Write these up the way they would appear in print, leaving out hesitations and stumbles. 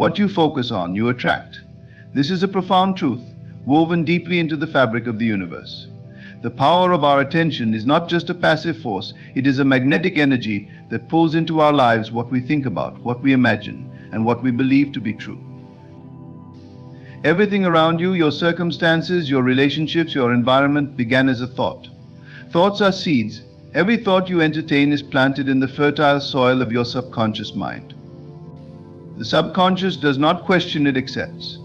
What you focus on, you attract. This is a profound truth, woven deeply into the fabric of the universe. The power of our attention is not just a passive force, it is a magnetic energy that pulls into our lives what we think about, what we imagine, and what we believe to be true. Everything around you, your circumstances, your relationships, your environment, began as a thought. Thoughts are seeds. Every thought you entertain is planted in the fertile soil of your subconscious mind. The subconscious does not question, it accepts,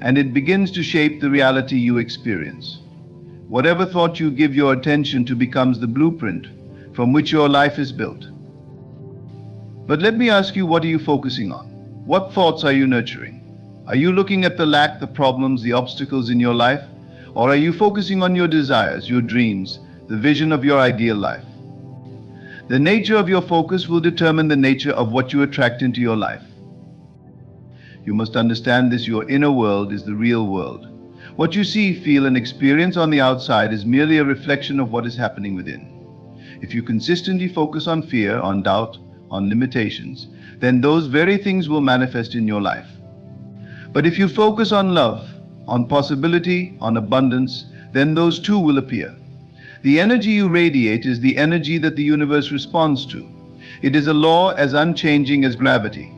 and it begins to shape the reality you experience. Whatever thought you give your attention to becomes the blueprint from which your life is built. But let me ask you, what are you focusing on? What thoughts are you nurturing? Are you looking at the lack, the problems, the obstacles in your life? Or are you focusing on your desires, your dreams, the vision of your ideal life? The nature of your focus will determine the nature of what you attract into your life. You must understand this: your inner world is the real world. What you see, feel, and experience on the outside is merely a reflection of what is happening within. If you consistently focus on fear, on doubt, on limitations, then those very things will manifest in your life. But if you focus on love, on possibility, on abundance, then those too will appear. The energy you radiate is the energy that the universe responds to. It is a law as unchanging as gravity.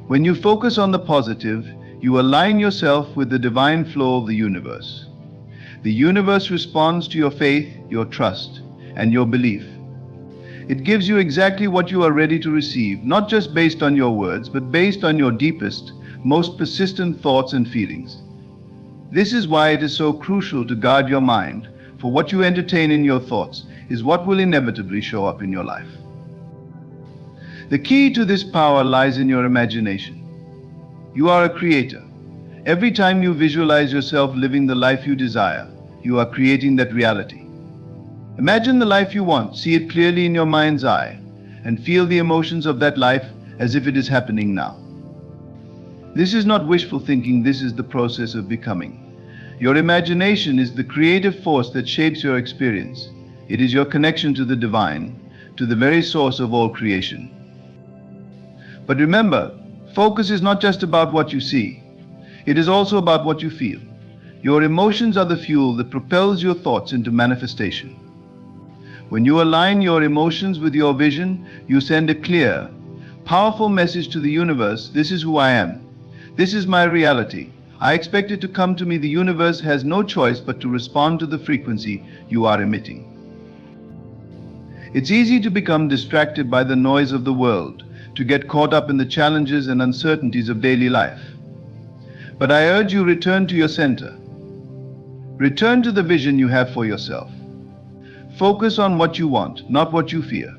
When you focus on the positive, you align yourself with the divine flow of the universe. The universe responds to your faith, your trust, and your belief. It gives you exactly what you are ready to receive, not just based on your words, but based on your deepest, most persistent thoughts and feelings. This is why it is so crucial to guard your mind, for what you entertain in your thoughts is what will inevitably show up in your life. The key to this power lies in your imagination. You are a creator. Every time you visualize yourself living the life you desire, you are creating that reality. Imagine the life you want, see it clearly in your mind's eye, and feel the emotions of that life as if it is happening now. This is not wishful thinking, this is the process of becoming. Your imagination is the creative force that shapes your experience. It is your connection to the divine, to the very source of all creation. But remember, focus is not just about what you see. It is also about what you feel. Your emotions are the fuel that propels your thoughts into manifestation. When you align your emotions with your vision, you send a clear, powerful message to the universe: this is who I am. This is my reality. I expect it to come to me. The universe has no choice but to respond to the frequency you are emitting. It's easy to become distracted by the noise of the world, to get caught up in the challenges and uncertainties of daily life. But I urge you, return to your center. Return to the vision you have for yourself. Focus on what you want, not what you fear.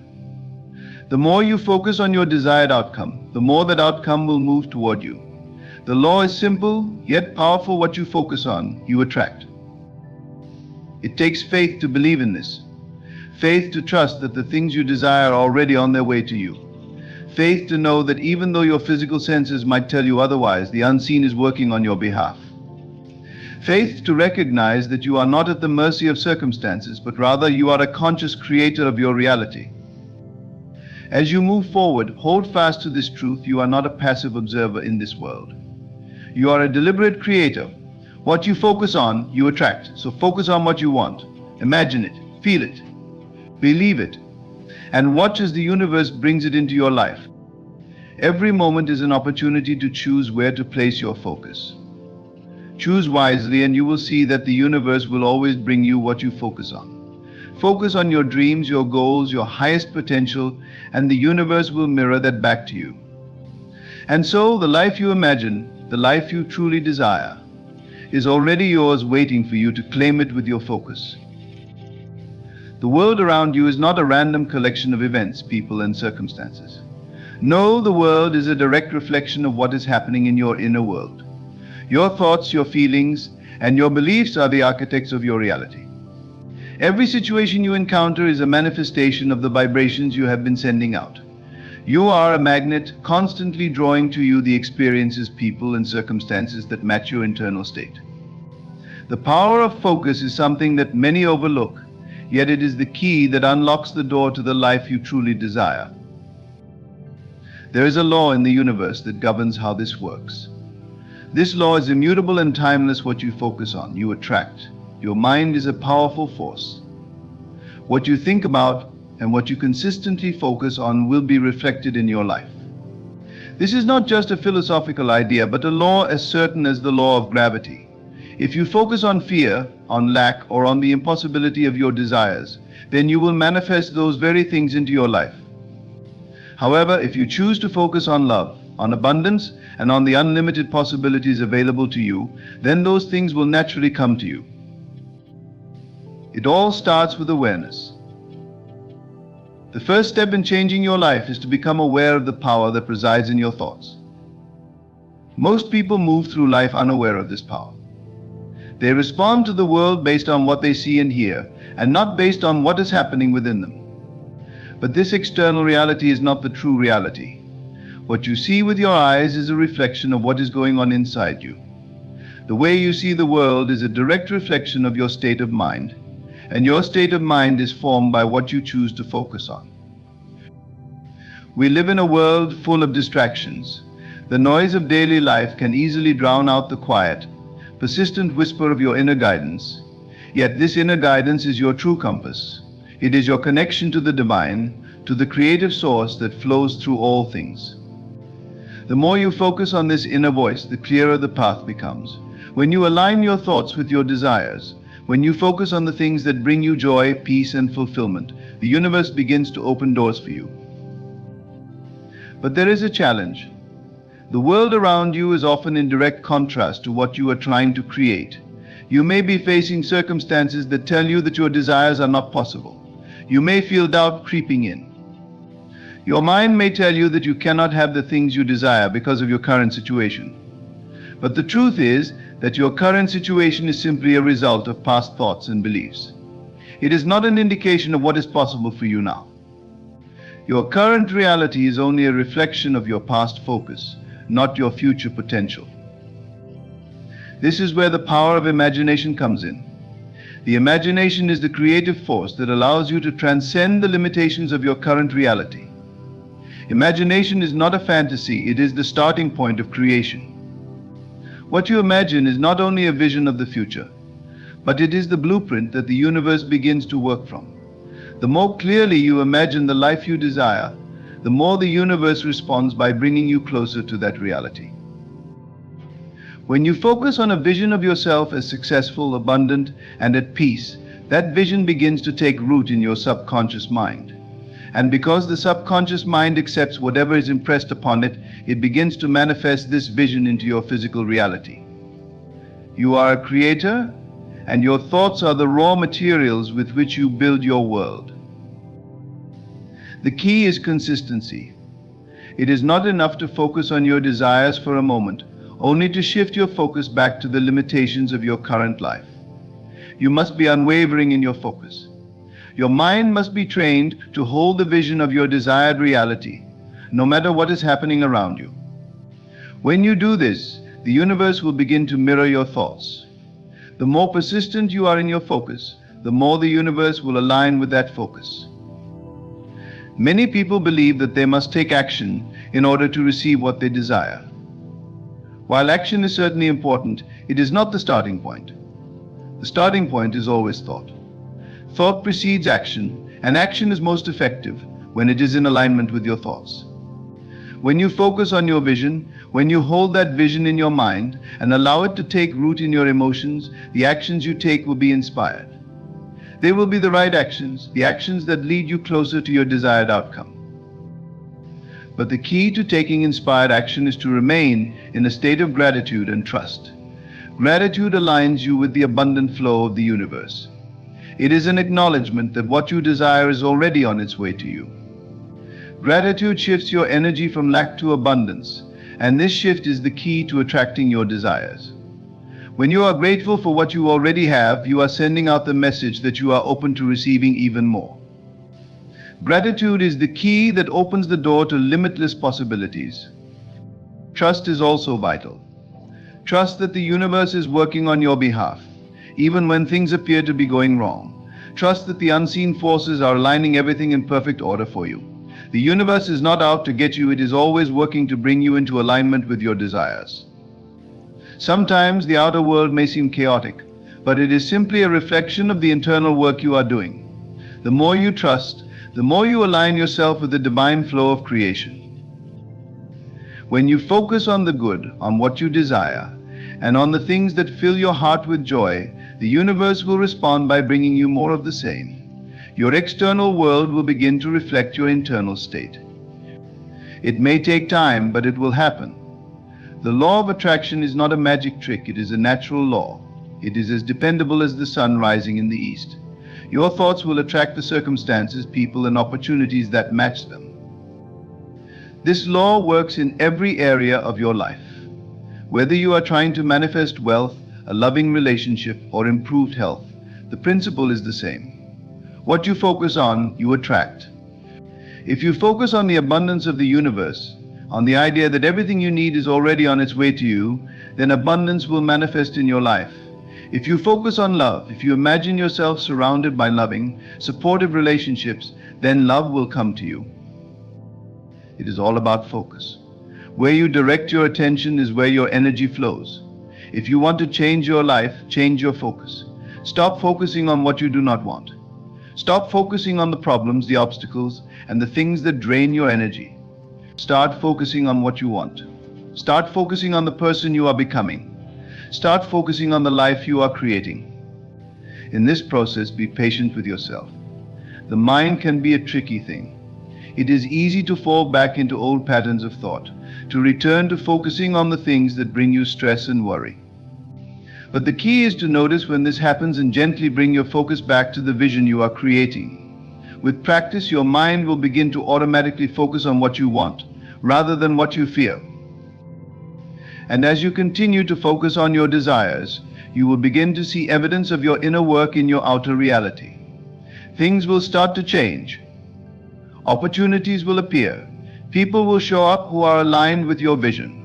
The more you focus on your desired outcome, the more that outcome will move toward you. The law is simple, yet powerful. What you focus on, you attract. It takes faith to believe in this. Faith to trust that the things you desire are already on their way to you. Faith to know that even though your physical senses might tell you otherwise, the unseen is working on your behalf. Faith to recognize that you are not at the mercy of circumstances, but rather you are a conscious creator of your reality. As you move forward, hold fast to this truth: you are not a passive observer in this world. You are a deliberate creator. What you focus on, you attract. So focus on what you want. Imagine it, feel it, believe it, and watch as the universe brings it into your life. Every moment is an opportunity to choose where to place your focus. Choose wisely, and you will see that the universe will always bring you what you focus on. Focus on your dreams, your goals, your highest potential, and the universe will mirror that back to you. And so the life you imagine, the life you truly desire, is already yours, waiting for you to claim it with your focus. The world around you is not a random collection of events, people, and circumstances. No, the world is a direct reflection of what is happening in your inner world. Your thoughts, your feelings, and your beliefs are the architects of your reality. Every situation you encounter is a manifestation of the vibrations you have been sending out. You are a magnet, constantly drawing to you the experiences, people, and circumstances that match your internal state. The power of focus is something that many overlook, yet it is the key that unlocks the door to the life you truly desire. There is a law in the universe that governs how this works. This law is immutable and timeless. What you focus on, you attract. Your mind is a powerful force. What you think about and what you consistently focus on will be reflected in your life. This is not just a philosophical idea, but a law as certain as the law of gravity. If you focus on fear, on lack, or on the impossibility of your desires, then you will manifest those very things into your life. However, if you choose to focus on love, on abundance, and on the unlimited possibilities available to you, then those things will naturally come to you. It all starts with awareness. The first step in changing your life is to become aware of the power that resides in your thoughts. Most people move through life unaware of this power. They respond to the world based on what they see and hear, and not based on what is happening within them. But this external reality is not the true reality. What you see with your eyes is a reflection of what is going on inside you. The way you see the world is a direct reflection of your state of mind, and your state of mind is formed by what you choose to focus on. We live in a world full of distractions. The noise of daily life can easily drown out the quiet, persistent whisper of your inner guidance. Yet this inner guidance is your true compass. It is your connection to the divine, to the creative source that flows through all things. The more you focus on this inner voice, the clearer the path becomes. When you align your thoughts with your desires, when you focus on the things that bring you joy, peace, and fulfillment, the universe begins to open doors for you. But there is a challenge. The world around you is often in direct contrast to what you are trying to create. You may be facing circumstances that tell you that your desires are not possible. You may feel doubt creeping in. Your mind may tell you that you cannot have the things you desire because of your current situation. But the truth is that your current situation is simply a result of past thoughts and beliefs. It is not an indication of what is possible for you now. Your current reality is only a reflection of your past focus, not your future potential. This is where the power of imagination comes in. The imagination is the creative force that allows you to transcend the limitations of your current reality. Imagination is not a fantasy, it is the starting point of creation. What you imagine is not only a vision of the future, but it is the blueprint that the universe begins to work from. The more clearly you imagine the life you desire, the more the universe responds by bringing you closer to that reality. When you focus on a vision of yourself as successful, abundant, and at peace, that vision begins to take root in your subconscious mind. And because the subconscious mind accepts whatever is impressed upon it, it begins to manifest this vision into your physical reality. You are a creator, and your thoughts are the raw materials with which you build your world. The key is consistency. It is not enough to focus on your desires for a moment, only to shift your focus back to the limitations of your current life. You must be unwavering in your focus. Your mind must be trained to hold the vision of your desired reality, no matter what is happening around you. When you do this, the universe will begin to mirror your thoughts. The more persistent you are in your focus, the more the universe will align with that focus. Many people believe that they must take action in order to receive what they desire. While action is certainly important, it is not the starting point. The starting point is always thought. Thought precedes action, and action is most effective when it is in alignment with your thoughts. When you focus on your vision, when you hold that vision in your mind and allow it to take root in your emotions, the actions you take will be inspired. They will be the right actions, the actions that lead you closer to your desired outcome. But the key to taking inspired action is to remain in a state of gratitude and trust. Gratitude aligns you with the abundant flow of the universe. It is an acknowledgement that what you desire is already on its way to you. Gratitude shifts your energy from lack to abundance, and this shift is the key to attracting your desires. When you are grateful for what you already have, you are sending out the message that you are open to receiving even more. Gratitude is the key that opens the door to limitless possibilities. Trust is also vital. Trust that the universe is working on your behalf, even when things appear to be going wrong. Trust that the unseen forces are aligning everything in perfect order for you. The universe is not out to get you, it is always working to bring you into alignment with your desires. Sometimes the outer world may seem chaotic, but it is simply a reflection of the internal work you are doing. The more you trust, the more you align yourself with the divine flow of creation. When you focus on the good, on what you desire, and on the things that fill your heart with joy, the universe will respond by bringing you more of the same. Your external world will begin to reflect your internal state. It may take time, but it will happen. The law of attraction is not a magic trick, it is a natural law. It is as dependable as the sun rising in the east. Your thoughts will attract the circumstances, people, and opportunities that match them. This law works in every area of your life. Whether you are trying to manifest wealth, a loving relationship, or improved health, the principle is the same. What you focus on, you attract. If you focus on the abundance of the universe, on the idea that everything you need is already on its way to you, then abundance will manifest in your life. If you focus on love, if you imagine yourself surrounded by loving, supportive relationships, then love will come to you. It is all about focus. Where you direct your attention is where your energy flows. If you want to change your life, change your focus. Stop focusing on what you do not want. Stop focusing on the problems, the obstacles, and the things that drain your energy. Start focusing on what you want. Start focusing on the person you are becoming. Start focusing on the life you are creating. In this process, be patient with yourself. The mind can be a tricky thing. It is easy to fall back into old patterns of thought, to return to focusing on the things that bring you stress and worry. But the key is to notice when this happens and gently bring your focus back to the vision you are creating. With practice, your mind will begin to automatically focus on what you want, rather than what you fear. And as you continue to focus on your desires, you will begin to see evidence of your inner work in your outer reality. Things will start to change. Opportunities will appear. People will show up who are aligned with your vision.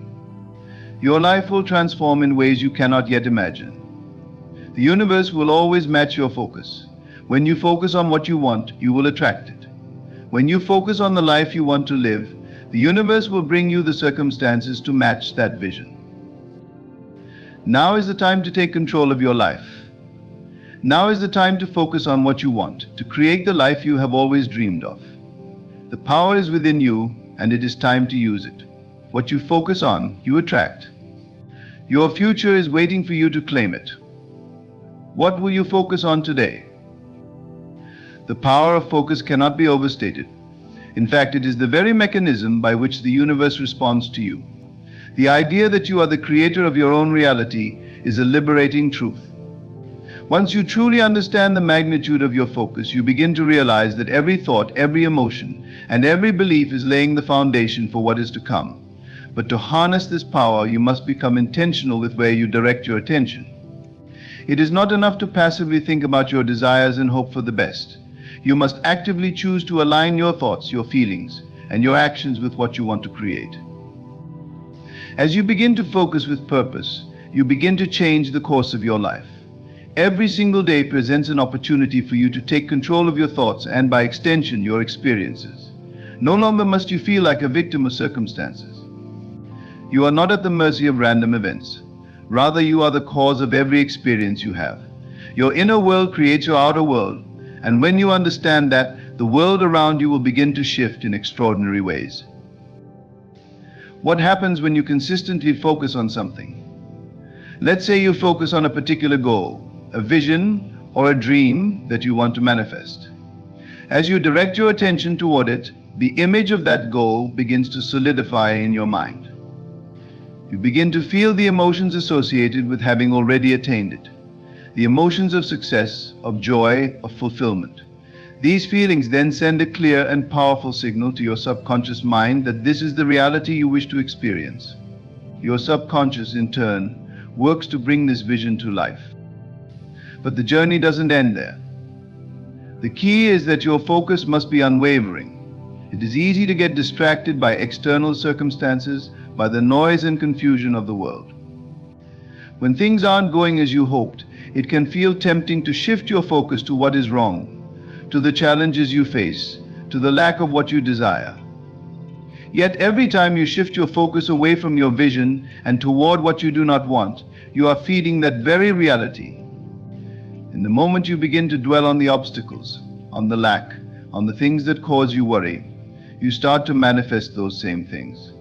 Your life will transform in ways you cannot yet imagine. The universe will always match your focus. When you focus on what you want, you will attract it. When you focus on the life you want to live, the universe will bring you the circumstances to match that vision. Now is the time to take control of your life. Now is the time to focus on what you want, to create the life you have always dreamed of. The power is within you, and it is time to use it. What you focus on, you attract. Your future is waiting for you to claim it. What will you focus on today? The power of focus cannot be overstated. In fact, it is the very mechanism by which the universe responds to you. The idea that you are the creator of your own reality is a liberating truth. Once you truly understand the magnitude of your focus, you begin to realize that every thought, every emotion, and every belief is laying the foundation for what is to come. But to harness this power, you must become intentional with where you direct your attention. It is not enough to passively think about your desires and hope for the best. You must actively choose to align your thoughts, your feelings, and your actions with what you want to create. As you begin to focus with purpose, you begin to change the course of your life. Every single day presents an opportunity for you to take control of your thoughts and, by extension, your experiences. No longer must you feel like a victim of circumstances. You are not at the mercy of random events. Rather, you are the cause of every experience you have. Your inner world creates your outer world, and when you understand that, the world around you will begin to shift in extraordinary ways. What happens when you consistently focus on something? Let's say you focus on a particular goal, a vision, or a dream that you want to manifest. As you direct your attention toward it, the image of that goal begins to solidify in your mind. You begin to feel the emotions associated with having already attained it. The emotions of success, of joy, of fulfillment. These feelings then send a clear and powerful signal to your subconscious mind that this is the reality you wish to experience. Your subconscious, in turn, works to bring this vision to life. But the journey doesn't end there. The key is that your focus must be unwavering. It is easy to get distracted by external circumstances, by the noise and confusion of the world. When things aren't going as you hoped, it can feel tempting to shift your focus to what is wrong, to the challenges you face, to the lack of what you desire. Yet every time you shift your focus away from your vision and toward what you do not want, you are feeding that very reality. In the moment you begin to dwell on the obstacles, on the lack, on the things that cause you worry, you start to manifest those same things.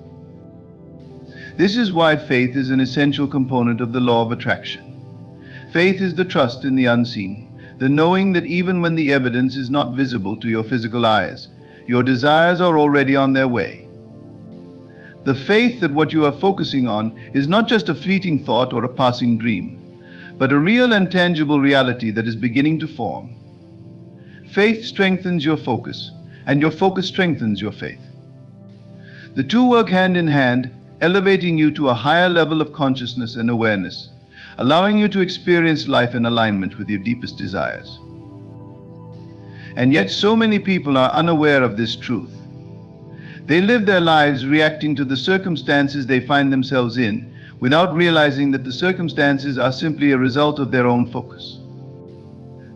This is why faith is an essential component of the law of attraction. Faith is the trust in the unseen, the knowing that even when the evidence is not visible to your physical eyes, your desires are already on their way. The faith that what you are focusing on is not just a fleeting thought or a passing dream, but a real and tangible reality that is beginning to form. Faith strengthens your focus, and your focus strengthens your faith. The two work hand in hand, elevating you to a higher level of consciousness and awareness, allowing you to experience life in alignment with your deepest desires. And yet so many people are unaware of this truth. They live their lives reacting to the circumstances they find themselves in without realizing that the circumstances are simply a result of their own focus.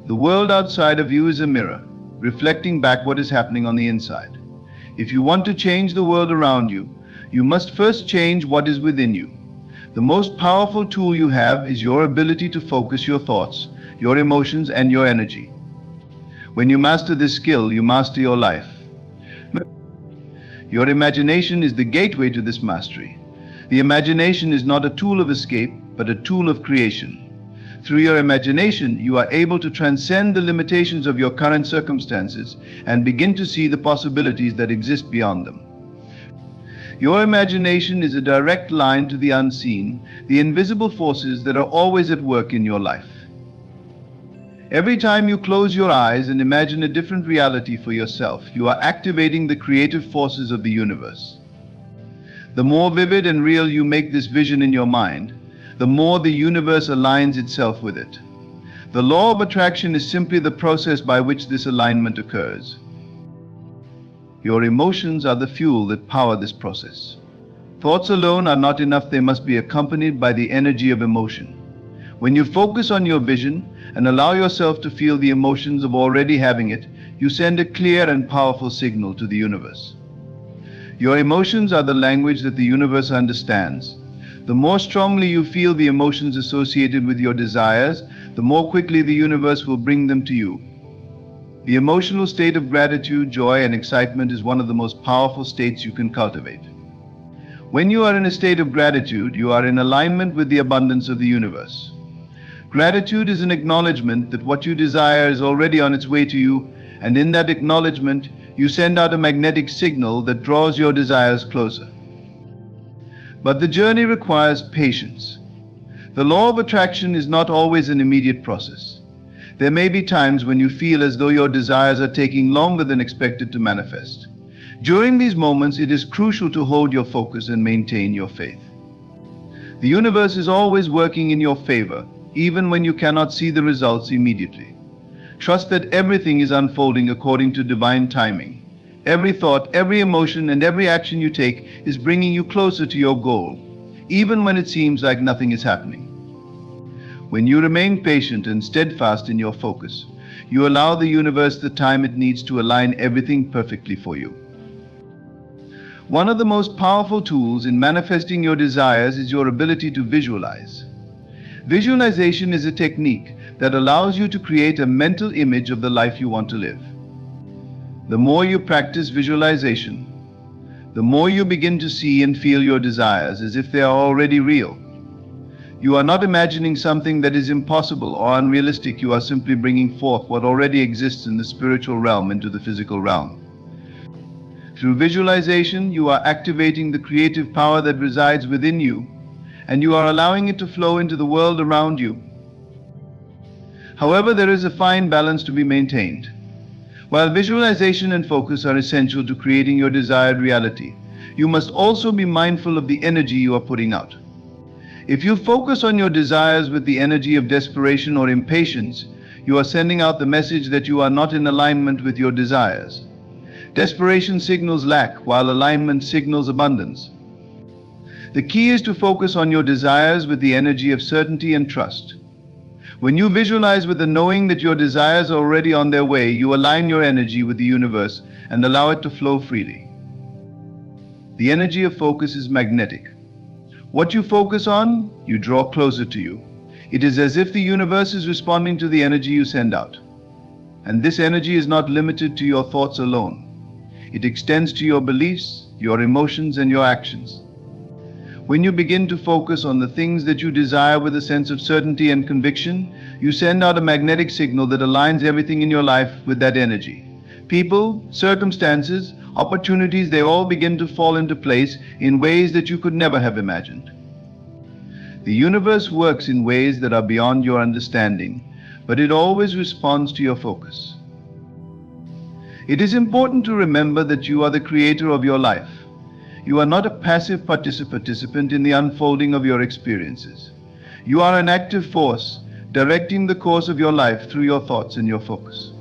The world outside of you is a mirror, reflecting back what is happening on the inside. If you want to change the world around you, you must first change what is within you. The most powerful tool you have is your ability to focus your thoughts, your emotions, and your energy. When you master this skill, you master your life. Your imagination is the gateway to this mastery. The imagination is not a tool of escape, but a tool of creation. Through your imagination, you are able to transcend the limitations of your current circumstances and begin to see the possibilities that exist beyond them. Your imagination is a direct line to the unseen, the invisible forces that are always at work in your life. Every time you close your eyes and imagine a different reality for yourself, you are activating the creative forces of the universe. The more vivid and real you make this vision in your mind, the more the universe aligns itself with it. The law of attraction is simply the process by which this alignment occurs. Your emotions are the fuel that power this process. Thoughts alone are not enough, they must be accompanied by the energy of emotion. When you focus on your vision and allow yourself to feel the emotions of already having it, you send a clear and powerful signal to the universe. Your emotions are the language that the universe understands. The more strongly you feel the emotions associated with your desires, the more quickly the universe will bring them to you. The emotional state of gratitude, joy, and excitement is one of the most powerful states you can cultivate. When you are in a state of gratitude, you are in alignment with the abundance of the universe. Gratitude is an acknowledgement that what you desire is already on its way to you, and in that acknowledgement, you send out a magnetic signal that draws your desires closer. But the journey requires patience. The law of attraction is not always an immediate process. There may be times when you feel as though your desires are taking longer than expected to manifest. During these moments, it is crucial to hold your focus and maintain your faith. The universe is always working in your favor, even when you cannot see the results immediately. Trust that everything is unfolding according to divine timing. Every thought, every emotion, and every action you take is bringing you closer to your goal, even when it seems like nothing is happening. When you remain patient and steadfast in your focus, you allow the universe the time it needs to align everything perfectly for you. One of the most powerful tools in manifesting your desires is your ability to visualize. Visualization is a technique that allows you to create a mental image of the life you want to live. The more you practice visualization, the more you begin to see and feel your desires as if they are already real. You are not imagining something that is impossible or unrealistic. You are simply bringing forth what already exists in the spiritual realm into the physical realm. Through visualization, you are activating the creative power that resides within you, and you are allowing it to flow into the world around you. However, there is a fine balance to be maintained. While visualization and focus are essential to creating your desired reality, you must also be mindful of the energy you are putting out. If you focus on your desires with the energy of desperation or impatience, you are sending out the message that you are not in alignment with your desires. Desperation signals lack, while alignment signals abundance. The key is to focus on your desires with the energy of certainty and trust. When you visualize with the knowing that your desires are already on their way, you align your energy with the universe and allow it to flow freely. The energy of focus is magnetic. What you focus on, you draw closer to you. It is as if the universe is responding to the energy you send out. And this energy is not limited to your thoughts alone. It extends to your beliefs, your emotions, and your actions. When you begin to focus on the things that you desire with a sense of certainty and conviction, you send out a magnetic signal that aligns everything in your life with that energy. People, circumstances, opportunities, they all begin to fall into place in ways that you could never have imagined. The universe works in ways that are beyond your understanding, but it always responds to your focus. It is important to remember that you are the creator of your life. You are not a passive participant in the unfolding of your experiences. You are an active force directing the course of your life through your thoughts and your focus.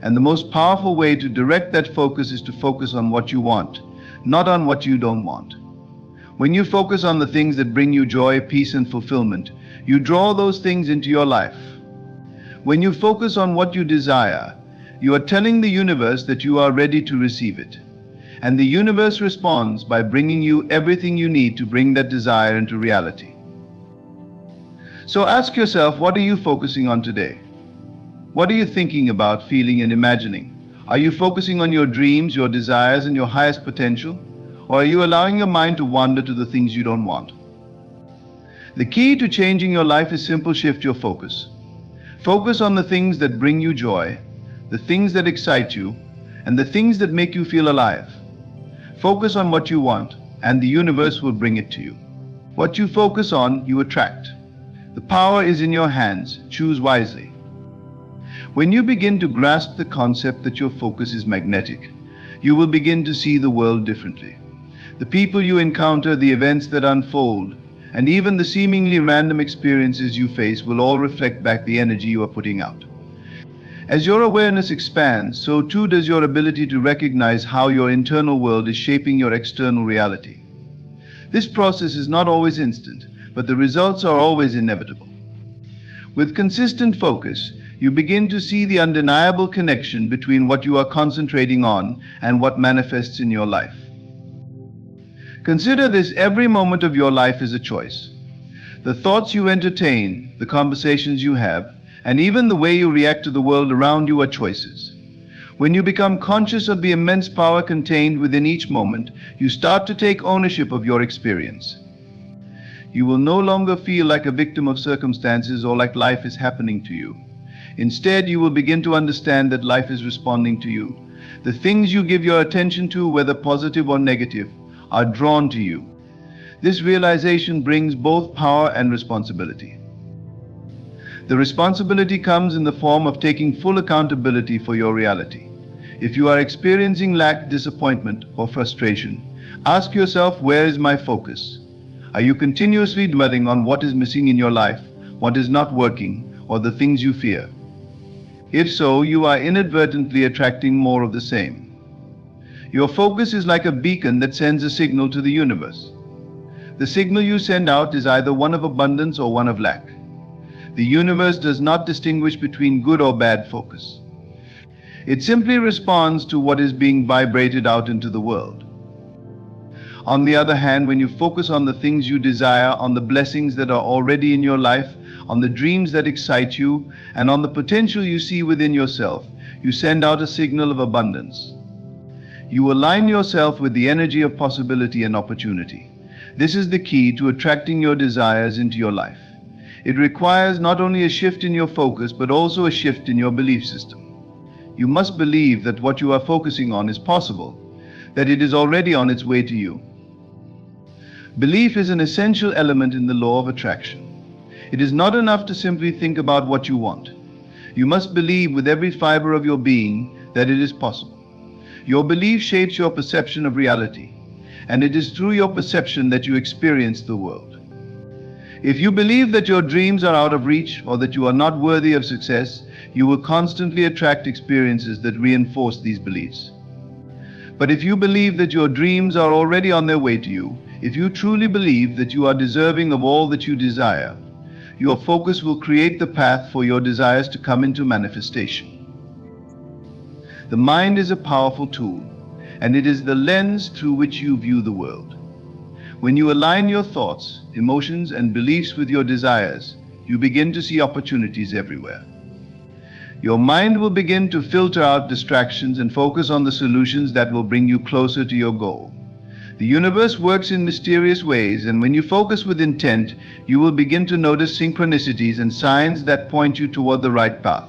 And the most powerful way to direct that focus is to focus on what you want, not on what you don't want. When you focus on the things that bring you joy, peace, and fulfillment, you draw those things into your life. When you focus on what you desire, you are telling the universe that you are ready to receive it. And the universe responds by bringing you everything you need to bring that desire into reality. So ask yourself, what are you focusing on today? What are you thinking about, feeling, and imagining? Are you focusing on your dreams, your desires, and your highest potential? Or are you allowing your mind to wander to the things you don't want? The key to changing your life is simple: shift your focus. Focus on the things that bring you joy, the things that excite you, and the things that make you feel alive. Focus on what you want, and the universe will bring it to you. What you focus on, you attract. The power is in your hands. Choose wisely. When you begin to grasp the concept that your focus is magnetic, you will begin to see the world differently. The people you encounter, the events that unfold, and even the seemingly random experiences you face will all reflect back the energy you are putting out. As your awareness expands, so too does your ability to recognize how your internal world is shaping your external reality. This process is not always instant, but the results are always inevitable. With consistent focus, you begin to see the undeniable connection between what you are concentrating on and what manifests in your life. Consider this: every moment of your life is a choice. The thoughts you entertain, the conversations you have, and even the way you react to the world around you are choices. When you become conscious of the immense power contained within each moment, you start to take ownership of your experience. You will no longer feel like a victim of circumstances or like life is happening to you. Instead, you will begin to understand that life is responding to you. The things you give your attention to, whether positive or negative, are drawn to you. This realization brings both power and responsibility. The responsibility comes in the form of taking full accountability for your reality. If you are experiencing lack, disappointment, or frustration, ask yourself, where is my focus? Are you continuously dwelling on what is missing in your life, what is not working, or the things you fear? If so, you are inadvertently attracting more of the same. Your focus is like a beacon that sends a signal to the universe. The signal you send out is either one of abundance or one of lack. The universe does not distinguish between good or bad focus. It simply responds to what is being vibrated out into the world. On the other hand, when you focus on the things you desire, on the blessings that are already in your life, on the dreams that excite you, and on the potential you see within yourself, you send out a signal of abundance. You align yourself with the energy of possibility and opportunity. This is the key to attracting your desires into your life. It requires not only a shift in your focus, but also a shift in your belief system. You must believe that what you are focusing on is possible, that it is already on its way to you. Belief is an essential element in the law of attraction. It is not enough to simply think about what you want. You must believe with every fiber of your being that it is possible. Your belief shapes your perception of reality, and it is through your perception that you experience the world. If you believe that your dreams are out of reach or that you are not worthy of success, you will constantly attract experiences that reinforce these beliefs. But if you believe that your dreams are already on their way to you, if you truly believe that you are deserving of all that you desire, your focus will create the path for your desires to come into manifestation. The mind is a powerful tool, and it is the lens through which you view the world. When you align your thoughts, emotions, and beliefs with your desires, you begin to see opportunities everywhere. Your mind will begin to filter out distractions and focus on the solutions that will bring you closer to your goal. The universe works in mysterious ways, and when you focus with intent, you will begin to notice synchronicities and signs that point you toward the right path.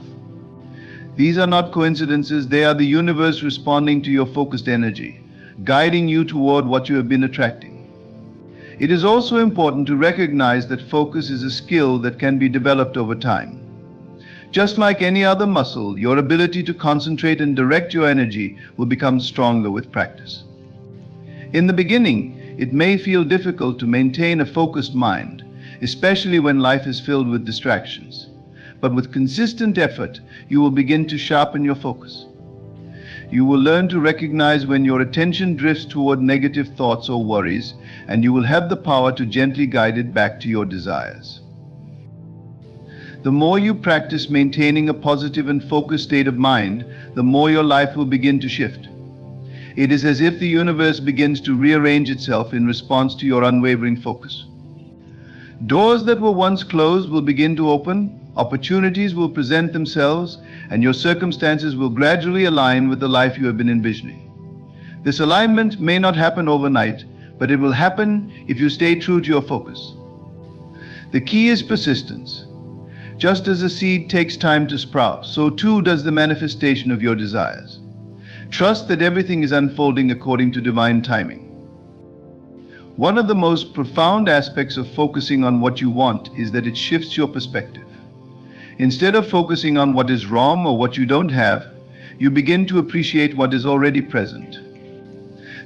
These are not coincidences, they are the universe responding to your focused energy, guiding you toward what you have been attracting. It is also important to recognize that focus is a skill that can be developed over time. Just like any other muscle, your ability to concentrate and direct your energy will become stronger with practice. In the beginning, it may feel difficult to maintain a focused mind, especially when life is filled with distractions. But with consistent effort, you will begin to sharpen your focus. You will learn to recognize when your attention drifts toward negative thoughts or worries, and you will have the power to gently guide it back to your desires. The more you practice maintaining a positive and focused state of mind, the more your life will begin to shift. It is as if the universe begins to rearrange itself in response to your unwavering focus. Doors that were once closed will begin to open, opportunities will present themselves, and your circumstances will gradually align with the life you have been envisioning. This alignment may not happen overnight, but it will happen if you stay true to your focus. The key is persistence. Just as a seed takes time to sprout, so too does the manifestation of your desires. Trust that everything is unfolding according to divine timing. One of the most profound aspects of focusing on what you want is that it shifts your perspective. Instead of focusing on what is wrong or what you don't have, you begin to appreciate what is already present.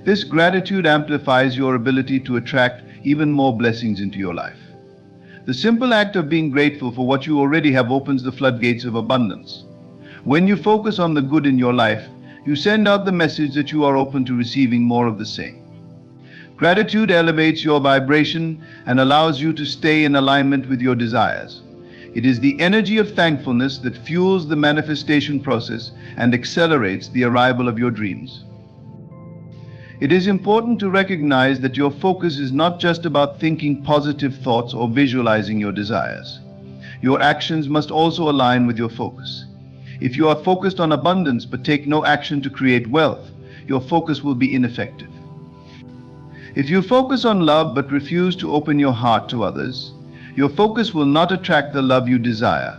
This gratitude amplifies your ability to attract even more blessings into your life. The simple act of being grateful for what you already have opens the floodgates of abundance. When you focus on the good in your life, you send out the message that you are open to receiving more of the same. Gratitude elevates your vibration and allows you to stay in alignment with your desires. It is the energy of thankfulness that fuels the manifestation process and accelerates the arrival of your dreams. It is important to recognize that your focus is not just about thinking positive thoughts or visualizing your desires. Your actions must also align with your focus. If you are focused on abundance but take no action to create wealth, your focus will be ineffective. If you focus on love but refuse to open your heart to others, your focus will not attract the love you desire.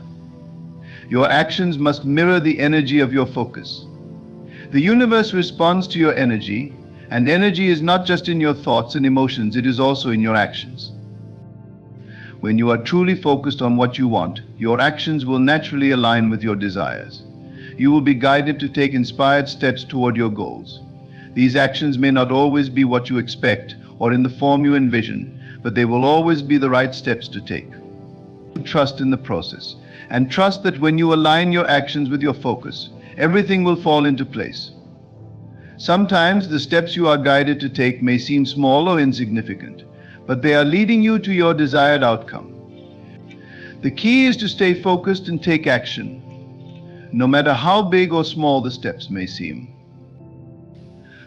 Your actions must mirror the energy of your focus. The universe responds to your energy, and energy is not just in your thoughts and emotions, it is also in your actions. When you are truly focused on what you want, your actions will naturally align with your desires. You will be guided to take inspired steps toward your goals. These actions may not always be what you expect or in the form you envision, but they will always be the right steps to take. Trust in the process, and trust that when you align your actions with your focus, everything will fall into place. Sometimes the steps you are guided to take may seem small or insignificant, but they are leading you to your desired outcome. The key is to stay focused and take action, no matter how big or small the steps may seem.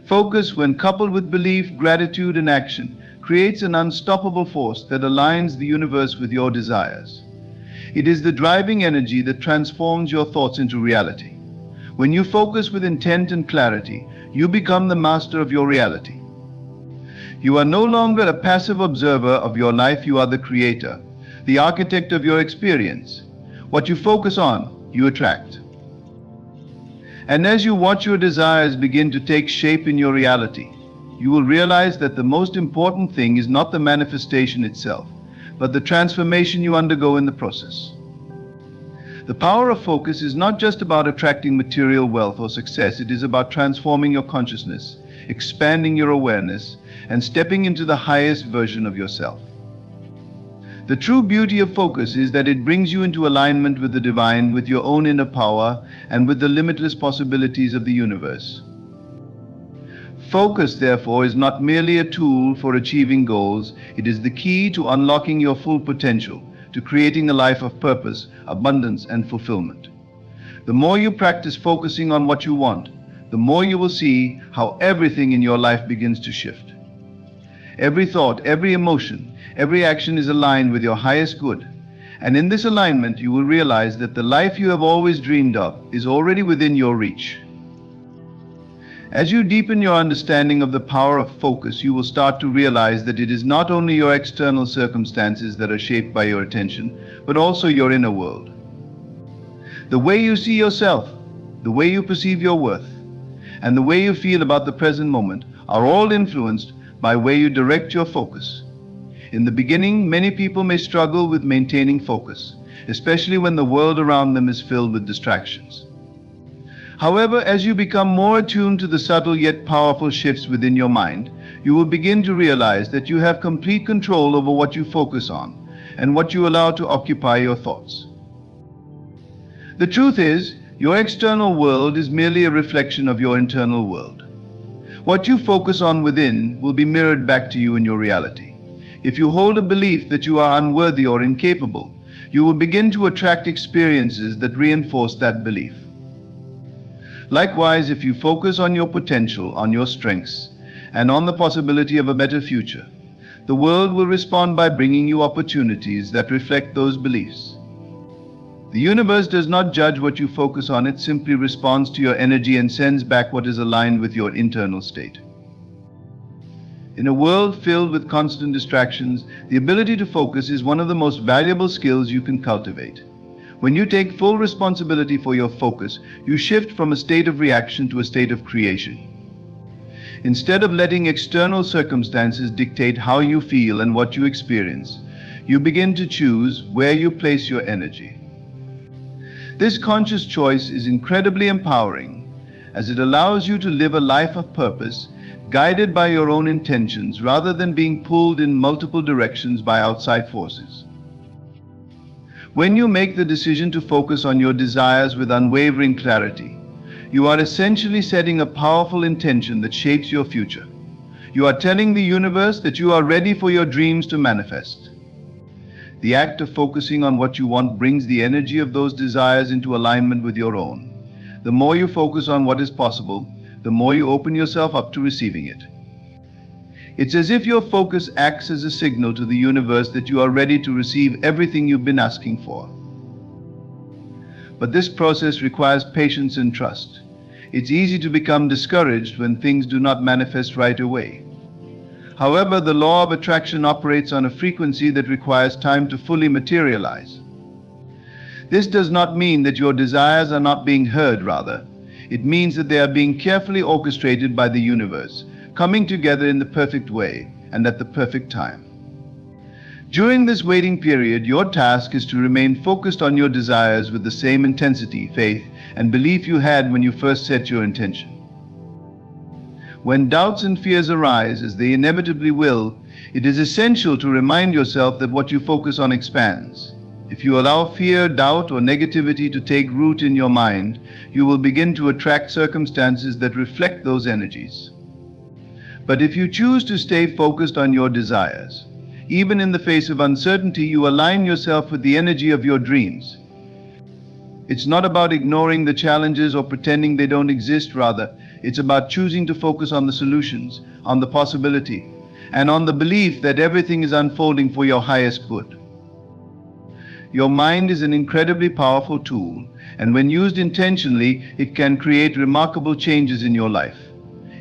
Focus, when coupled with belief, gratitude, and action, creates an unstoppable force that aligns the universe with your desires. It is the driving energy that transforms your thoughts into reality. When you focus with intent and clarity, you become the master of your reality. You are no longer a passive observer of your life, you are the creator, the architect of your experience. What you focus on, you attract. And as you watch your desires begin to take shape in your reality, you will realize that the most important thing is not the manifestation itself, but the transformation you undergo in the process. The power of focus is not just about attracting material wealth or success, it is about transforming your consciousness, expanding your awareness, and stepping into the highest version of yourself. The true beauty of focus is that it brings you into alignment with the divine, with your own inner power, and with the limitless possibilities of the universe. Focus, therefore, is not merely a tool for achieving goals, it is the key to unlocking your full potential, to creating a life of purpose, abundance, and fulfillment. The more you practice focusing on what you want, the more you will see how everything in your life begins to shift. Every thought, every emotion, every action is aligned with your highest good. And in this alignment, you will realize that the life you have always dreamed of is already within your reach. As you deepen your understanding of the power of focus, you will start to realize that it is not only your external circumstances that are shaped by your attention, but also your inner world. The way you see yourself, the way you perceive your worth, and the way you feel about the present moment are all influenced by where you direct your focus. In the beginning, many people may struggle with maintaining focus, especially when the world around them is filled with distractions. However, as you become more attuned to the subtle yet powerful shifts within your mind, you will begin to realize that you have complete control over what you focus on and what you allow to occupy your thoughts. The truth is, your external world is merely a reflection of your internal world. What you focus on within will be mirrored back to you in your reality. If you hold a belief that you are unworthy or incapable, you will begin to attract experiences that reinforce that belief. Likewise, if you focus on your potential, on your strengths, and on the possibility of a better future, the world will respond by bringing you opportunities that reflect those beliefs. The universe does not judge what you focus on, it simply responds to your energy and sends back what is aligned with your internal state. In a world filled with constant distractions, the ability to focus is one of the most valuable skills you can cultivate. When you take full responsibility for your focus, you shift from a state of reaction to a state of creation. Instead of letting external circumstances dictate how you feel and what you experience, you begin to choose where you place your energy. This conscious choice is incredibly empowering, as it allows you to live a life of purpose, guided by your own intentions rather than being pulled in multiple directions by outside forces. When you make the decision to focus on your desires with unwavering clarity, you are essentially setting a powerful intention that shapes your future. You are telling the universe that you are ready for your dreams to manifest. The act of focusing on what you want brings the energy of those desires into alignment with your own. The more you focus on what is possible, the more you open yourself up to receiving it. It's as if your focus acts as a signal to the universe that you are ready to receive everything you've been asking for. But this process requires patience and trust. It's easy to become discouraged when things do not manifest right away. However, the law of attraction operates on a frequency that requires time to fully materialize. This does not mean that your desires are not being heard, rather. It means that they are being carefully orchestrated by the universe, coming together in the perfect way and at the perfect time. During this waiting period, your task is to remain focused on your desires with the same intensity, faith, and belief you had when you first set your intention. When doubts and fears arise, as they inevitably will, it is essential to remind yourself that what you focus on expands. If you allow fear, doubt, or negativity to take root in your mind, you will begin to attract circumstances that reflect those energies. But if you choose to stay focused on your desires, even in the face of uncertainty, you align yourself with the energy of your dreams. It's not about ignoring the challenges or pretending they don't exist, rather, it's about choosing to focus on the solutions, on the possibility, and on the belief that everything is unfolding for your highest good. Your mind is an incredibly powerful tool, and when used intentionally, it can create remarkable changes in your life.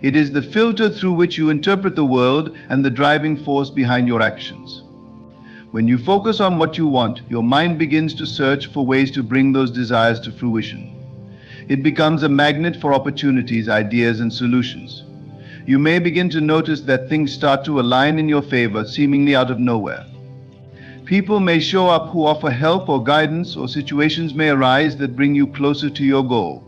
It is the filter through which you interpret the world and the driving force behind your actions. When you focus on what you want, your mind begins to search for ways to bring those desires to fruition. It becomes a magnet for opportunities, ideas, and solutions. You may begin to notice that things start to align in your favor, seemingly out of nowhere. People may show up who offer help or guidance, or situations may arise that bring you closer to your goal.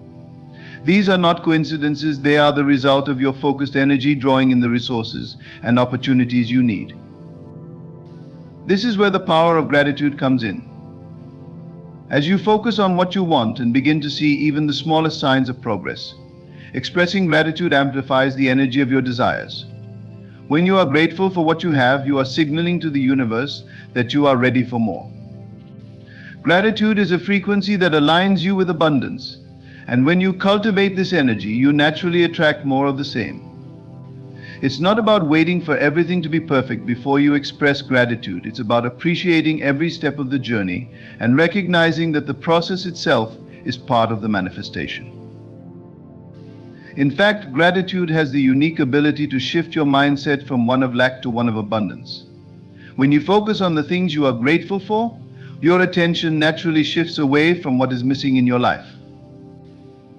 These are not coincidences, they are the result of your focused energy drawing in the resources and opportunities you need. This is where the power of gratitude comes in. As you focus on what you want and begin to see even the smallest signs of progress, expressing gratitude amplifies the energy of your desires. When you are grateful for what you have, you are signaling to the universe that you are ready for more. Gratitude is a frequency that aligns you with abundance, And when you cultivate this energy, you naturally attract more of the same. It's not about waiting for everything to be perfect before you express gratitude. It's about appreciating every step of the journey and recognizing that the process itself is part of the manifestation. In fact, gratitude has the unique ability to shift your mindset from one of lack to one of abundance. When you focus on the things you are grateful for, your attention naturally shifts away from what is missing in your life.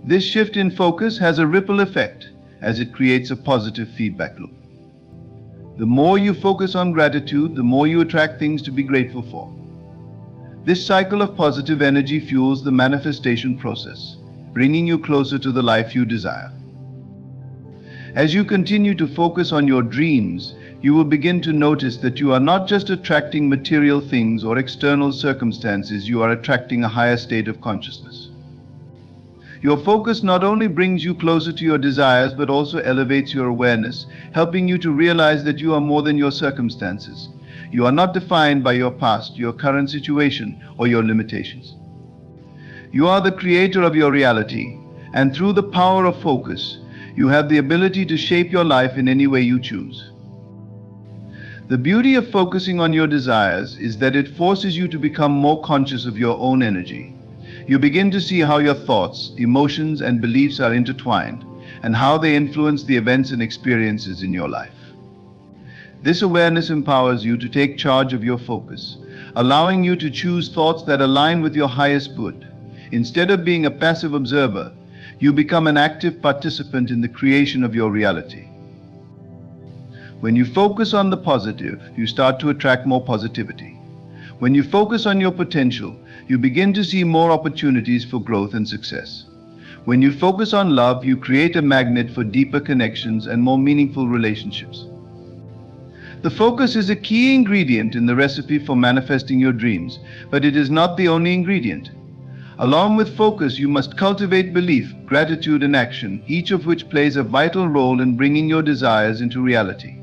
This shift in focus has a ripple effect as it creates a positive feedback loop. The more you focus on gratitude, the more you attract things to be grateful for. This cycle of positive energy fuels the manifestation process, bringing you closer to the life you desire. As you continue to focus on your dreams, you will begin to notice that you are not just attracting material things or external circumstances, you are attracting a higher state of consciousness. Your focus not only brings you closer to your desires, but also elevates your awareness, helping you to realize that you are more than your circumstances. You are not defined by your past, your current situation, or your limitations. You are the creator of your reality, and through the power of focus, you have the ability to shape your life in any way you choose. The beauty of focusing on your desires is that it forces you to become more conscious of your own energy. You begin to see how your thoughts, emotions, and beliefs are intertwined, and how they influence the events and experiences in your life. This awareness empowers you to take charge of your focus, allowing you to choose thoughts that align with your highest good. Instead of being a passive observer, you become an active participant in the creation of your reality. When you focus on the positive, you start to attract more positivity. When you focus on your potential, you begin to see more opportunities for growth and success. When you focus on love, you create a magnet for deeper connections and more meaningful relationships. The focus is a key ingredient in the recipe for manifesting your dreams, but it is not the only ingredient. Along with focus, you must cultivate belief, gratitude, and action, each of which plays a vital role in bringing your desires into reality.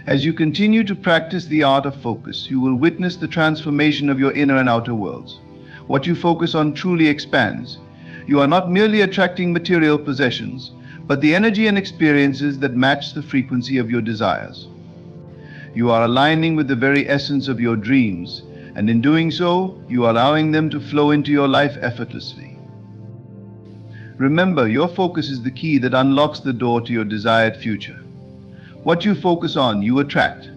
As you continue to practice the art of focus, you will witness the transformation of your inner and outer worlds. What you focus on truly expands. You are not merely attracting material possessions, but the energy and experiences that match the frequency of your desires. You are aligning with the very essence of your dreams, and in doing so, you are allowing them to flow into your life effortlessly. Remember, your focus is the key that unlocks the door to your desired future. What you focus on, you attract.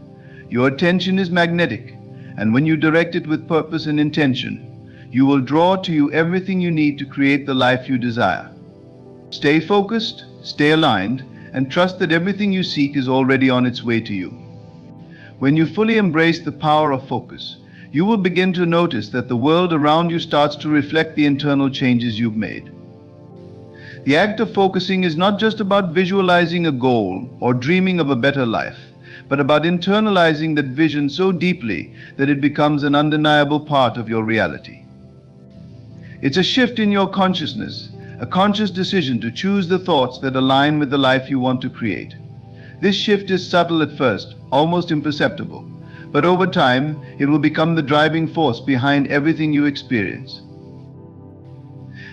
Your attention is magnetic, and when you direct it with purpose and intention, you will draw to you everything you need to create the life you desire. Stay focused, stay aligned, and trust that everything you seek is already on its way to you. When you fully embrace the power of focus, you will begin to notice that the world around you starts to reflect the internal changes you've made. The act of focusing is not just about visualizing a goal or dreaming of a better life, but about internalizing that vision so deeply that it becomes an undeniable part of your reality. It's a shift in your consciousness, a conscious decision to choose the thoughts that align with the life you want to create. This shift is subtle at first, almost imperceptible, but over time, it will become the driving force behind everything you experience.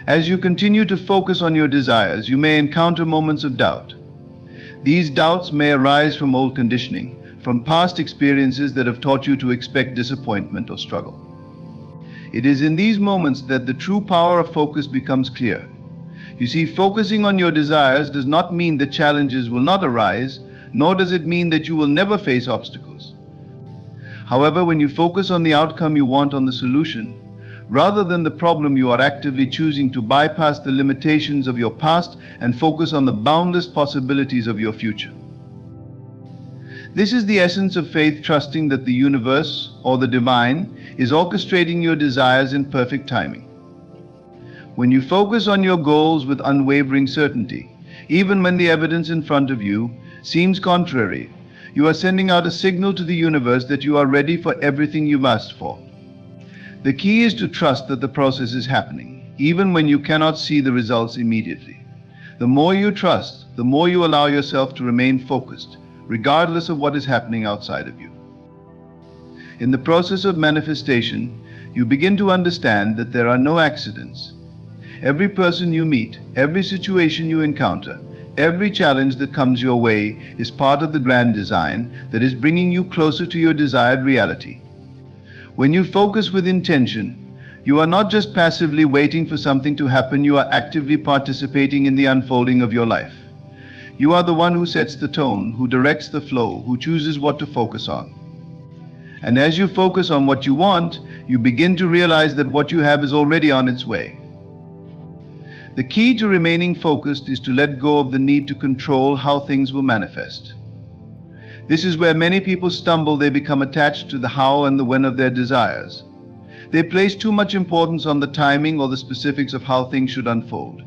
As you continue to focus on your desires, you may encounter moments of doubt. These doubts may arise from old conditioning, from past experiences that have taught you to expect disappointment or struggle. It is in these moments that the true power of focus becomes clear. You see, focusing on your desires does not mean that challenges will not arise, nor does it mean that you will never face obstacles. However, when you focus on the outcome you want, on the solution, rather than the problem, you are actively choosing to bypass the limitations of your past and focus on the boundless possibilities of your future. This is the essence of faith, trusting that the universe, or the divine, is orchestrating your desires in perfect timing. When you focus on your goals with unwavering certainty, even when the evidence in front of you seems contrary, you are sending out a signal to the universe that you are ready for everything you've asked for. The key is to trust that the process is happening, even when you cannot see the results immediately. The more you trust, the more you allow yourself to remain focused, regardless of what is happening outside of you. In the process of manifestation, you begin to understand that there are no accidents. Every person you meet, every situation you encounter, every challenge that comes your way is part of the grand design that is bringing you closer to your desired reality. When you focus with intention, you are not just passively waiting for something to happen, you are actively participating in the unfolding of your life. You are the one who sets the tone, who directs the flow, who chooses what to focus on. And as you focus on what you want, you begin to realize that what you have is already on its way. The key to remaining focused is to let go of the need to control how things will manifest. This is where many people stumble. They become attached to the how and the when of their desires. They place too much importance on the timing or the specifics of how things should unfold.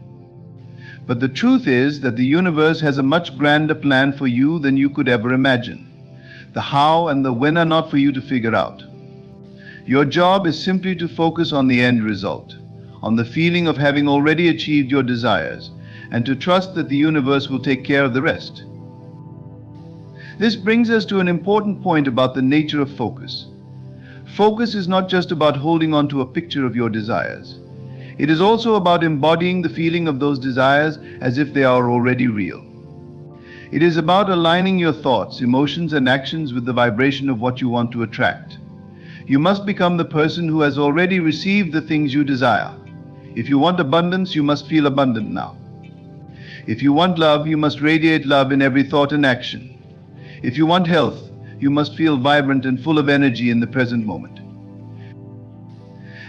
But the truth is that the universe has a much grander plan for you than you could ever imagine. The how and the when are not for you to figure out. Your job is simply to focus on the end result, on the feeling of having already achieved your desires, and to trust that the universe will take care of the rest. This brings us to an important point about the nature of focus. Focus is not just about holding on to a picture of your desires. It is also about embodying the feeling of those desires as if they are already real. It is about aligning your thoughts, emotions, and actions with the vibration of what you want to attract. You must become the person who has already received the things you desire. If you want abundance, you must feel abundant now. If you want love, you must radiate love in every thought and action. If you want health, you must feel vibrant and full of energy in the present moment.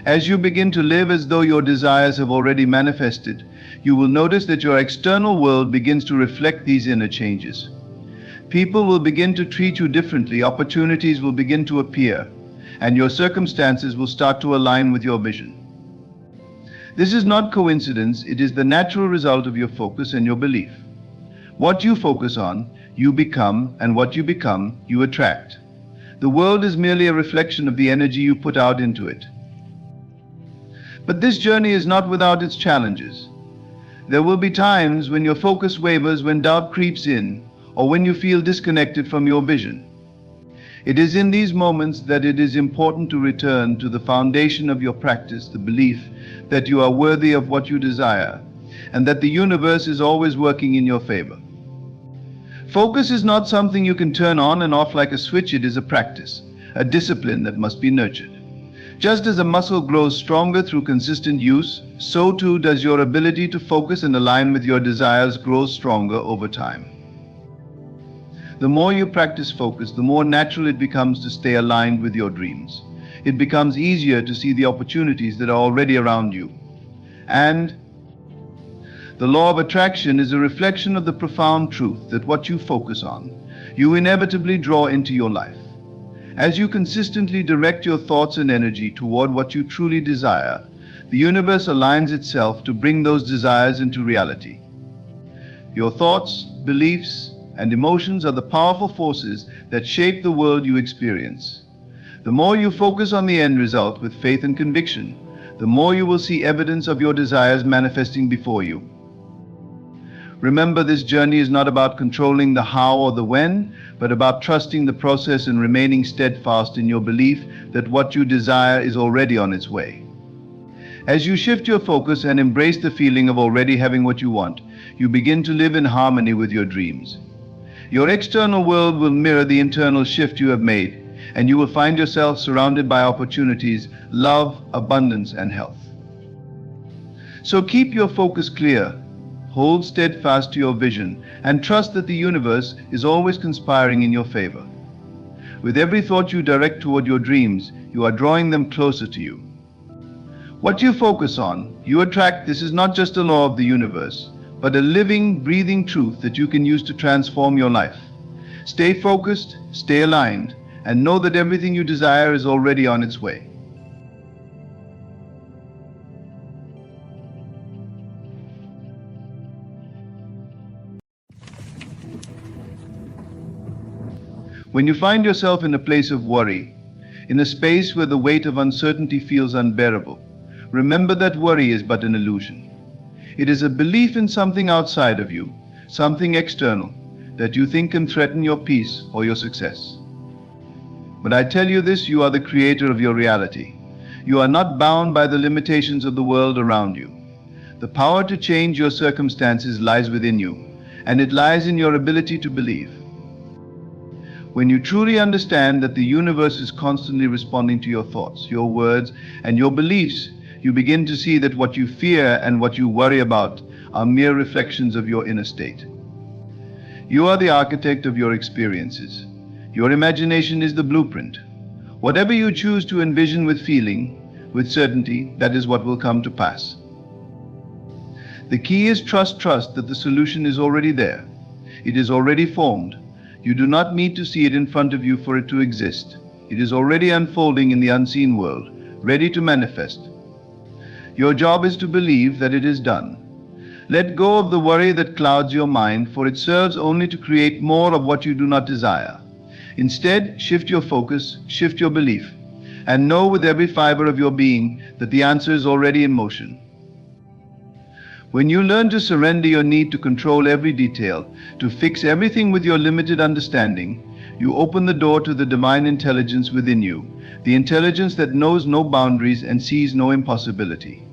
As you begin to live as though your desires have already manifested, you will notice that your external world begins to reflect these inner changes. People will begin to treat you differently, opportunities will begin to appear, and your circumstances will start to align with your vision. This is not coincidence, it is the natural result of your focus and your belief. What you focus on, you become, and what you become, you attract. The world is merely a reflection of the energy you put out into it. But this journey is not without its challenges. There will be times when your focus wavers, when doubt creeps in, or when you feel disconnected from your vision. It is in these moments that it is important to return to the foundation of your practice, the belief that you are worthy of what you desire, and that the universe is always working in your favor. Focus is not something you can turn on and off like a switch. It is a practice, a discipline that must be nurtured. Just as a muscle grows stronger through consistent use, so too does your ability to focus and align with your desires grow stronger over time. The more you practice focus, the more natural it becomes to stay aligned with your dreams. It becomes easier to see the opportunities that are already around you. And the law of attraction is a reflection of the profound truth that what you focus on, you inevitably draw into your life. As you consistently direct your thoughts and energy toward what you truly desire, the universe aligns itself to bring those desires into reality. Your thoughts, beliefs, and emotions are the powerful forces that shape the world you experience. The more you focus on the end result with faith and conviction, the more you will see evidence of your desires manifesting before you. Remember, this journey is not about controlling the how or the when, but about trusting the process and remaining steadfast in your belief that what you desire is already on its way. As you shift your focus and embrace the feeling of already having what you want, you begin to live in harmony with your dreams. Your external world will mirror the internal shift you have made, and you will find yourself surrounded by opportunities, love, abundance, and health. So keep your focus clear. Hold steadfast to your vision and trust that the universe is always conspiring in your favor. With every thought you direct toward your dreams, you are drawing them closer to you. What you focus on, you attract. This is not just a law of the universe, but a living, breathing truth that you can use to transform your life. Stay focused, stay aligned, and know that everything you desire is already on its way. When you find yourself in a place of worry, in a space where the weight of uncertainty feels unbearable, remember that worry is but an illusion. It is a belief in something outside of you, something external, that you think can threaten your peace or your success. But I tell you this, you are the creator of your reality. You are not bound by the limitations of the world around you. The power to change your circumstances lies within you, and it lies in your ability to believe. When you truly understand that the universe is constantly responding to your thoughts, your words, and your beliefs, you begin to see that what you fear and what you worry about are mere reflections of your inner state. You are the architect of your experiences. Your imagination is the blueprint. Whatever you choose to envision with feeling, with certainty, that is what will come to pass. The key is trust that the solution is already there. It is already formed. You do not need to see it in front of you for it to exist. It is already unfolding in the unseen world, ready to manifest. Your job is to believe that it is done. Let go of the worry that clouds your mind, for it serves only to create more of what you do not desire. Instead, shift your focus, shift your belief, and know with every fiber of your being that the answer is already in motion. When you learn to surrender your need to control every detail, to fix everything with your limited understanding, you open the door to the divine intelligence within you, the intelligence that knows no boundaries and sees no impossibility.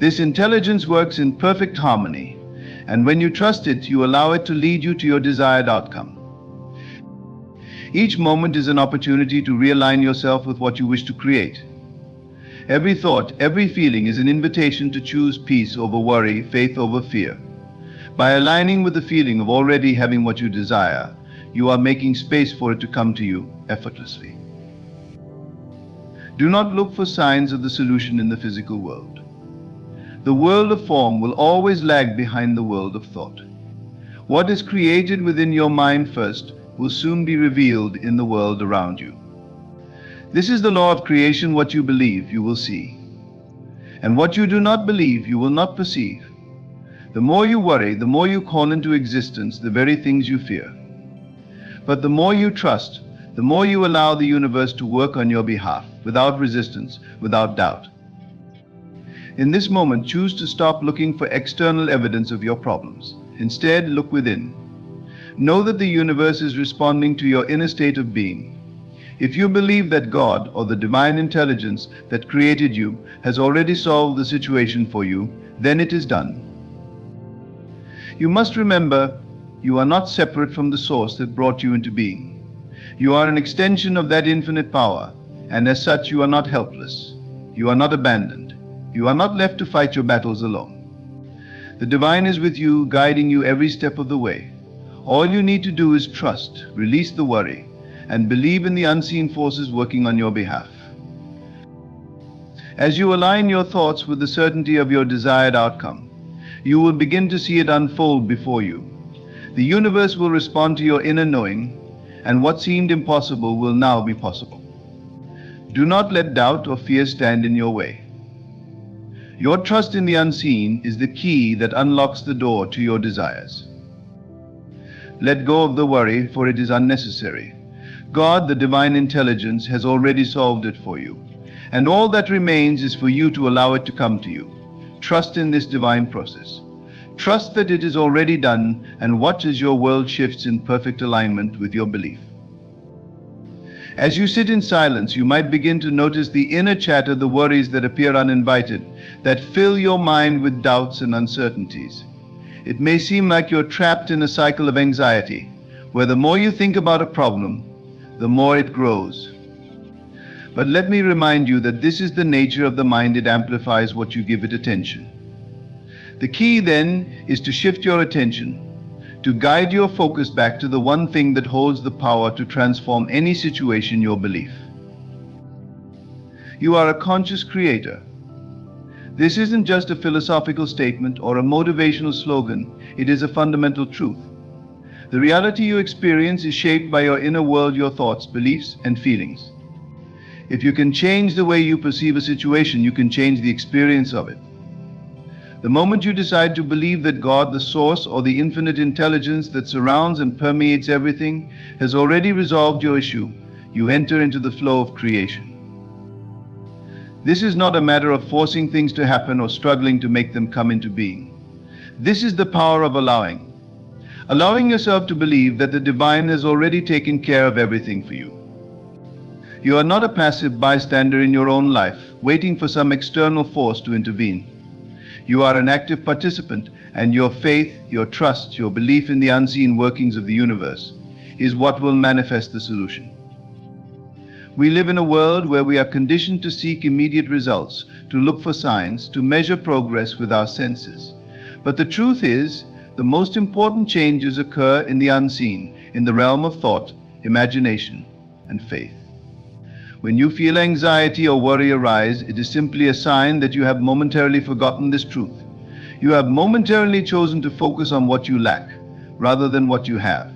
This intelligence works in perfect harmony, and when you trust it, you allow it to lead you to your desired outcome. Each moment is an opportunity to realign yourself with what you wish to create. Every thought, every feeling is an invitation to choose peace over worry, faith over fear. By aligning with the feeling of already having what you desire, you are making space for it to come to you effortlessly. Do not look for signs of the solution in the physical world. The world of form will always lag behind the world of thought. What is created within your mind first will soon be revealed in the world around you. This is the law of creation. What you believe, you will see. And what you do not believe, you will not perceive. The more you worry, the more you call into existence the very things you fear. But the more you trust, the more you allow the universe to work on your behalf, without resistance, without doubt. In this moment, choose to stop looking for external evidence of your problems. Instead, look within. Know that the universe is responding to your inner state of being. If you believe that God, or the divine intelligence that created you, has already solved the situation for you, then it is done. You must remember, you are not separate from the source that brought you into being. You are an extension of that infinite power, and as such you are not helpless. You are not abandoned. You are not left to fight your battles alone. The divine is with you, guiding you every step of the way. All you need to do is trust, release the worry, and believe in the unseen forces working on your behalf. As you align your thoughts with the certainty of your desired outcome, you will begin to see it unfold before you. The universe will respond to your inner knowing, and what seemed impossible will now be possible. Do not let doubt or fear stand in your way. Your trust in the unseen is the key that unlocks the door to your desires. Let go of the worry, for it is unnecessary. God, the divine intelligence, has already solved it for you, and all that remains is for you to allow it to come to you. Trust in this divine process. Trust that it is already done, and watch as your world shifts in perfect alignment with your belief. As you sit in silence, you might begin to notice the inner chatter, the worries that appear uninvited, that fill your mind with doubts and uncertainties. It may seem like you're trapped in a cycle of anxiety, where the more you think about a problem, the more it grows. But let me remind you that this is the nature of the mind. It amplifies what you give it attention. The key then is to shift your attention, to guide your focus back to the one thing that holds the power to transform any situation: your belief. You are a conscious creator. This isn't just a philosophical statement or a motivational slogan. It is a fundamental truth. The reality you experience is shaped by your inner world, your thoughts, beliefs, and feelings. If you can change the way you perceive a situation, you can change the experience of it. The moment you decide to believe that God, the source, or the infinite intelligence that surrounds and permeates everything, has already resolved your issue, you enter into the flow of creation. This is not a matter of forcing things to happen or struggling to make them come into being. This is the power of allowing. Allowing yourself to believe that the divine has already taken care of everything for you. You are not a passive bystander in your own life, waiting for some external force to intervene. You are an active participant, and your faith, your trust, your belief in the unseen workings of the universe is what will manifest the solution. We live in a world where we are conditioned to seek immediate results, to look for signs, to measure progress with our senses. But the truth is, the most important changes occur in the unseen, in the realm of thought, imagination, and faith. When you feel anxiety or worry arise, it is simply a sign that you have momentarily forgotten this truth. You have momentarily chosen to focus on what you lack, rather than what you have.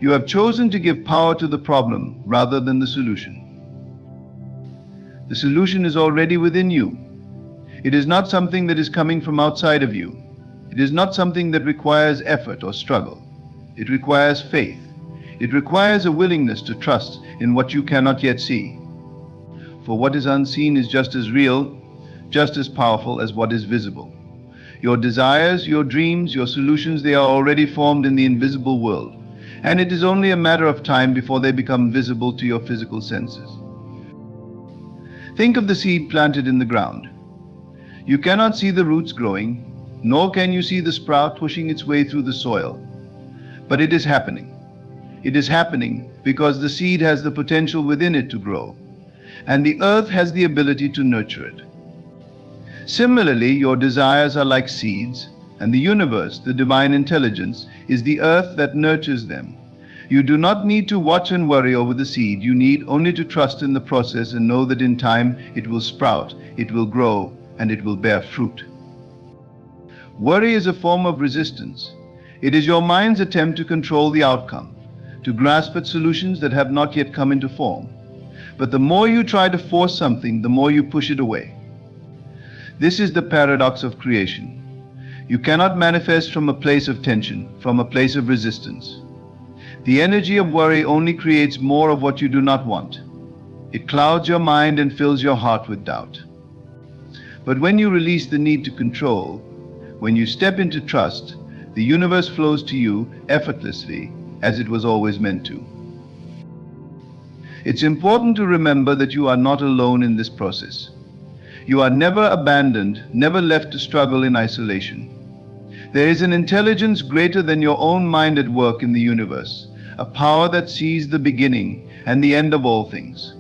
You have chosen to give power to the problem, rather than the solution. The solution is already within you. It is not something that is coming from outside of you. It is not something that requires effort or struggle. It requires faith. It requires a willingness to trust in what you cannot yet see. For what is unseen is just as real, just as powerful as what is visible. Your desires, your dreams, your solutions, they are already formed in the invisible world, and it is only a matter of time before they become visible to your physical senses. Think of the seed planted in the ground. You cannot see the roots growing, nor can you see the sprout pushing its way through the soil. But it is happening. It is happening because the seed has the potential within it to grow, and the earth has the ability to nurture it. Similarly, your desires are like seeds, and the universe, the divine intelligence, is the earth that nurtures them. You do not need to watch and worry over the seed. You need only to trust in the process and know that in time it will sprout, it will grow, and it will bear fruit. Worry is a form of resistance. It is your mind's attempt to control the outcome, to grasp at solutions that have not yet come into form. But the more you try to force something, the more you push it away. This is the paradox of creation. You cannot manifest from a place of tension, from a place of resistance. The energy of worry only creates more of what you do not want. It clouds your mind and fills your heart with doubt. But when you release the need to control, when you step into trust, the universe flows to you effortlessly, as it was always meant to. It's important to remember that you are not alone in this process. You are never abandoned, never left to struggle in isolation. There is an intelligence greater than your own mind at work in the universe, a power that sees the beginning and the end of all things.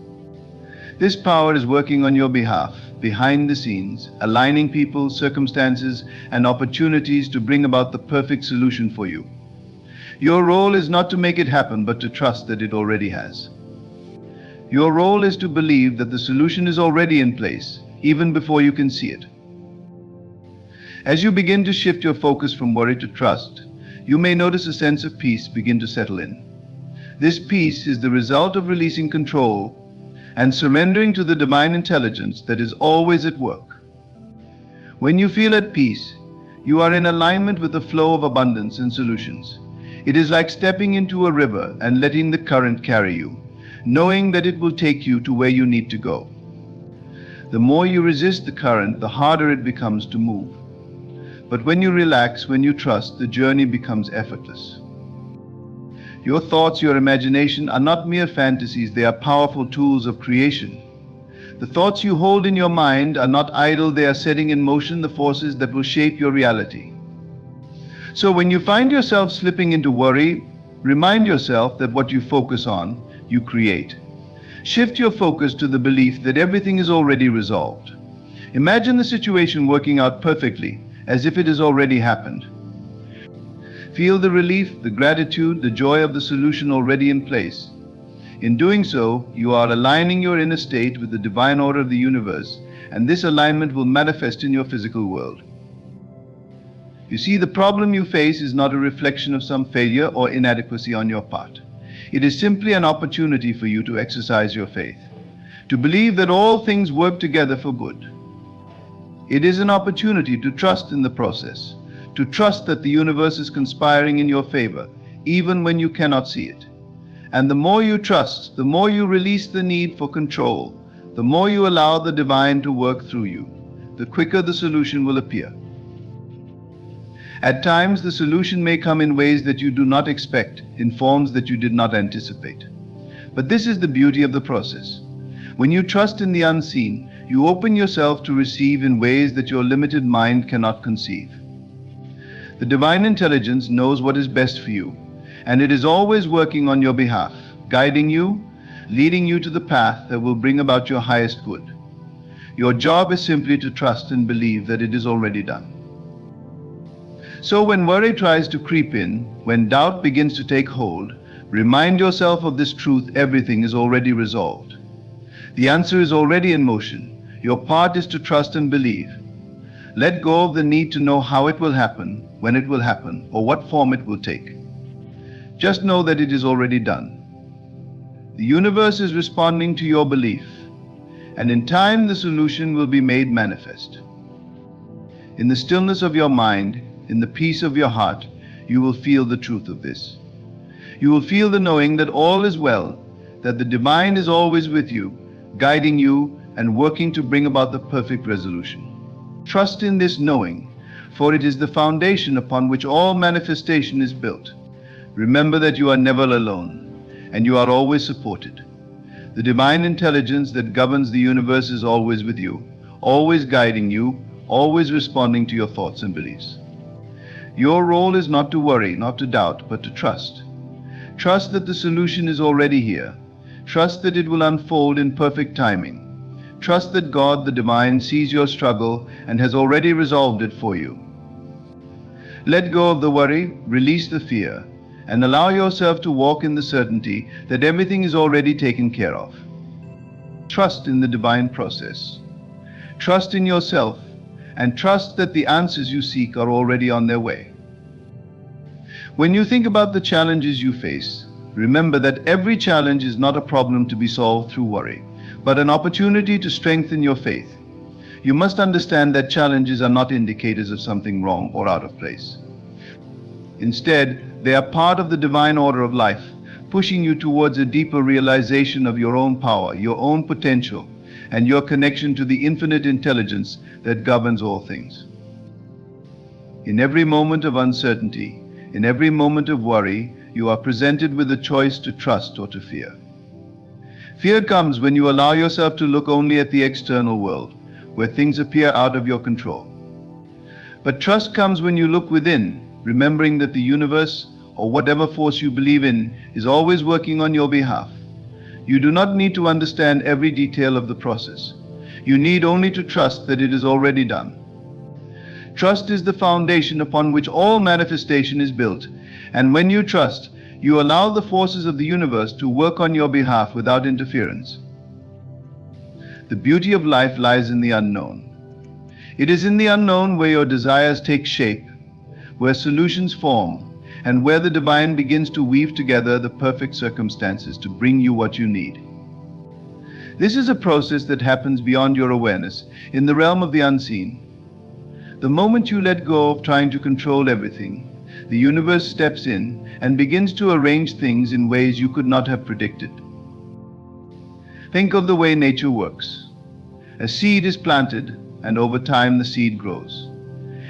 This power is working on your behalf, behind the scenes, aligning people, circumstances, and opportunities to bring about the perfect solution for you. Your role is not to make it happen, but to trust that it already has. Your role is to believe that the solution is already in place, even before you can see it. As you begin to shift your focus from worry to trust, you may notice a sense of peace begin to settle in. This peace is the result of releasing control and surrendering to the divine intelligence that is always at work. When you feel at peace, you are in alignment with the flow of abundance and solutions. It is like stepping into a river and letting the current carry you, knowing that it will take you to where you need to go. The more you resist the current, the harder it becomes to move. But when you relax, when you trust, the journey becomes effortless. Your thoughts, your imagination are not mere fantasies, they are powerful tools of creation. The thoughts you hold in your mind are not idle, they are setting in motion the forces that will shape your reality. So when you find yourself slipping into worry, remind yourself that what you focus on, you create. Shift your focus to the belief that everything is already resolved. Imagine the situation working out perfectly, as if it has already happened. Feel the relief, the gratitude, the joy of the solution already in place. In doing so, you are aligning your inner state with the divine order of the universe, and this alignment will manifest in your physical world. You see, the problem you face is not a reflection of some failure or inadequacy on your part. It is simply an opportunity for you to exercise your faith, to believe that all things work together for good. It is an opportunity to trust in the process, to trust that the universe is conspiring in your favor, even when you cannot see it. And the more you trust, the more you release the need for control, the more you allow the divine to work through you, the quicker the solution will appear. At times, the solution may come in ways that you do not expect, in forms that you did not anticipate. But this is the beauty of the process. When you trust in the unseen, You open yourself to receive in ways that your limited mind cannot conceive. The divine intelligence knows what is best for you, and it is always working on your behalf, guiding you, leading you to the path that will bring about your highest good. Your job is simply to trust and believe that it is already done. So when worry tries to creep in, when doubt begins to take hold, remind yourself of this truth: everything is already resolved. The answer is already in motion. Your part is to trust and believe. Let go of the need to know how it will happen, when it will happen, or what form it will take. Just know that it is already done. The universe is responding to your belief, and in time the solution will be made manifest. In the stillness of your mind, in the peace of your heart, you will feel the truth of this. You will feel the knowing that all is well, that the divine is always with you, guiding you and working to bring about the perfect resolution. Trust in this knowing, for it is the foundation upon which all manifestation is built. Remember that you are never alone, and you are always supported. The divine intelligence that governs the universe is always with you, always guiding you, always responding to your thoughts and beliefs. Your role is not to worry, not to doubt, but to trust. Trust that the solution is already here. Trust that it will unfold in perfect timing. Trust that God, the divine, sees your struggle and has already resolved it for you. Let go of the worry, release the fear, and allow yourself to walk in the certainty that everything is already taken care of. Trust in the divine process. Trust in yourself, and trust that the answers you seek are already on their way. When you think about the challenges you face, remember that every challenge is not a problem to be solved through worry, but an opportunity to strengthen your faith. You must understand that challenges are not indicators of something wrong or out of place. Instead, they are part of the divine order of life, pushing you towards a deeper realization of your own power, your own potential, and your connection to the infinite intelligence that governs all things. In every moment of uncertainty, in every moment of worry, you are presented with a choice to trust or to fear. Fear comes when you allow yourself to look only at the external world, where things appear out of your control. But trust comes when you look within, remembering that the universe, or whatever force you believe in, is always working on your behalf. You do not need to understand every detail of the process. You need only to trust that it is already done. Trust is the foundation upon which all manifestation is built, and when you trust, you allow the forces of the universe to work on your behalf without interference. The beauty of life lies in the unknown. It is in the unknown where your desires take shape, where solutions form, and where the divine begins to weave together the perfect circumstances to bring you what you need. This is a process that happens beyond your awareness, in the realm of the unseen. The moment you let go of trying to control everything, the universe steps in and begins to arrange things in ways you could not have predicted. Think of the way nature works. A seed is planted, and over time the seed grows.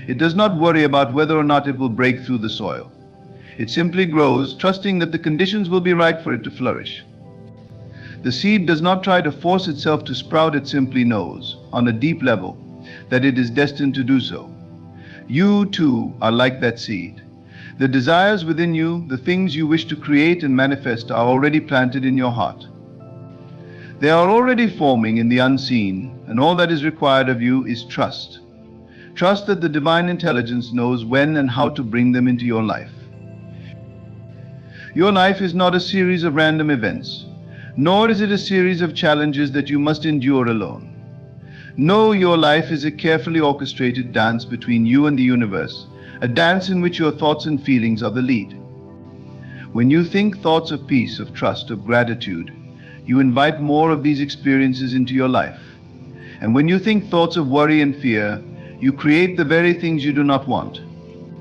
It does not worry about whether or not it will break through the soil. It simply grows, trusting that the conditions will be right for it to flourish. The seed does not try to force itself to sprout. It simply knows, on a deep level, that it is destined to do so. You, too, are like that seed. The desires within you, the things you wish to create and manifest, are already planted in your heart. They are already forming in the unseen, and all that is required of you is trust. Trust that the divine intelligence knows when and how to bring them into your life. Your life is not a series of random events, nor is it a series of challenges that you must endure alone. No, your life is a carefully orchestrated dance between you and the universe, a dance in which your thoughts and feelings are the lead. When you think thoughts of peace, of trust, of gratitude, you invite more of these experiences into your life. And when you think thoughts of worry and fear, you create the very things you do not want.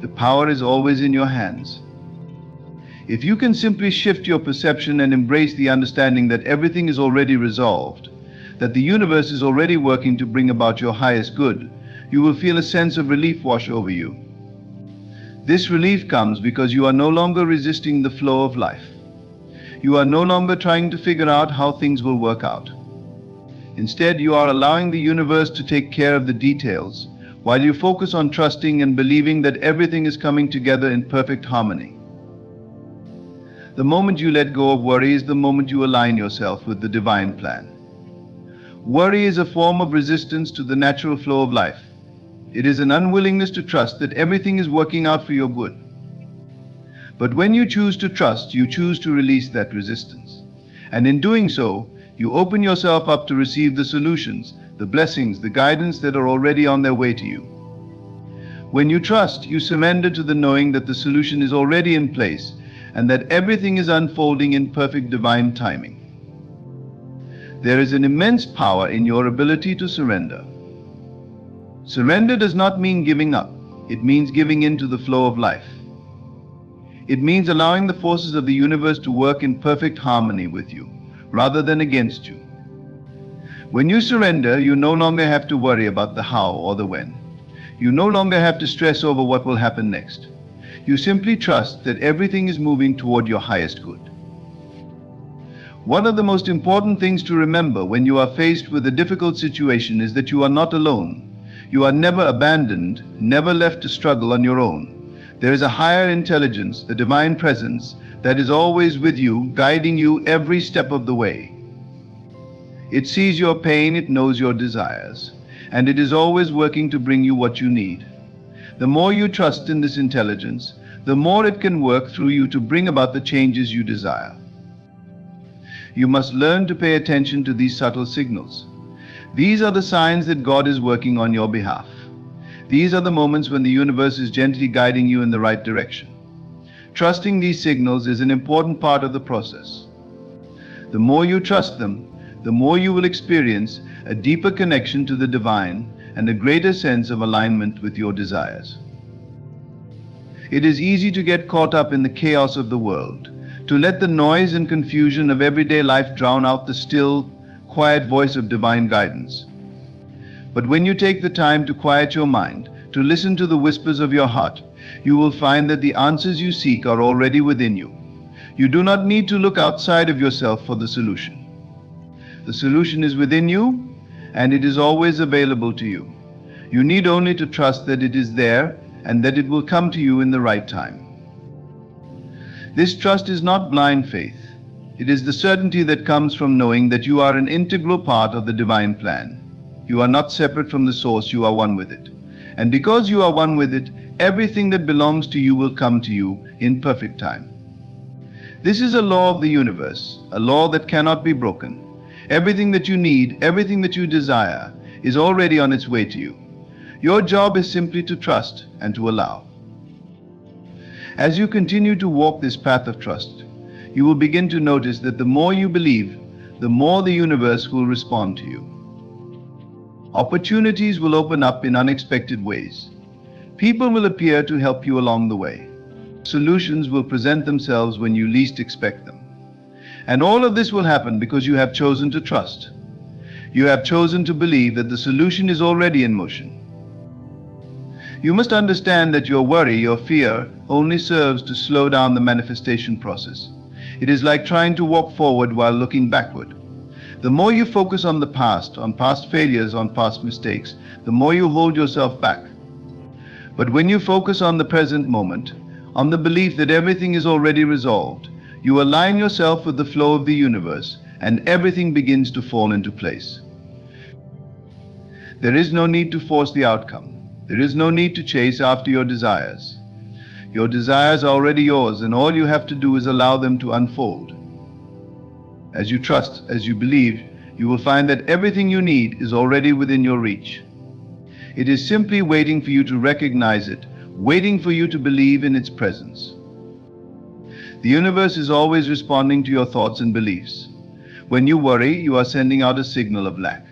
The power is always in your hands. If you can simply shift your perception and embrace the understanding that everything is already resolved, that the universe is already working to bring about your highest good, you will feel a sense of relief wash over you. This relief comes because you are no longer resisting the flow of life. You are no longer trying to figure out how things will work out. Instead, you are allowing the universe to take care of the details, while you focus on trusting and believing that everything is coming together in perfect harmony. The moment you let go of worry is the moment you align yourself with the divine plan. Worry is a form of resistance to the natural flow of life. It is an unwillingness to trust that everything is working out for your good. But when you choose to trust, you choose to release that resistance. And in doing so, you open yourself up to receive the solutions, the blessings, the guidance that are already on their way to you. When you trust, you surrender to the knowing that the solution is already in place and that everything is unfolding in perfect divine timing. There is an immense power in your ability to surrender. Surrender does not mean giving up. It means giving in to the flow of life. It means allowing the forces of the universe to work in perfect harmony with you, rather than against you. When you surrender, you no longer have to worry about the how or the when. You no longer have to stress over what will happen next. You simply trust that everything is moving toward your highest good. One of the most important things to remember when you are faced with a difficult situation is that you are not alone. You are never abandoned, never left to struggle on your own. There is a higher intelligence, the divine presence, that is always with you, guiding you every step of the way. It sees your pain, it knows your desires, and it is always working to bring you what you need. The more you trust in this intelligence, the more it can work through you to bring about the changes you desire. You must learn to pay attention to these subtle signals. These are the signs that God is working on your behalf. These are the moments when the universe is gently guiding you in the right direction. Trusting these signals is an important part of the process. The more you trust them, the more you will experience a deeper connection to the divine and a greater sense of alignment with your desires. It is easy to get caught up in the chaos of the world, to let the noise and confusion of everyday life drown out the still, quiet voice of divine guidance. But when you take the time to quiet your mind, to listen to the whispers of your heart, you will find that the answers you seek are already within you. You do not need to look outside of yourself for the solution. The solution is within you, and it is always available to you. You need only to trust that it is there and that it will come to you in the right time. This trust is not blind faith. It is the certainty that comes from knowing that you are an integral part of the divine plan. You are not separate from the source, you are one with it. And because you are one with it, everything that belongs to you will come to you in perfect time. This is a law of the universe, a law that cannot be broken. Everything that you need, everything that you desire, is already on its way to you. Your job is simply to trust and to allow. As you continue to walk this path of trust, you will begin to notice that the more you believe, the more the universe will respond to you. Opportunities will open up in unexpected ways. People will appear to help you along the way. Solutions will present themselves when you least expect them. And all of this will happen because you have chosen to trust. You have chosen to believe that the solution is already in motion. You must understand that your worry, your fear, only serves to slow down the manifestation process. It is like trying to walk forward while looking backward. The more you focus on the past, on past failures, on past mistakes, the more you hold yourself back. But when you focus on the present moment, on the belief that everything is already resolved, you align yourself with the flow of the universe, and everything begins to fall into place. There is no need to force the outcome. There is no need to chase after your desires. Your desires are already yours, and all you have to do is allow them to unfold. As you trust, as you believe, you will find that everything you need is already within your reach. It is simply waiting for you to recognize it, waiting for you to believe in its presence. The universe is always responding to your thoughts and beliefs. When you worry, you are sending out a signal of lack.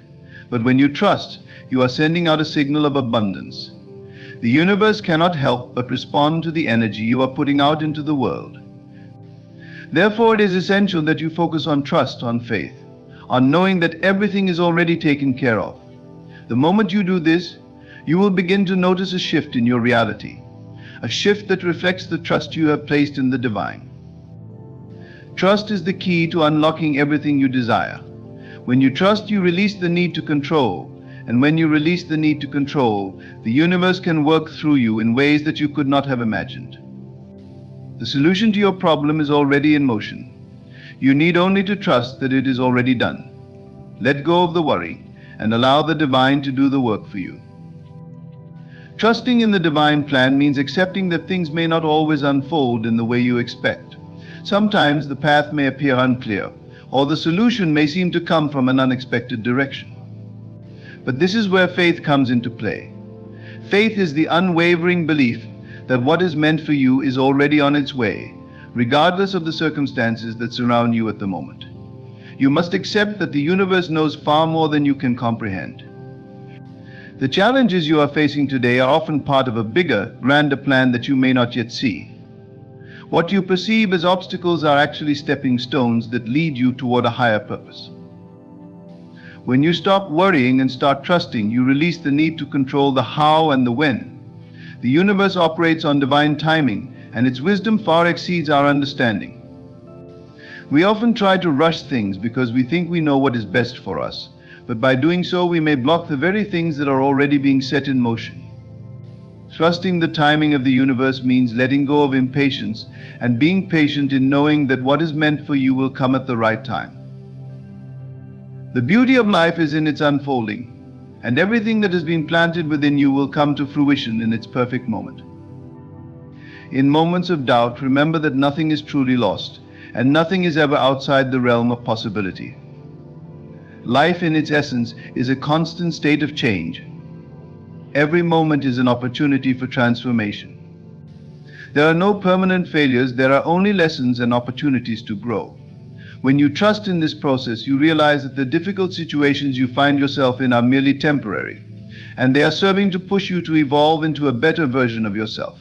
But when you trust, you are sending out a signal of abundance. The universe cannot help but respond to the energy you are putting out into the world. Therefore, it is essential that you focus on trust, on faith, on knowing that everything is already taken care of. The moment you do this, you will begin to notice a shift in your reality, a shift that reflects the trust you have placed in the divine. Trust is the key to unlocking everything you desire. When you trust, you release the need to control. And when you release the need to control, the universe can work through you in ways that you could not have imagined. The solution to your problem is already in motion. You need only to trust that it is already done. Let go of the worry and allow the divine to do the work for you. Trusting in the divine plan means accepting that things may not always unfold in the way you expect. Sometimes the path may appear unclear, or the solution may seem to come from an unexpected direction. But this is where faith comes into play. Faith is the unwavering belief that what is meant for you is already on its way, regardless of the circumstances that surround you at the moment. You must accept that the universe knows far more than you can comprehend. The challenges you are facing today are often part of a bigger, grander plan that you may not yet see. What you perceive as obstacles are actually stepping stones that lead you toward a higher purpose. When you stop worrying and start trusting, you release the need to control the how and the when. The universe operates on divine timing, and its wisdom far exceeds our understanding. We often try to rush things because we think we know what is best for us, but by doing so we may block the very things that are already being set in motion. Trusting the timing of the universe means letting go of impatience and being patient in knowing that what is meant for you will come at the right time. The beauty of life is in its unfolding, and everything that has been planted within you will come to fruition in its perfect moment. In moments of doubt, remember that nothing is truly lost, and nothing is ever outside the realm of possibility. Life in its essence is a constant state of change. Every moment is an opportunity for transformation. There are no permanent failures, there are only lessons and opportunities to grow. When you trust in this process, you realize that the difficult situations you find yourself in are merely temporary, and they are serving to push you to evolve into a better version of yourself.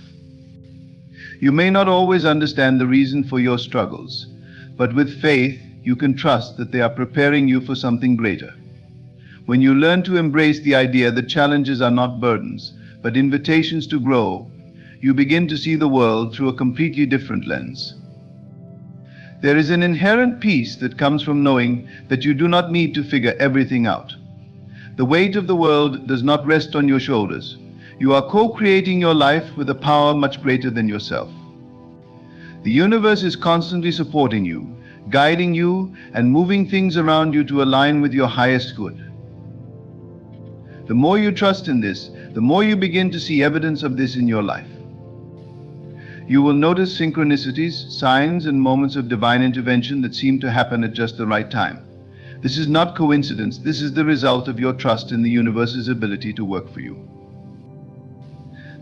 You may not always understand the reason for your struggles, but with faith, you can trust that they are preparing you for something greater. When you learn to embrace the idea that challenges are not burdens, but invitations to grow, you begin to see the world through a completely different lens. There is an inherent peace that comes from knowing that you do not need to figure everything out. The weight of the world does not rest on your shoulders. You are co-creating your life with a power much greater than yourself. The universe is constantly supporting you, guiding you, and moving things around you to align with your highest good. The more you trust in this, the more you begin to see evidence of this in your life. You will notice synchronicities, signs, and moments of divine intervention that seem to happen at just the right time. This is not coincidence. This is the result of your trust in the universe's ability to work for you.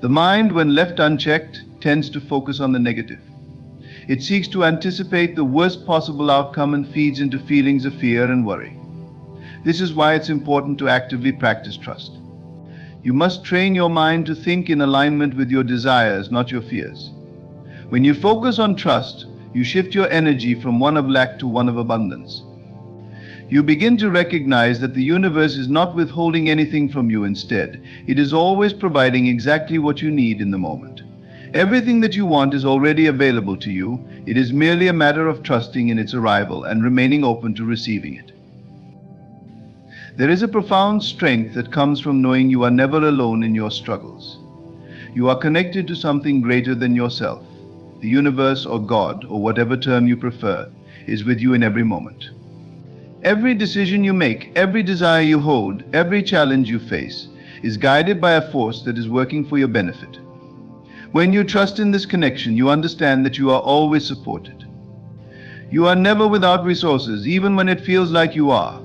The mind, when left unchecked, tends to focus on the negative. It seeks to anticipate the worst possible outcome and feeds into feelings of fear and worry. This is why it's important to actively practice trust. You must train your mind to think in alignment with your desires, not your fears. When you focus on trust, you shift your energy from one of lack to one of abundance. You begin to recognize that the universe is not withholding anything from you. Instead, it is always providing exactly what you need in the moment. Everything that you want is already available to you. It is merely a matter of trusting in its arrival and remaining open to receiving it. There is a profound strength that comes from knowing you are never alone in your struggles. You are connected to something greater than yourself. The universe, or God, or whatever term you prefer, is with you in every moment. Every decision you make, every desire you hold, every challenge you face is guided by a force that is working for your benefit. When you trust in this connection, you understand that you are always supported. You are never without resources, even when it feels like you are.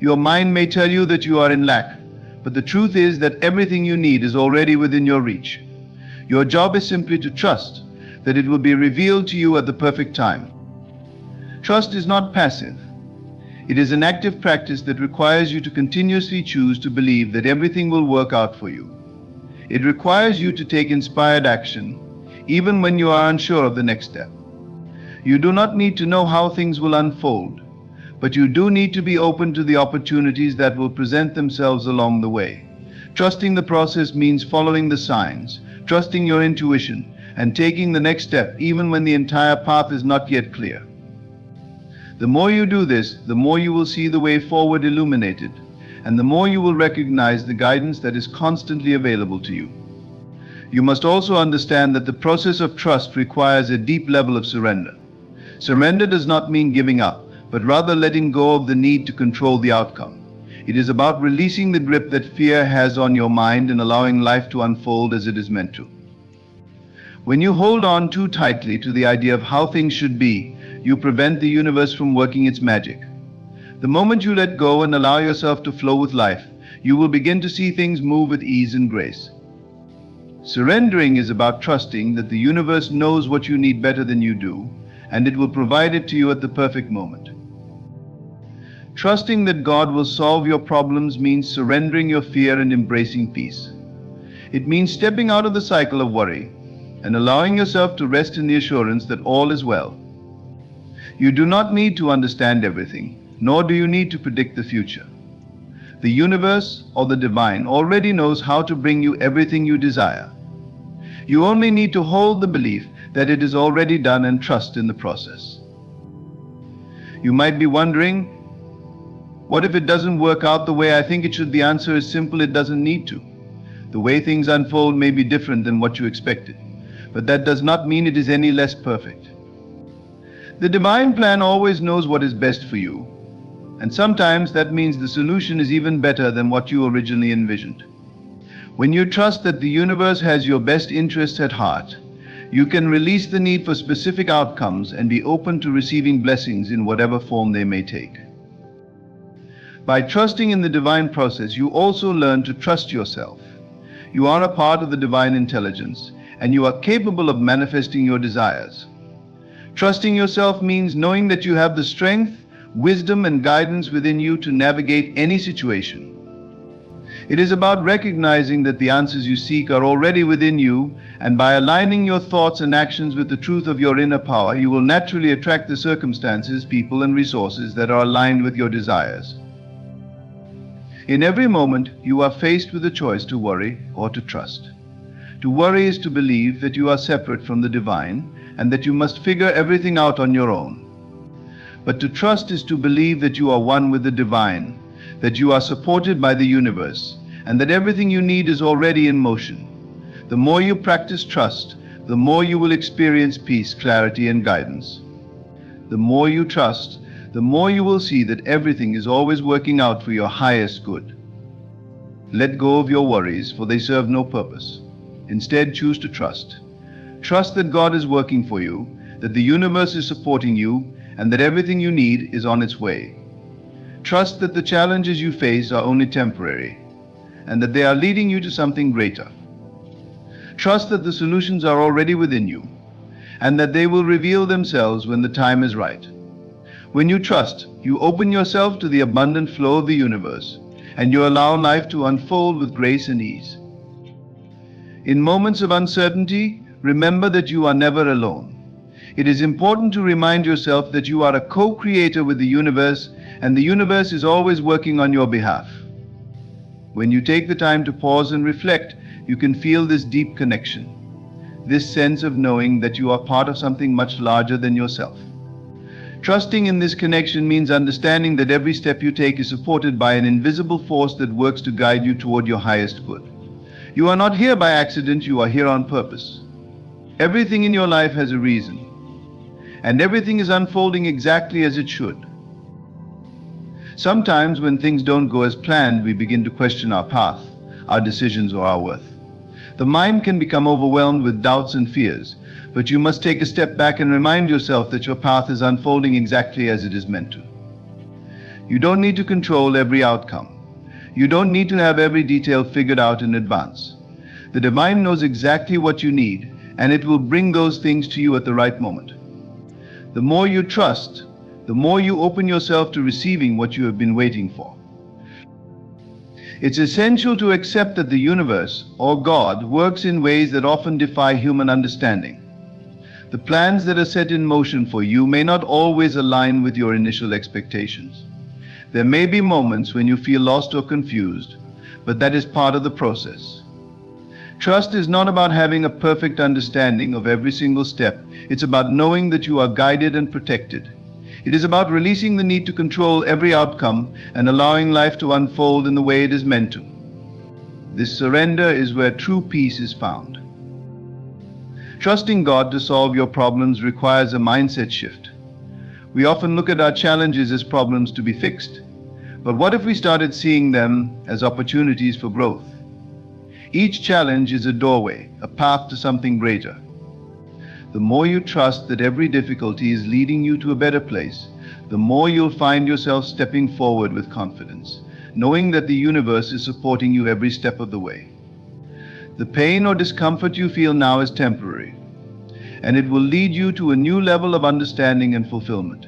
Your mind may tell you that you are in lack, but the truth is that everything you need is already within your reach. Your job is simply to trust that it will be revealed to you at the perfect time. Trust is not passive. It is an active practice that requires you to continuously choose to believe that everything will work out for you. It requires you to take inspired action, even when you are unsure of the next step. You do not need to know how things will unfold, but you do need to be open to the opportunities that will present themselves along the way. Trusting the process means following the signs, trusting your intuition, and taking the next step even when the entire path is not yet clear. The more you do this, the more you will see the way forward illuminated, and the more you will recognize the guidance that is constantly available to you. You must also understand that the process of trust requires a deep level of surrender. Surrender does not mean giving up, but rather letting go of the need to control the outcome. It is about releasing the grip that fear has on your mind and allowing life to unfold as it is meant to. When you hold on too tightly to the idea of how things should be, you prevent the universe from working its magic. The moment you let go and allow yourself to flow with life, you will begin to see things move with ease and grace. Surrendering is about trusting that the universe knows what you need better than you do, and it will provide it to you at the perfect moment. Trusting that God will solve your problems means surrendering your fear and embracing peace. It means stepping out of the cycle of worry and allowing yourself to rest in the assurance that all is well. You do not need to understand everything, nor do you need to predict the future. The universe or the divine already knows how to bring you everything you desire. You only need to hold the belief that it is already done and trust in the process. You might be wondering, what if it doesn't work out the way I think it should? The answer is simple: it doesn't need to. The way things unfold may be different than what you expected, but that does not mean it is any less perfect. The divine plan always knows what is best for you, and sometimes that means the solution is even better than what you originally envisioned. When you trust that the universe has your best interests at heart, you can release the need for specific outcomes and be open to receiving blessings in whatever form they may take. By trusting in the divine process, you also learn to trust yourself. You are a part of the divine intelligence, and you are capable of manifesting your desires. Trusting yourself means knowing that you have the strength, wisdom, and guidance within you to navigate any situation. It is about recognizing that the answers you seek are already within you, and by aligning your thoughts and actions with the truth of your inner power, you will naturally attract the circumstances, people, and resources that are aligned with your desires. In every moment, you are faced with a choice to worry or to trust. To worry is to believe that you are separate from the divine and that you must figure everything out on your own. But to trust is to believe that you are one with the divine, that you are supported by the universe, and that everything you need is already in motion. The more you practice trust, the more you will experience peace, clarity, and guidance. The more you trust, the more you will see that everything is always working out for your highest good. Let go of your worries, for they serve no purpose. Instead, choose to trust. Trust that God is working for you, that the universe is supporting you, and that everything you need is on its way. Trust that the challenges you face are only temporary, and that they are leading you to something greater. Trust that the solutions are already within you, and that they will reveal themselves when the time is right. When you trust, you open yourself to the abundant flow of the universe, and you allow life to unfold with grace and ease. In moments of uncertainty, remember that you are never alone. It is important to remind yourself that you are a co-creator with the universe, and the universe is always working on your behalf. When you take the time to pause and reflect, you can feel this deep connection, this sense of knowing that you are part of something much larger than yourself. Trusting in this connection means understanding that every step you take is supported by an invisible force that works to guide you toward your highest good. You are not here by accident, you are here on purpose. Everything in your life has a reason, and everything is unfolding exactly as it should. Sometimes when things don't go as planned, we begin to question our path, our decisions, or our worth. The mind can become overwhelmed with doubts and fears, but you must take a step back and remind yourself that your path is unfolding exactly as it is meant to. You don't need to control every outcome. You don't need to have every detail figured out in advance. The divine knows exactly what you need, and it will bring those things to you at the right moment. The more you trust, the more you open yourself to receiving what you have been waiting for. It's essential to accept that the universe, or God, works in ways that often defy human understanding. The plans that are set in motion for you may not always align with your initial expectations. There may be moments when you feel lost or confused, but that is part of the process. Trust is not about having a perfect understanding of every single step. It's about knowing that you are guided and protected. It is about releasing the need to control every outcome and allowing life to unfold in the way it is meant to. This surrender is where true peace is found. Trusting God to solve your problems requires a mindset shift. We often look at our challenges as problems to be fixed. But what if we started seeing them as opportunities for growth? Each challenge is a doorway, a path to something greater. The more you trust that every difficulty is leading you to a better place, the more you'll find yourself stepping forward with confidence, knowing that the universe is supporting you every step of the way. The pain or discomfort you feel now is temporary, and it will lead you to a new level of understanding and fulfillment.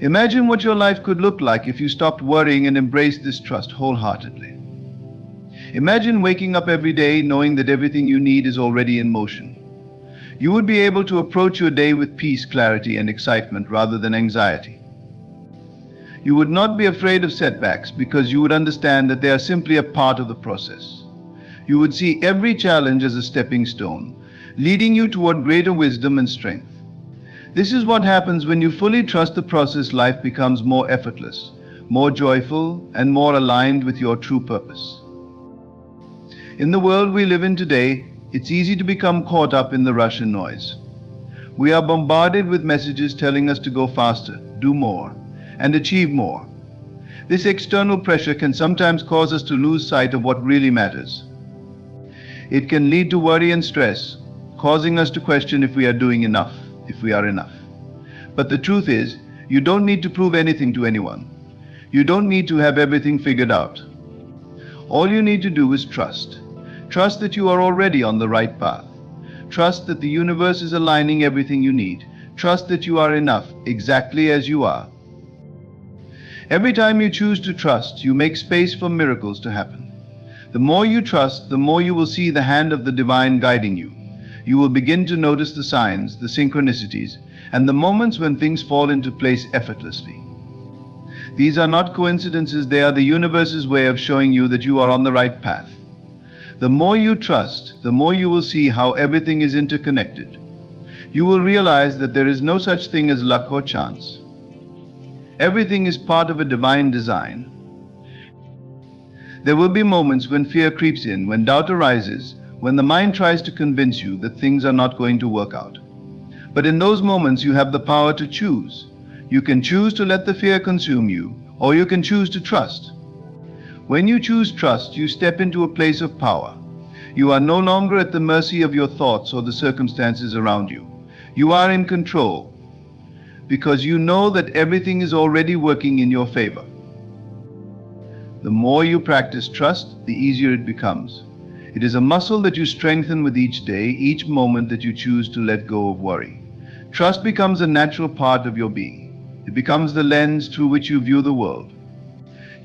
Imagine what your life could look like if you stopped worrying and embraced this trust wholeheartedly. Imagine waking up every day knowing that everything you need is already in motion. You would be able to approach your day with peace, clarity, and excitement rather than anxiety. You would not be afraid of setbacks because you would understand that they are simply a part of the process. You would see every challenge as a stepping stone, leading you toward greater wisdom and strength. This is what happens when you fully trust the process. Life becomes more effortless, more joyful, and more aligned with your true purpose. In the world we live in today, it's easy to become caught up in the rush and noise. We are bombarded with messages telling us to go faster, do more, and achieve more. This external pressure can sometimes cause us to lose sight of what really matters. It can lead to worry and stress, causing us to question if we are doing enough, if we are enough. But the truth is, you don't need to prove anything to anyone. You don't need to have everything figured out. All you need to do is trust. Trust that you are already on the right path. Trust that the universe is aligning everything you need. Trust that you are enough, exactly as you are. Every time you choose to trust, you make space for miracles to happen. The more you trust, the more you will see the hand of the divine guiding you. You will begin to notice the signs, the synchronicities, and the moments when things fall into place effortlessly. These are not coincidences, they are the universe's way of showing you that you are on the right path. The more you trust, the more you will see how everything is interconnected. You will realize that there is no such thing as luck or chance. Everything is part of a divine design. There will be moments when fear creeps in, when doubt arises, when the mind tries to convince you that things are not going to work out. But in those moments you have the power to choose. You can choose to let the fear consume you, or you can choose to trust. When you choose trust, you step into a place of power. You are no longer at the mercy of your thoughts or the circumstances around you. You are in control, because you know that everything is already working in your favor. The more you practice trust, the easier it becomes. It is a muscle that you strengthen with each day, each moment that you choose to let go of worry. Trust becomes a natural part of your being. It becomes the lens through which you view the world.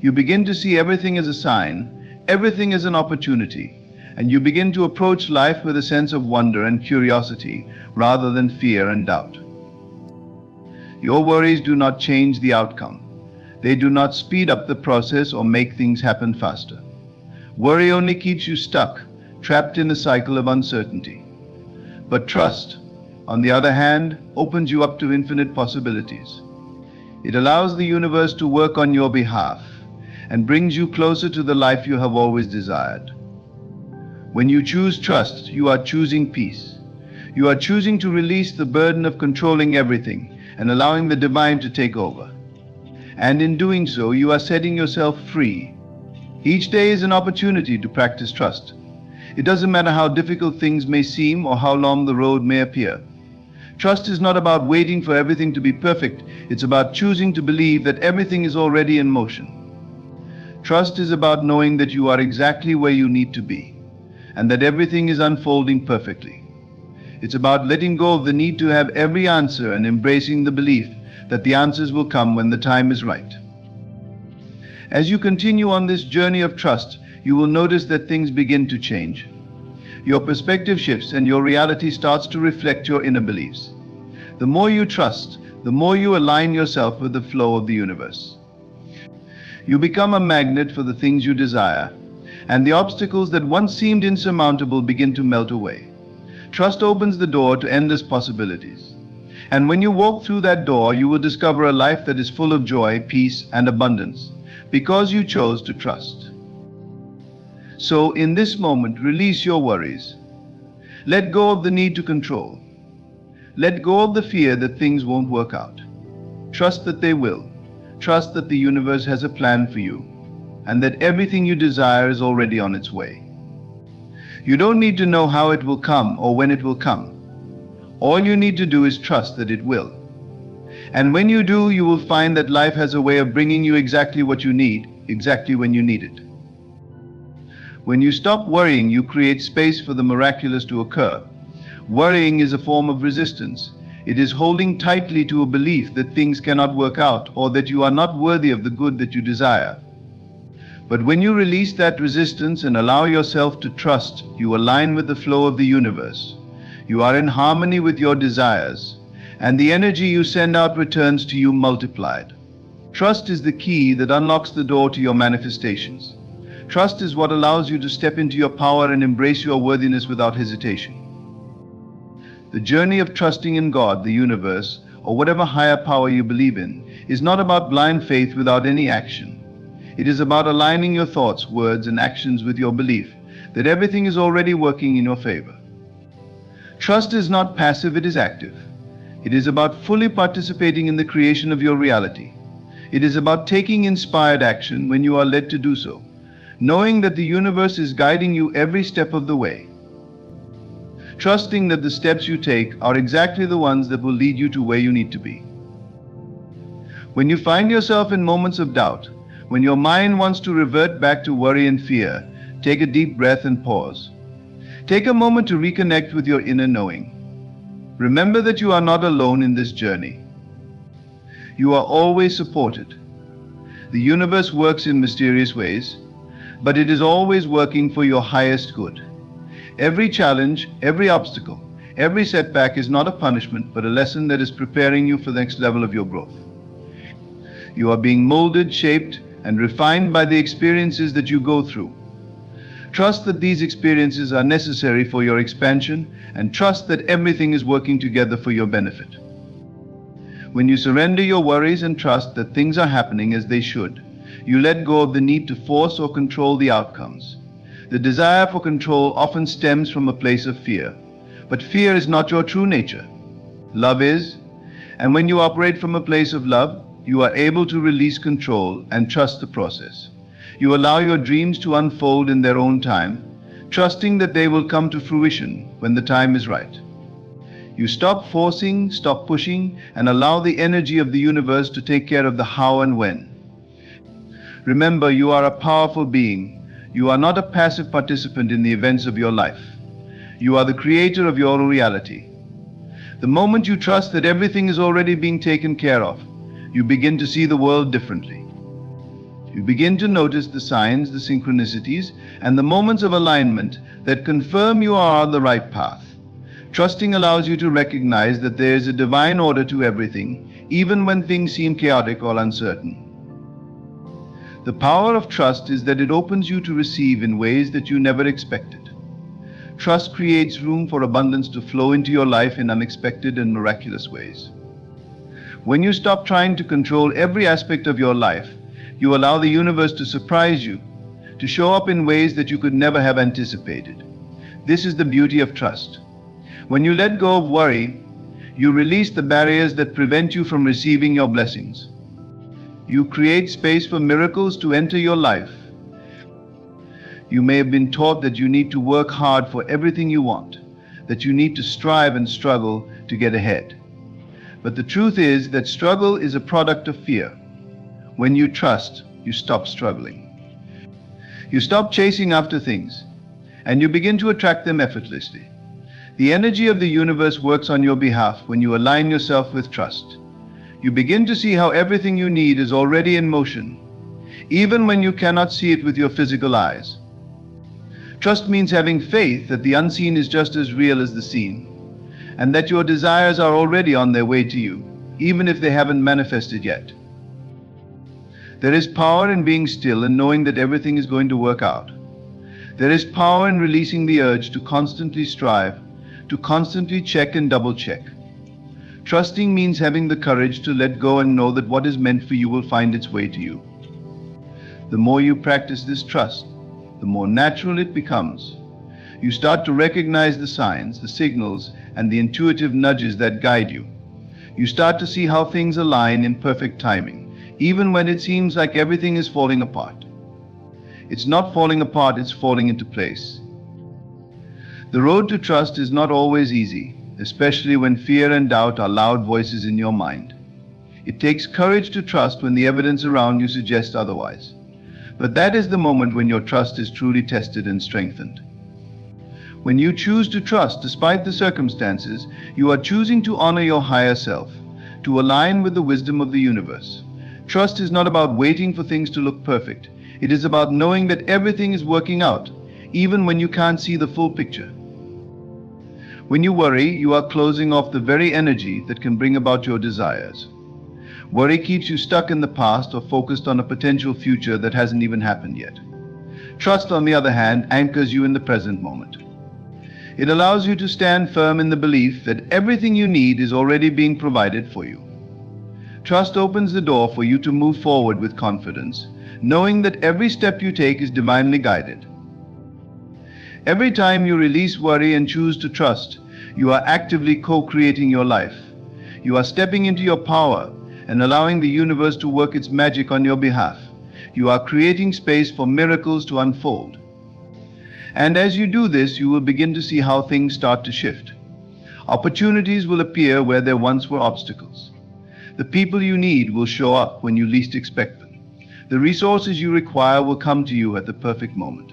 You begin to see everything as a sign, everything as an opportunity, and you begin to approach life with a sense of wonder and curiosity rather than fear and doubt. Your worries do not change the outcome. They do not speed up the process or make things happen faster. Worry only keeps you stuck, trapped in a cycle of uncertainty. But trust, on the other hand, opens you up to infinite possibilities. It allows the universe to work on your behalf and brings you closer to the life you have always desired. When you choose trust, you are choosing peace. You are choosing to release the burden of controlling everything and allowing the divine to take over. And in doing so, you are setting yourself free. Each day is an opportunity to practice trust. It doesn't matter how difficult things may seem or how long the road may appear. Trust is not about waiting for everything to be perfect. It's about choosing to believe that everything is already in motion. Trust is about knowing that you are exactly where you need to be and that everything is unfolding perfectly. It's about letting go of the need to have every answer and embracing the belief that the answers will come when the time is right. As you continue on this journey of trust, you will notice that things begin to change. Your perspective shifts and your reality starts to reflect your inner beliefs. The more you trust, the more you align yourself with the flow of the universe. You become a magnet for the things you desire, and the obstacles that once seemed insurmountable begin to melt away. Trust opens the door to endless possibilities. And when you walk through that door, you will discover a life that is full of joy, peace, and abundance, because you chose to trust. So, in this moment, release your worries. Let go of the need to control. Let go of the fear that things won't work out. Trust that they will. Trust that the universe has a plan for you, and that everything you desire is already on its way. You don't need to know how it will come or when it will come. All you need to do is trust that it will. And when you do, you will find that life has a way of bringing you exactly what you need, exactly when you need it. When you stop worrying, you create space for the miraculous to occur. Worrying is a form of resistance. It is holding tightly to a belief that things cannot work out or that you are not worthy of the good that you desire. But when you release that resistance and allow yourself to trust, you align with the flow of the universe. You are in harmony with your desires, and the energy you send out returns to you multiplied. Trust is the key that unlocks the door to your manifestations. Trust is what allows you to step into your power and embrace your worthiness without hesitation. The journey of trusting in God, the universe, or whatever higher power you believe in, is not about blind faith without any action. It is about aligning your thoughts, words, and actions with your belief that everything is already working in your favor. Trust is not passive, it is active. It is about fully participating in the creation of your reality. It is about taking inspired action when you are led to do so, knowing that the universe is guiding you every step of the way. Trusting that the steps you take are exactly the ones that will lead you to where you need to be. When you find yourself in moments of doubt, when your mind wants to revert back to worry and fear, take a deep breath and pause. Take a moment to reconnect with your inner knowing. Remember that you are not alone in this journey. You are always supported. The universe works in mysterious ways, but it is always working for your highest good. Every challenge, every obstacle, every setback is not a punishment, but a lesson that is preparing you for the next level of your growth. You are being molded, shaped, and refined by the experiences that you go through. Trust that these experiences are necessary for your expansion, and trust that everything is working together for your benefit. When you surrender your worries and trust that things are happening as they should, you let go of the need to force or control the outcomes. The desire for control often stems from a place of fear, but fear is not your true nature. Love is, and when you operate from a place of love, you are able to release control and trust the process. You allow your dreams to unfold in their own time, trusting that they will come to fruition when the time is right. You stop forcing, stop pushing, and allow the energy of the universe to take care of the how and when. Remember, you are a powerful being. You are not a passive participant in the events of your life. You are the creator of your reality. The moment you trust that everything is already being taken care of, you begin to see the world differently. You begin to notice the signs, the synchronicities, and the moments of alignment that confirm you are on the right path. Trusting allows you to recognize that there is a divine order to everything, even when things seem chaotic or uncertain. The power of trust is that it opens you to receive in ways that you never expected. Trust creates room for abundance to flow into your life in unexpected and miraculous ways. When you stop trying to control every aspect of your life, you allow the universe to surprise you, to show up in ways that you could never have anticipated. This is the beauty of trust. When you let go of worry, you release the barriers that prevent you from receiving your blessings. You create space for miracles to enter your life. You may have been taught that you need to work hard for everything you want, that you need to strive and struggle to get ahead. But the truth is that struggle is a product of fear. When you trust, you stop struggling. You stop chasing after things, and you begin to attract them effortlessly. The energy of the universe works on your behalf when you align yourself with trust. You begin to see how everything you need is already in motion, even when you cannot see it with your physical eyes. Trust means having faith that the unseen is just as real as the seen, and that your desires are already on their way to you, even if they haven't manifested yet. There is power in being still and knowing that everything is going to work out. There is power in releasing the urge to constantly strive, to constantly check and double check. Trusting means having the courage to let go and know that what is meant for you will find its way to you. The more you practice this trust, the more natural it becomes. You start to recognize the signs, the signals, and the intuitive nudges that guide you. You start to see how things align in perfect timing, even when it seems like everything is falling apart. It's not falling apart, it's falling into place. The road to trust is not always easy, especially when fear and doubt are loud voices in your mind. It takes courage to trust when the evidence around you suggests otherwise. But that is the moment when your trust is truly tested and strengthened. When you choose to trust despite the circumstances, you are choosing to honor your higher self, to align with the wisdom of the universe. Trust is not about waiting for things to look perfect. It is about knowing that everything is working out, even when you can't see the full picture. When you worry, you are closing off the very energy that can bring about your desires. Worry keeps you stuck in the past or focused on a potential future that hasn't even happened yet. Trust, on the other hand, anchors you in the present moment. It allows you to stand firm in the belief that everything you need is already being provided for you. Trust opens the door for you to move forward with confidence, knowing that every step you take is divinely guided. Every time you release worry and choose to trust, you are actively co-creating your life. You are stepping into your power and allowing the universe to work its magic on your behalf. You are creating space for miracles to unfold. And as you do this, you will begin to see how things start to shift. Opportunities will appear where there once were obstacles. The people you need will show up when you least expect them. The resources you require will come to you at the perfect moment.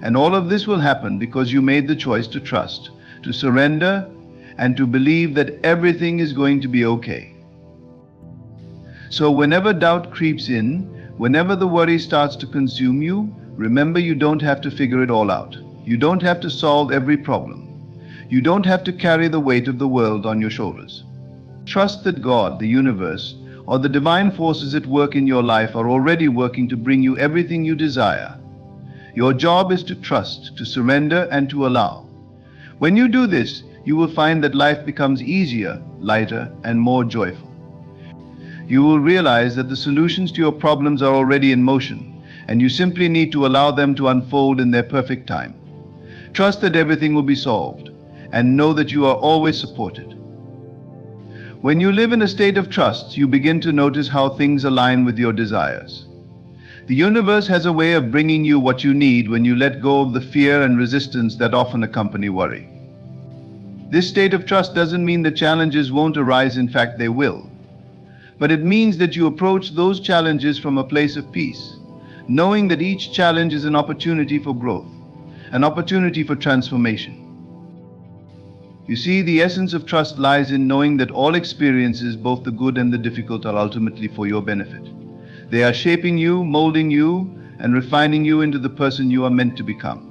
And all of this will happen because you made the choice to trust, to surrender, and to believe that everything is going to be okay. So whenever doubt creeps in, whenever the worry starts to consume you, remember you don't have to figure it all out. You don't have to solve every problem. You don't have to carry the weight of the world on your shoulders. Trust that God, the universe, or the divine forces at work in your life are already working to bring you everything you desire. Your job is to trust, to surrender, and to allow. When you do this, you will find that life becomes easier, lighter, and more joyful. You will realize that the solutions to your problems are already in motion, and you simply need to allow them to unfold in their perfect time. Trust that everything will be solved, and know that you are always supported. When you live in a state of trust, you begin to notice how things align with your desires. The universe has a way of bringing you what you need when you let go of the fear and resistance that often accompany worry. This state of trust doesn't mean that challenges won't arise, in fact they will. But it means that you approach those challenges from a place of peace, knowing that each challenge is an opportunity for growth, an opportunity for transformation. You see, the essence of trust lies in knowing that all experiences, both the good and the difficult, are ultimately for your benefit. They are shaping you, molding you, and refining you into the person you are meant to become.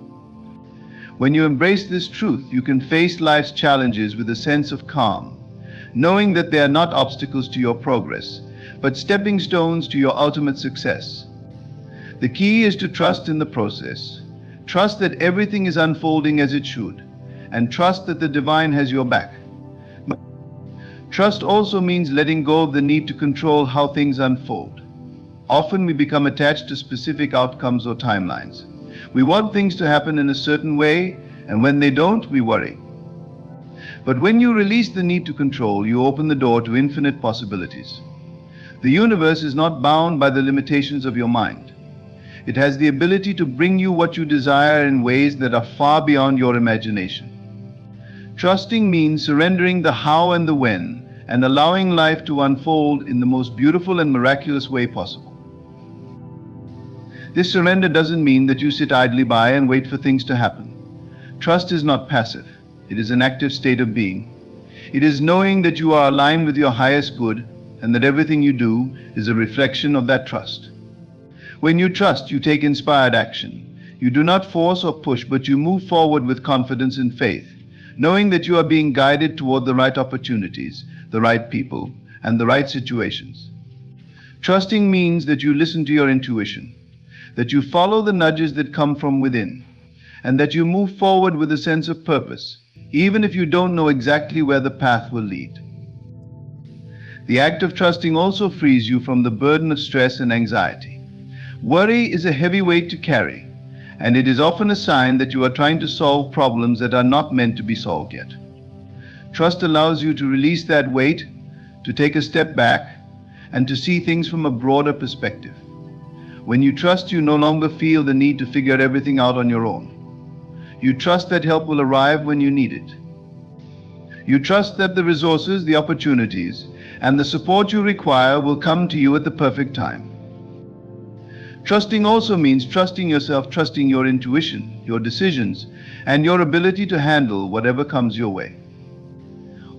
When you embrace this truth, you can face life's challenges with a sense of calm, knowing that they are not obstacles to your progress, but stepping stones to your ultimate success. The key is to trust in the process. Trust that everything is unfolding as it should, and trust that the divine has your back. Trust also means letting go of the need to control how things unfold. Often we become attached to specific outcomes or timelines. We want things to happen in a certain way, and when they don't, we worry. But when you release the need to control, you open the door to infinite possibilities. The universe is not bound by the limitations of your mind. It has the ability to bring you what you desire in ways that are far beyond your imagination. Trusting means surrendering the how and the when, and allowing life to unfold in the most beautiful and miraculous way possible. This surrender doesn't mean that you sit idly by and wait for things to happen. Trust is not passive. It is an active state of being. It is knowing that you are aligned with your highest good and that everything you do is a reflection of that trust. When you trust, you take inspired action. You do not force or push, but you move forward with confidence and faith, knowing that you are being guided toward the right opportunities, the right people, and the right situations. Trusting means that you listen to your intuition, that you follow the nudges that come from within, and that you move forward with a sense of purpose, even if you don't know exactly where the path will lead. The act of trusting also frees you from the burden of stress and anxiety. Worry is a heavy weight to carry, and it is often a sign that you are trying to solve problems that are not meant to be solved yet. Trust allows you to release that weight, to take a step back, and to see things from a broader perspective. When you trust, you no longer feel the need to figure everything out on your own. You trust that help will arrive when you need it. You trust that the resources, the opportunities, and the support you require will come to you at the perfect time. Trusting also means trusting yourself, trusting your intuition, your decisions, and your ability to handle whatever comes your way.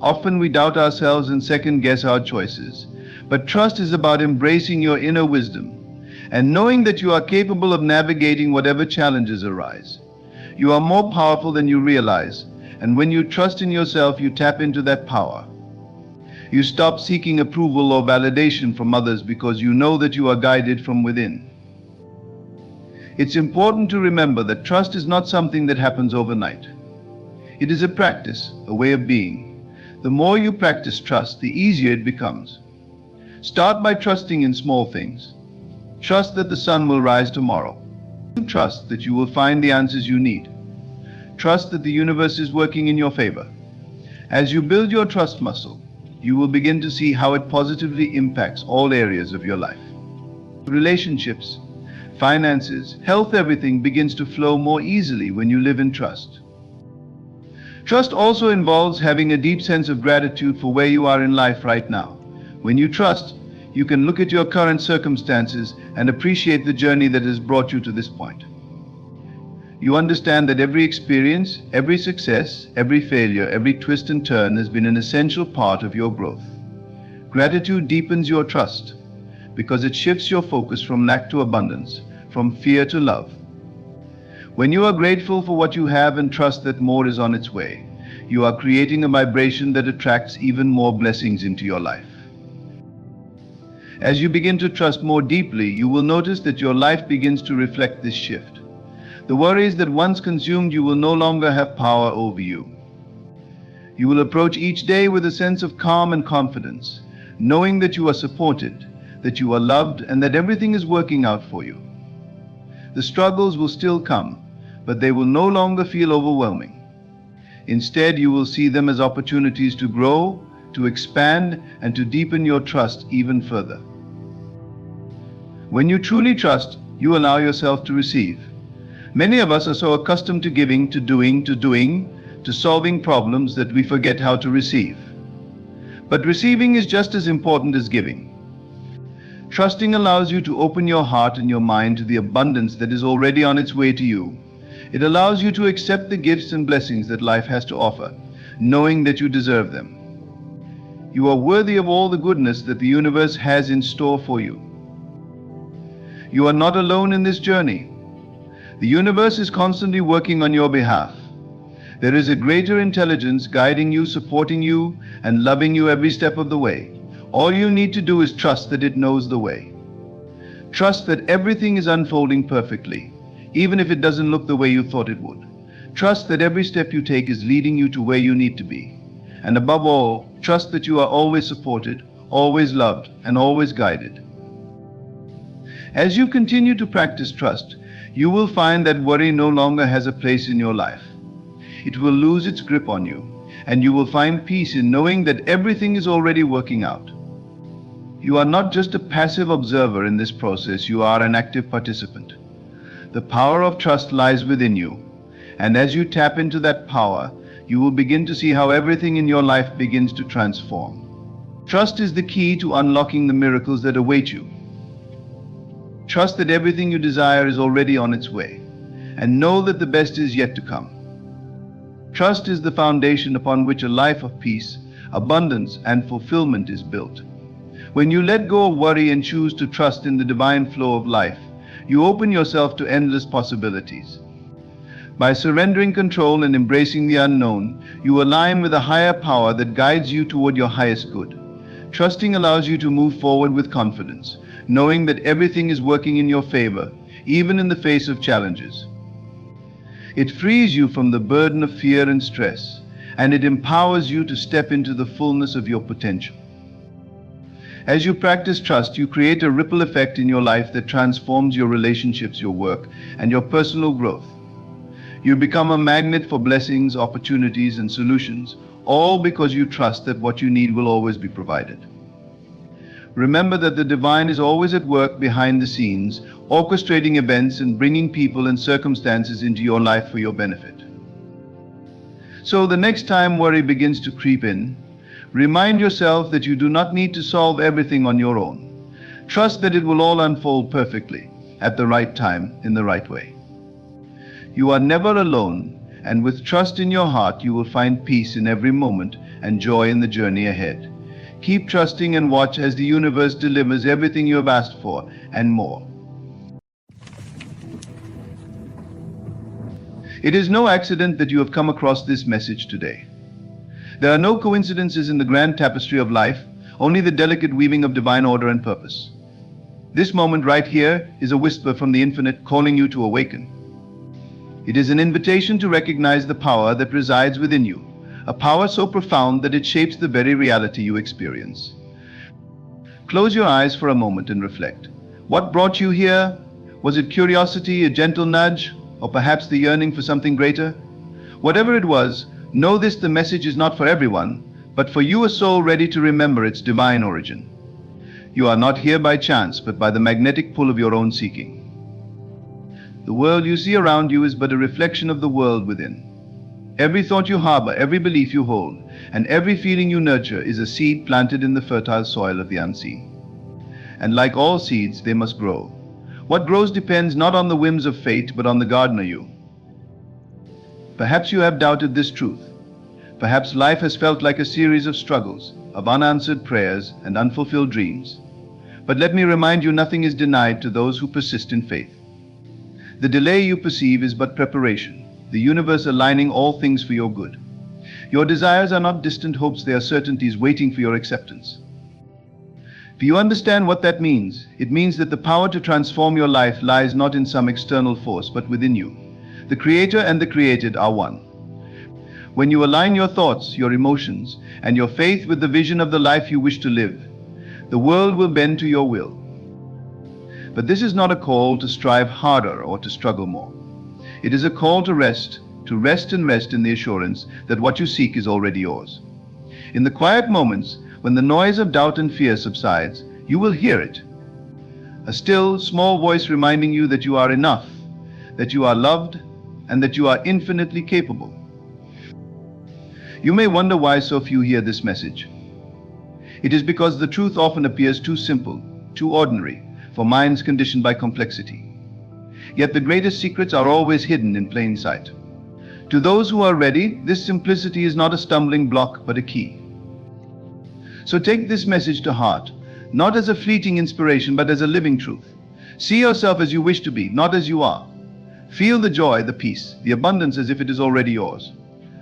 Often we doubt ourselves and second guess our choices, but trust is about embracing your inner wisdom and knowing that you are capable of navigating whatever challenges arise. You are more powerful than you realize, and when you trust in yourself, you tap into that power. You stop seeking approval or validation from others because you know that you are guided from within. It's important to remember that trust is not something that happens overnight. It is a practice, a way of being. The more you practice trust, the easier it becomes. Start by trusting in small things. Trust that the sun will rise tomorrow. Trust that you will find the answers you need. Trust that the universe is working in your favor. As you build your trust muscle, you will begin to see how it positively impacts all areas of your life. Relationships, finances, health, everything begins to flow more easily when you live in trust. Trust also involves having a deep sense of gratitude for where you are in life right now. When you trust, you can look at your current circumstances and appreciate the journey that has brought you to this point. You understand that every experience, every success, every failure, every twist and turn has been an essential part of your growth. Gratitude deepens your trust because it shifts your focus from lack to abundance, from fear to love. When you are grateful for what you have and trust that more is on its way, you are creating a vibration that attracts even more blessings into your life. As you begin to trust more deeply, you will notice that your life begins to reflect this shift. The worries that once consumed you will no longer have power over you. You will approach each day with a sense of calm and confidence, knowing that you are supported, that you are loved, and that everything is working out for you. The struggles will still come, but they will no longer feel overwhelming. Instead, you will see them as opportunities to grow, to expand, and to deepen your trust even further. When you truly trust, you allow yourself to receive. Many of us are so accustomed to giving, to doing, to solving problems that we forget how to receive. But receiving is just as important as giving. Trusting allows you to open your heart and your mind to the abundance that is already on its way to you. It allows you to accept the gifts and blessings that life has to offer, knowing that you deserve them. You are worthy of all the goodness that the universe has in store for you. You are not alone in this journey. The universe is constantly working on your behalf. There is a greater intelligence guiding you, supporting you, and loving you every step of the way. All you need to do is trust that it knows the way. Trust that everything is unfolding perfectly, even if it doesn't look the way you thought it would. Trust that every step you take is leading you to where you need to be. And above all, trust that you are always supported, always loved, and always guided. As you continue to practice trust, you will find that worry no longer has a place in your life. It will lose its grip on you, and you will find peace in knowing that everything is already working out. You are not just a passive observer in this process, you are an active participant. The power of trust lies within you, and as you tap into that power, you will begin to see how everything in your life begins to transform. Trust is the key to unlocking the miracles that await you. Trust that everything you desire is already on its way, and know that the best is yet to come. Trust is the foundation upon which a life of peace, abundance, and fulfillment is built. When you let go of worry and choose to trust in the divine flow of life, you open yourself to endless possibilities. By surrendering control and embracing the unknown, you align with a higher power that guides you toward your highest good. Trusting allows you to move forward with confidence, knowing that everything is working in your favor, even in the face of challenges. It frees you from the burden of fear and stress, and it empowers you to step into the fullness of your potential. As you practice trust, you create a ripple effect in your life that transforms your relationships, your work, and your personal growth. You become a magnet for blessings, opportunities, and solutions, all because you trust that what you need will always be provided. Remember that the divine is always at work behind the scenes, orchestrating events and bringing people and circumstances into your life for your benefit. So the next time worry begins to creep in, remind yourself that you do not need to solve everything on your own. Trust that it will all unfold perfectly, at the right time, in the right way. You are never alone, and with trust in your heart, you will find peace in every moment and joy in the journey ahead. Keep trusting and watch as the universe delivers everything you have asked for and more. It is no accident that you have come across this message today. There are no coincidences in the grand tapestry of life, only the delicate weaving of divine order and purpose. This moment right here is a whisper from the infinite calling you to awaken. It is an invitation to recognize the power that resides within you, a power so profound that it shapes the very reality you experience. Close your eyes for a moment and reflect. What brought you here? Was it curiosity, a gentle nudge, or perhaps the yearning for something greater? Whatever it was, know this: the message is not for everyone, but for you, a soul ready to remember its divine origin. You are not here by chance, but by the magnetic pull of your own seeking. The world you see around you is but a reflection of the world within. Every thought you harbor, every belief you hold, and every feeling you nurture is a seed planted in the fertile soil of the unseen. And like all seeds, they must grow. What grows depends not on the whims of fate, but on the gardener you. Perhaps you have doubted this truth. Perhaps life has felt like a series of struggles, of unanswered prayers and unfulfilled dreams. But let me remind you, nothing is denied to those who persist in faith. The delay you perceive is but preparation, the universe aligning all things for your good. Your desires are not distant hopes, they are certainties waiting for your acceptance. Do you understand what that means? It means that the power to transform your life lies not in some external force, but within you. The Creator and the created are one. When you align your thoughts, your emotions, and your faith with the vision of the life you wish to live, the world will bend to your will. But this is not a call to strive harder or to struggle more. It is a call to rest and rest in the assurance that what you seek is already yours. In the quiet moments, when the noise of doubt and fear subsides, you will hear it. A still, small voice reminding you that you are enough, that you are loved, and that you are infinitely capable. You may wonder why so few hear this message. It is because the truth often appears too simple, too ordinary, for minds conditioned by complexity. Yet the greatest secrets are always hidden in plain sight. To those who are ready, this simplicity is not a stumbling block, but a key. So take this message to heart, not as a fleeting inspiration, but as a living truth. See yourself as you wish to be, not as you are. Feel the joy, the peace, the abundance as if it is already yours.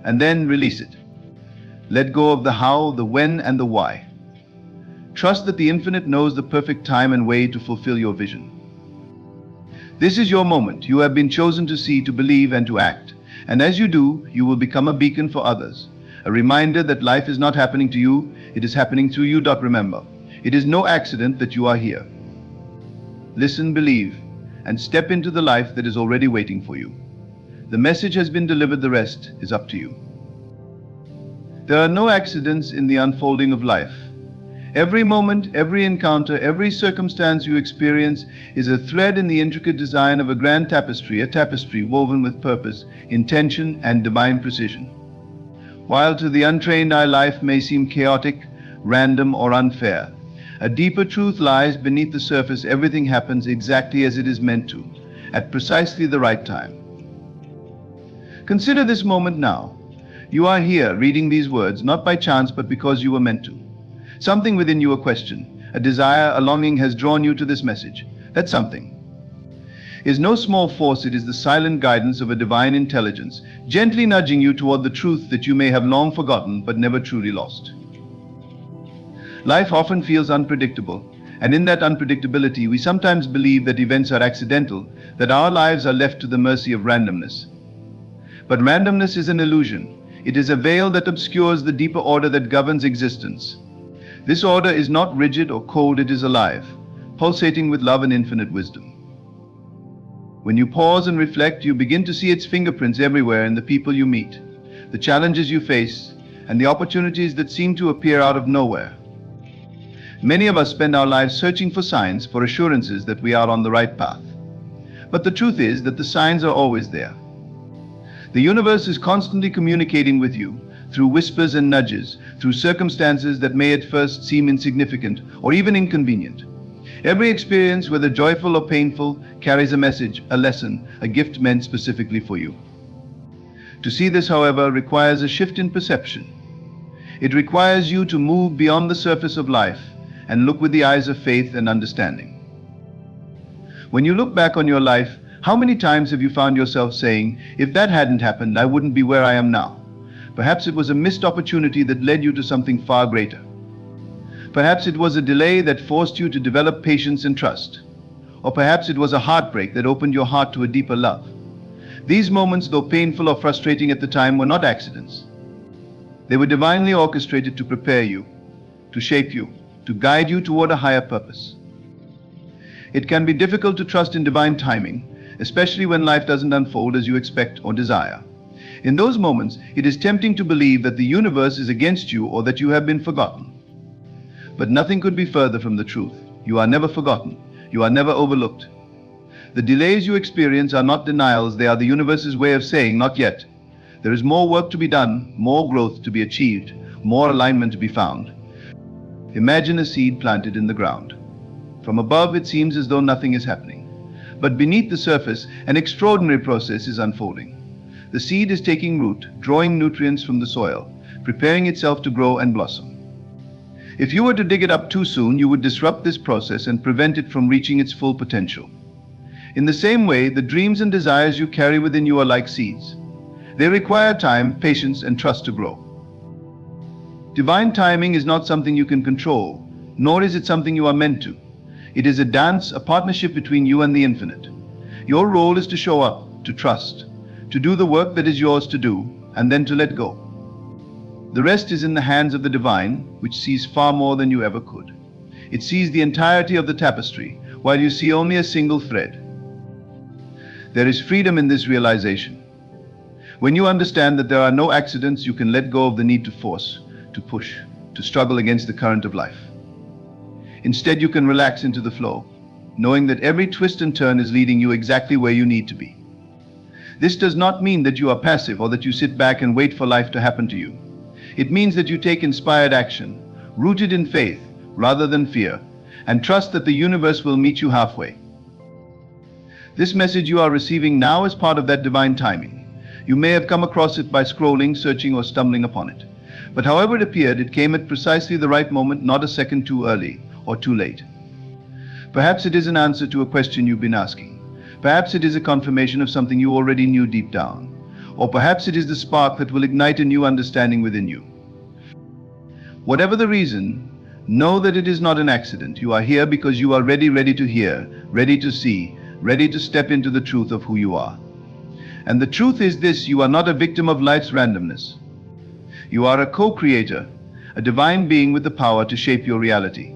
And then release it. Let go of the how, the when, and the why. Trust that the infinite knows the perfect time and way to fulfill your vision. This is your moment. You have been chosen to see, to believe, and to act. And as you do, you will become a beacon for others. A reminder that life is not happening to you, it is happening through you. Remember, it is no accident that you are here. Listen, believe, and step into the life that is already waiting for you. The message has been delivered, the rest is up to you. There are no accidents in the unfolding of life. Every moment, every encounter, every circumstance you experience is a thread in the intricate design of a grand tapestry, a tapestry woven with purpose, intention, and divine precision. While to the untrained eye life may seem chaotic, random, or unfair, a deeper truth lies beneath the surface. Everything happens exactly as it is meant to, at precisely the right time. Consider this moment now. You are here reading these words, not by chance, but because you were meant to. Something within you, a question, a desire, a longing has drawn you to this message. That something is no small force. It is the silent guidance of a divine intelligence, gently nudging you toward the truth that you may have long forgotten but never truly lost. Life often feels unpredictable, and in that unpredictability, we sometimes believe that events are accidental, that our lives are left to the mercy of randomness. But randomness is an illusion. It is a veil that obscures the deeper order that governs existence. This order is not rigid or cold, it is alive, pulsating with love and infinite wisdom. When you pause and reflect, you begin to see its fingerprints everywhere in the people you meet, the challenges you face, and the opportunities that seem to appear out of nowhere. Many of us spend our lives searching for signs, for assurances that we are on the right path. But the truth is that the signs are always there. The universe is constantly communicating with you through whispers and nudges, through circumstances that may at first seem insignificant or even inconvenient. Every experience, whether joyful or painful, carries a message, a lesson, a gift meant specifically for you. To see this, however, requires a shift in perception. It requires you to move beyond the surface of life and look with the eyes of faith and understanding. When you look back on your life, how many times have you found yourself saying, "If that hadn't happened, I wouldn't be where I am now"? Perhaps it was a missed opportunity that led you to something far greater. Perhaps it was a delay that forced you to develop patience and trust. Or perhaps it was a heartbreak that opened your heart to a deeper love. These moments, though painful or frustrating at the time, were not accidents. They were divinely orchestrated to prepare you, to shape you, to guide you toward a higher purpose. It can be difficult to trust in divine timing, especially when life doesn't unfold as you expect or desire. In those moments, it is tempting to believe that the universe is against you or that you have been forgotten. But nothing could be further from the truth. You are never forgotten. You are never overlooked. The delays you experience are not denials, they are the universe's way of saying, "Not yet." There is more work to be done, more growth to be achieved, more alignment to be found. Imagine a seed planted in the ground. From above, it seems as though nothing is happening. But beneath the surface, an extraordinary process is unfolding. The seed is taking root, drawing nutrients from the soil, preparing itself to grow and blossom. If you were to dig it up too soon, you would disrupt this process and prevent it from reaching its full potential. In the same way, the dreams and desires you carry within you are like seeds. They require time, patience, and trust to grow. Divine timing is not something you can control, nor is it something you are meant to. It is a dance, a partnership between you and the infinite. Your role is to show up, to trust, to do the work that is yours to do, and then to let go. The rest is in the hands of the divine, which sees far more than you ever could. It sees the entirety of the tapestry, while you see only a single thread. There is freedom in this realization. When you understand that there are no accidents, you can let go of the need to force, to push, to struggle against the current of life. Instead, you can relax into the flow, knowing that every twist and turn is leading you exactly where you need to be. This does not mean that you are passive or that you sit back and wait for life to happen to you. It means that you take inspired action, rooted in faith rather than fear, and trust that the universe will meet you halfway. This message you are receiving now is part of that divine timing. You may have come across it by scrolling, searching, or stumbling upon it. But however it appeared, it came at precisely the right moment, not a second too early or too late. Perhaps it is an answer to a question you've been asking. Perhaps it is a confirmation of something you already knew deep down. Or perhaps it is the spark that will ignite a new understanding within you. Whatever the reason, know that it is not an accident. You are here because you are ready to hear, ready to see, ready to step into the truth of who you are. And the truth is this: you are not a victim of life's randomness. You are a co-creator, a divine being with the power to shape your reality.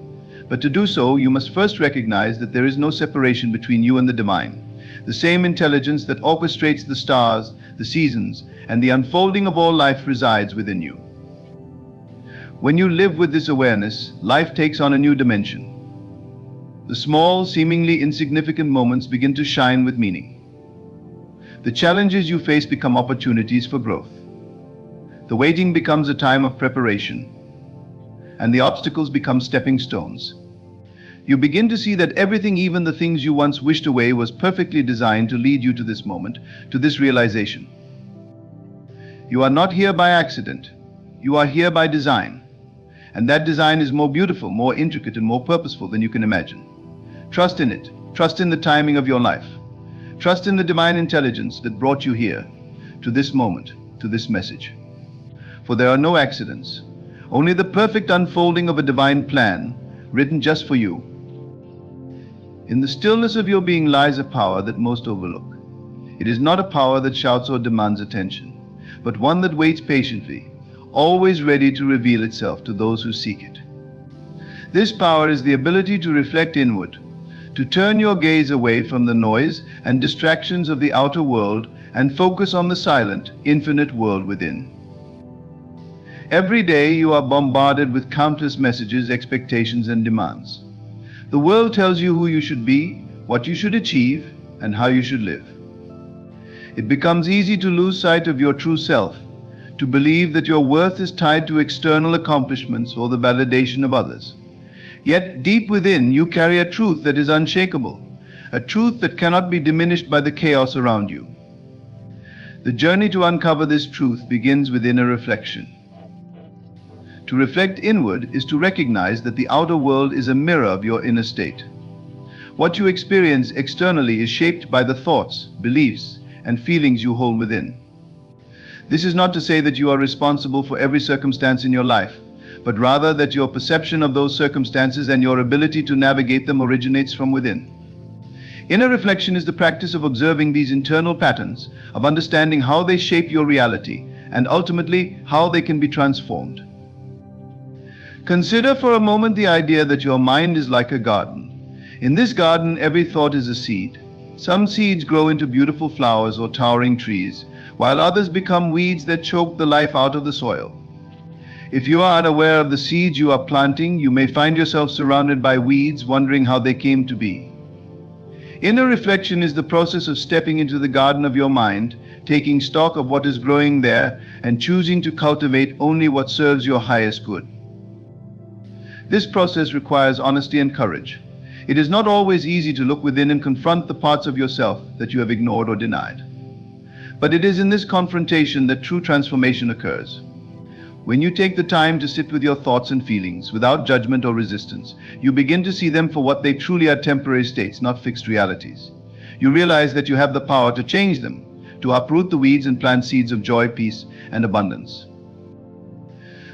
But to do so, you must first recognize that there is no separation between you and the divine. The same intelligence that orchestrates the stars, the seasons, and the unfolding of all life resides within you. When you live with this awareness, life takes on a new dimension. The small, seemingly insignificant moments begin to shine with meaning. The challenges you face become opportunities for growth. The waiting becomes a time of preparation, and the obstacles become stepping stones. You begin to see that everything, even the things you once wished away, was perfectly designed to lead you to this moment, to this realization. You are not here by accident. You are here by design. And that design is more beautiful, more intricate, and more purposeful than you can imagine. Trust in it. Trust in the timing of your life. Trust in the divine intelligence that brought you here, to this moment, to this message. For there are no accidents, only the perfect unfolding of a divine plan, written just for you. In the stillness of your being lies a power that most overlook. It is not a power that shouts or demands attention, but one that waits patiently, always ready to reveal itself to those who seek it. This power is the ability to reflect inward, to turn your gaze away from the noise and distractions of the outer world and focus on the silent, infinite world within. Every day you are bombarded with countless messages, expectations, and demands. The world tells you who you should be, what you should achieve, and how you should live. It becomes easy to lose sight of your true self, to believe that your worth is tied to external accomplishments or the validation of others. Yet deep within you carry a truth that is unshakable, a truth that cannot be diminished by the chaos around you. The journey to uncover this truth begins with inner reflection. To reflect inward is to recognize that the outer world is a mirror of your inner state. What you experience externally is shaped by the thoughts, beliefs, and feelings you hold within. This is not to say that you are responsible for every circumstance in your life, but rather that your perception of those circumstances and your ability to navigate them originates from within. Inner reflection is the practice of observing these internal patterns, of understanding how they shape your reality, and ultimately how they can be transformed. Consider for a moment the idea that your mind is like a garden. In this garden, every thought is a seed. Some seeds grow into beautiful flowers or towering trees, while others become weeds that choke the life out of the soil. If you are unaware of the seeds you are planting, you may find yourself surrounded by weeds, wondering how they came to be. Inner reflection is the process of stepping into the garden of your mind, taking stock of what is growing there, and choosing to cultivate only what serves your highest good. This process requires honesty and courage. It is not always easy to look within and confront the parts of yourself that you have ignored or denied. But it is in this confrontation that true transformation occurs. When you take the time to sit with your thoughts and feelings without judgment or resistance, you begin to see them for what they truly are: temporary states, not fixed realities. You realize that you have the power to change them, to uproot the weeds and plant seeds of joy, peace, and abundance.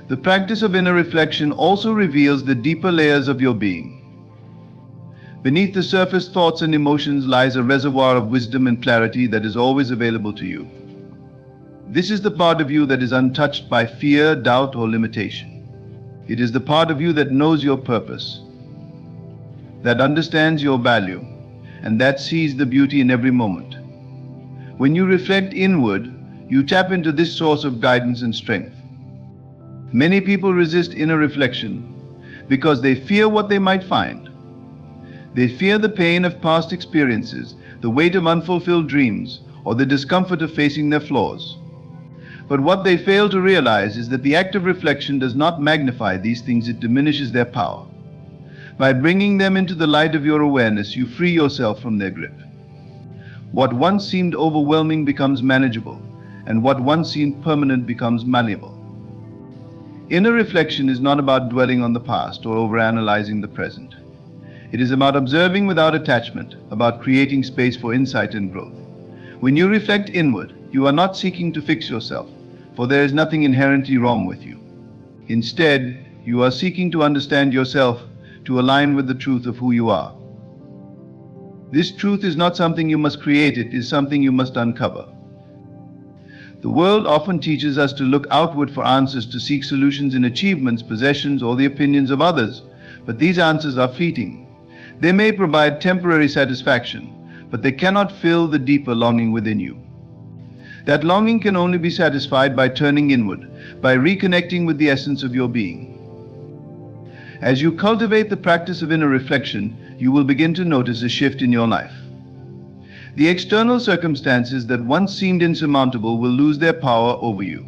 The practice of inner reflection also reveals the deeper layers of your being. Beneath the surface thoughts and emotions lies a reservoir of wisdom and clarity that is always available to you. This is the part of you that is untouched by fear, doubt, or limitation. It is the part of you that knows your purpose, that understands your value, and that sees the beauty in every moment. When you reflect inward, you tap into this source of guidance and strength. Many people resist inner reflection because they fear what they might find. They fear the pain of past experiences, the weight of unfulfilled dreams, or the discomfort of facing their flaws. But what they fail to realize is that the act of reflection does not magnify these things, it diminishes their power. By bringing them into the light of your awareness, you free yourself from their grip. What once seemed overwhelming becomes manageable, and what once seemed permanent becomes malleable. Inner reflection is not about dwelling on the past or overanalyzing the present. It is about observing without attachment, about creating space for insight and growth. When you reflect inward, you are not seeking to fix yourself, for there is nothing inherently wrong with you. Instead, you are seeking to understand yourself, to align with the truth of who you are. This truth is not something you must create, it is something you must uncover. The world often teaches us to look outward for answers, to seek solutions in achievements, possessions, or the opinions of others. But these answers are fleeting. They may provide temporary satisfaction, but they cannot fill the deeper longing within you. That longing can only be satisfied by turning inward, by reconnecting with the essence of your being. As you cultivate the practice of inner reflection, you will begin to notice a shift in your life. The external circumstances that once seemed insurmountable will lose their power over you.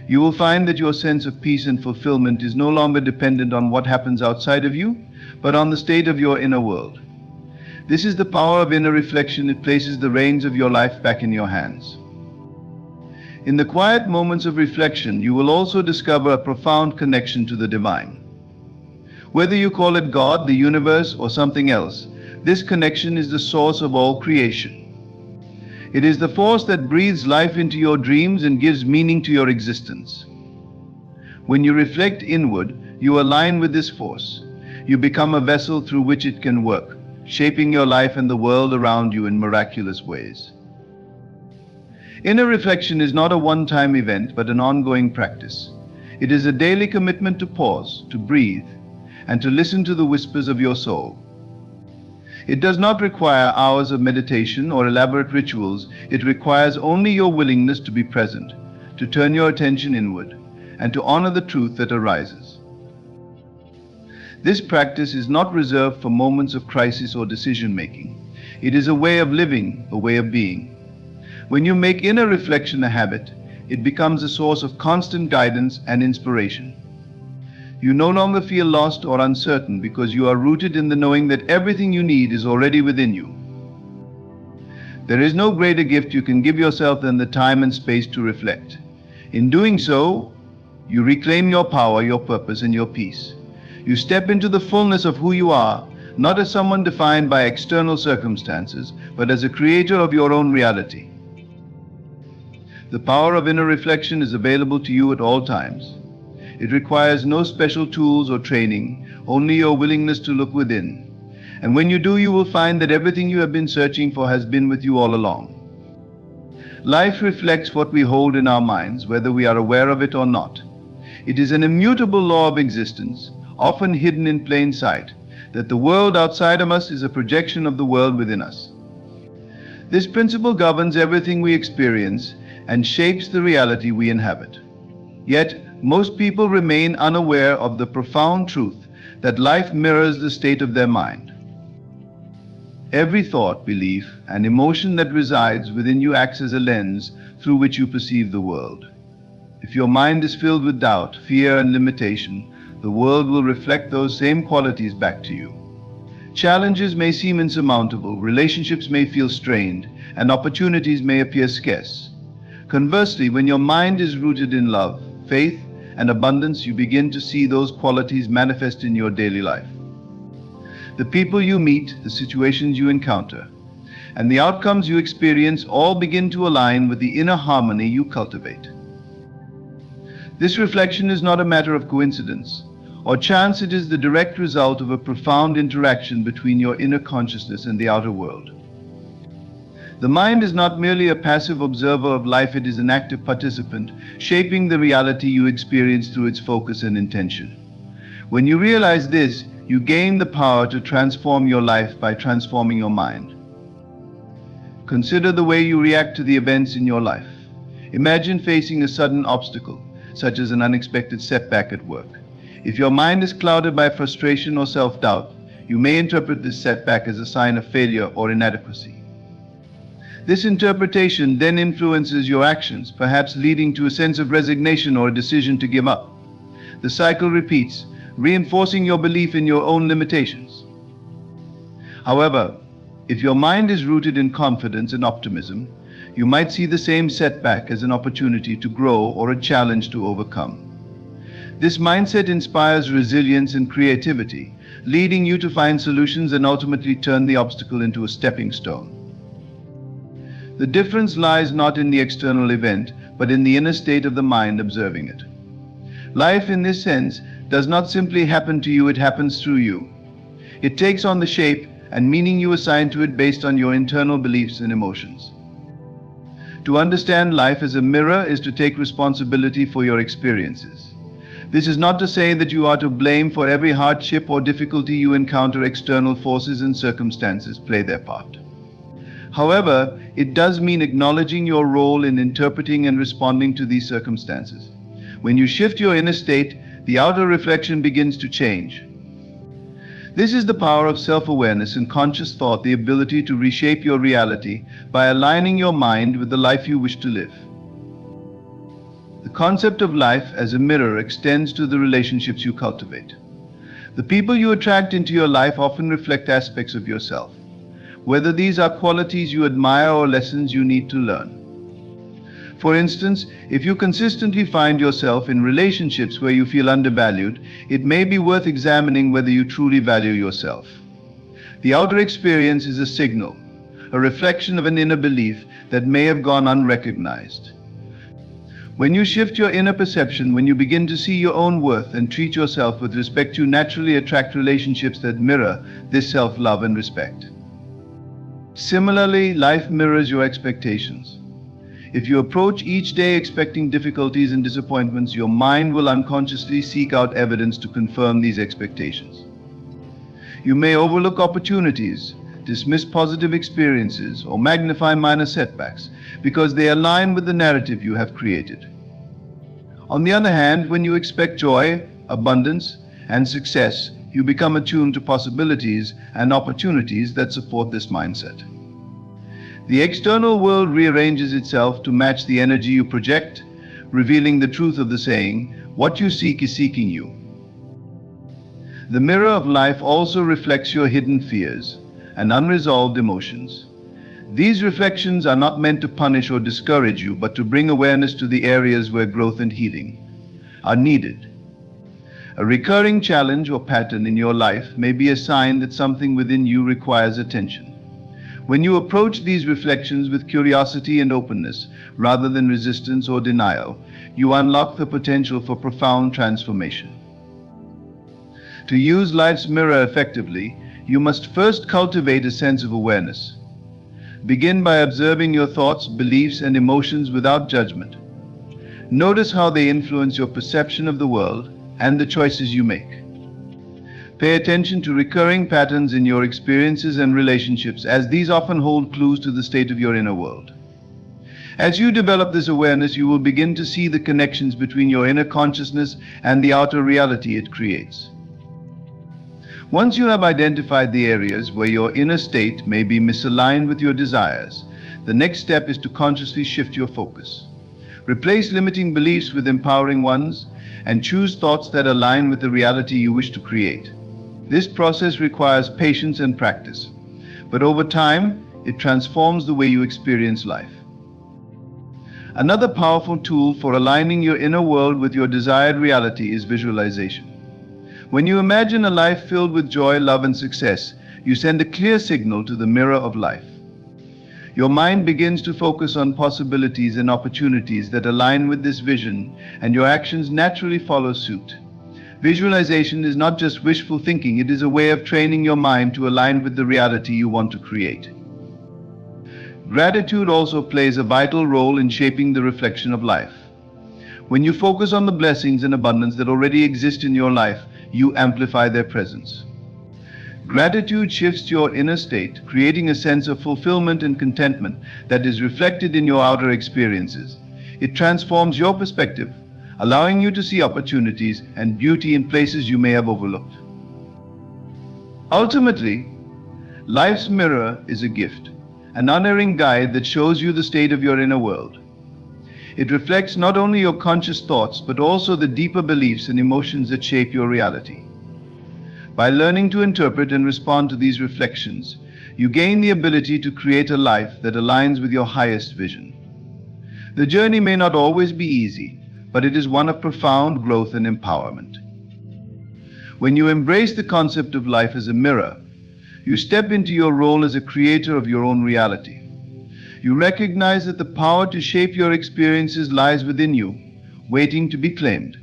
You will find that your sense of peace and fulfillment is no longer dependent on what happens outside of you, but on the state of your inner world. This is the power of inner reflection. It places the reins of your life back in your hands. In the quiet moments of reflection, you will also discover a profound connection to the divine. Whether you call it God, the universe, or something else, this connection is the source of all creation. It is the force that breathes life into your dreams and gives meaning to your existence. When you reflect inward, you align with this force. You become a vessel through which it can work, shaping your life and the world around you in miraculous ways. Inner reflection is not a one-time event, but an ongoing practice. It is a daily commitment to pause, to breathe, and to listen to the whispers of your soul. It does not require hours of meditation or elaborate rituals. It requires only your willingness to be present, to turn your attention inward, and to honor the truth that arises. This practice is not reserved for moments of crisis or decision-making. It is a way of living, a way of being. When you make inner reflection a habit, it becomes a source of constant guidance and inspiration. You no longer feel lost or uncertain because you are rooted in the knowing that everything you need is already within you. There is no greater gift you can give yourself than the time and space to reflect. In doing so, you reclaim your power, your purpose, and your peace. You step into the fullness of who you are, not as someone defined by external circumstances, but as a creator of your own reality. The power of inner reflection is available to you at all times. It requires no special tools or training, only your willingness to look within. And when you do, you will find that everything you have been searching for has been with you all along. Life reflects what we hold in our minds, whether we are aware of it or not. It is an immutable law of existence, often hidden in plain sight, that the world outside of us is a projection of the world within us. This principle governs everything we experience and shapes the reality we inhabit. Yet, most people remain unaware of the profound truth that life mirrors the state of their mind. Every thought, belief, and emotion that resides within you acts as a lens through which you perceive the world. If your mind is filled with doubt, fear, and limitation, the world will reflect those same qualities back to you. Challenges may seem insurmountable, relationships may feel strained, and opportunities may appear scarce. Conversely, when your mind is rooted in love, faith, and abundance, you begin to see those qualities manifest in your daily life. The people you meet, the situations you encounter, and the outcomes you experience all begin to align with the inner harmony you cultivate. This reflection is not a matter of coincidence or chance. It is the direct result of a profound interaction between your inner consciousness and the outer world. The mind is not merely a passive observer of life, it is an active participant, shaping the reality you experience through its focus and intention. When you realize this, you gain the power to transform your life by transforming your mind. Consider the way you react to the events in your life. Imagine facing a sudden obstacle, such as an unexpected setback at work. If your mind is clouded by frustration or self-doubt, you may interpret this setback as a sign of failure or inadequacy. This interpretation then influences your actions, perhaps leading to a sense of resignation or a decision to give up. The cycle repeats, reinforcing your belief in your own limitations. However, if your mind is rooted in confidence and optimism, you might see the same setback as an opportunity to grow or a challenge to overcome. This mindset inspires resilience and creativity, leading you to find solutions and ultimately turn the obstacle into a stepping stone. The difference lies not in the external event, but in the inner state of the mind observing it. Life, in this sense, does not simply happen to you, it happens through you. It takes on the shape and meaning you assign to it based on your internal beliefs and emotions. To understand life as a mirror is to take responsibility for your experiences. This is not to say that you are to blame for every hardship or difficulty you encounter. External forces and circumstances play their part. However, it does mean acknowledging your role in interpreting and responding to these circumstances. When you shift your inner state, the outer reflection begins to change. This is the power of self-awareness and conscious thought, the ability to reshape your reality by aligning your mind with the life you wish to live. The concept of life as a mirror extends to the relationships you cultivate. The people you attract into your life often reflect aspects of yourself, whether these are qualities you admire or lessons you need to learn. For instance, if you consistently find yourself in relationships where you feel undervalued, it may be worth examining whether you truly value yourself. The outer experience is a signal, a reflection of an inner belief that may have gone unrecognized. When you shift your inner perception, when you begin to see your own worth and treat yourself with respect, you naturally attract relationships that mirror this self-love and respect. Similarly, life mirrors your expectations. If you approach each day expecting difficulties and disappointments, your mind will unconsciously seek out evidence to confirm these expectations. You may overlook opportunities, dismiss positive experiences, or magnify minor setbacks because they align with the narrative you have created. On the other hand, when you expect joy, abundance, and success, you become attuned to possibilities and opportunities that support this mindset. The external world rearranges itself to match the energy you project, revealing the truth of the saying, "What you seek is seeking you." The mirror of life also reflects your hidden fears and unresolved emotions. These reflections are not meant to punish or discourage you, but to bring awareness to the areas where growth and healing are needed. A recurring challenge or pattern in your life may be a sign that something within you requires attention. When you approach these reflections with curiosity and openness, rather than resistance or denial, you unlock the potential for profound transformation. To use life's mirror effectively, you must first cultivate a sense of awareness. Begin by observing your thoughts, beliefs, and emotions without judgment. Notice how they influence your perception of the world and the choices you make. Pay attention to recurring patterns in your experiences and relationships, as these often hold clues to the state of your inner world. As you develop this awareness, you will begin to see the connections between your inner consciousness and the outer reality it creates. Once you have identified the areas where your inner state may be misaligned with your desires, the next step is to consciously shift your focus. Replace limiting beliefs with empowering ones, and choose thoughts that align with the reality you wish to create. This process requires patience and practice, but over time, it transforms the way you experience life. Another powerful tool for aligning your inner world with your desired reality is visualization. When you imagine a life filled with joy, love, and success, you send a clear signal to the mirror of life. Your mind begins to focus on possibilities and opportunities that align with this vision, and your actions naturally follow suit. Visualization is not just wishful thinking, it is a way of training your mind to align with the reality you want to create. Gratitude also plays a vital role in shaping the reflection of life. When you focus on the blessings and abundance that already exist in your life, you amplify their presence. Gratitude shifts your inner state, creating a sense of fulfillment and contentment that is reflected in your outer experiences. It transforms your perspective, allowing you to see opportunities and beauty in places you may have overlooked. Ultimately, life's mirror is a gift, an unerring guide that shows you the state of your inner world. It reflects not only your conscious thoughts, but also the deeper beliefs and emotions that shape your reality. By learning to interpret and respond to these reflections, you gain the ability to create a life that aligns with your highest vision. The journey may not always be easy, but it is one of profound growth and empowerment. When you embrace the concept of life as a mirror, you step into your role as a creator of your own reality. You recognize that the power to shape your experiences lies within you, waiting to be claimed.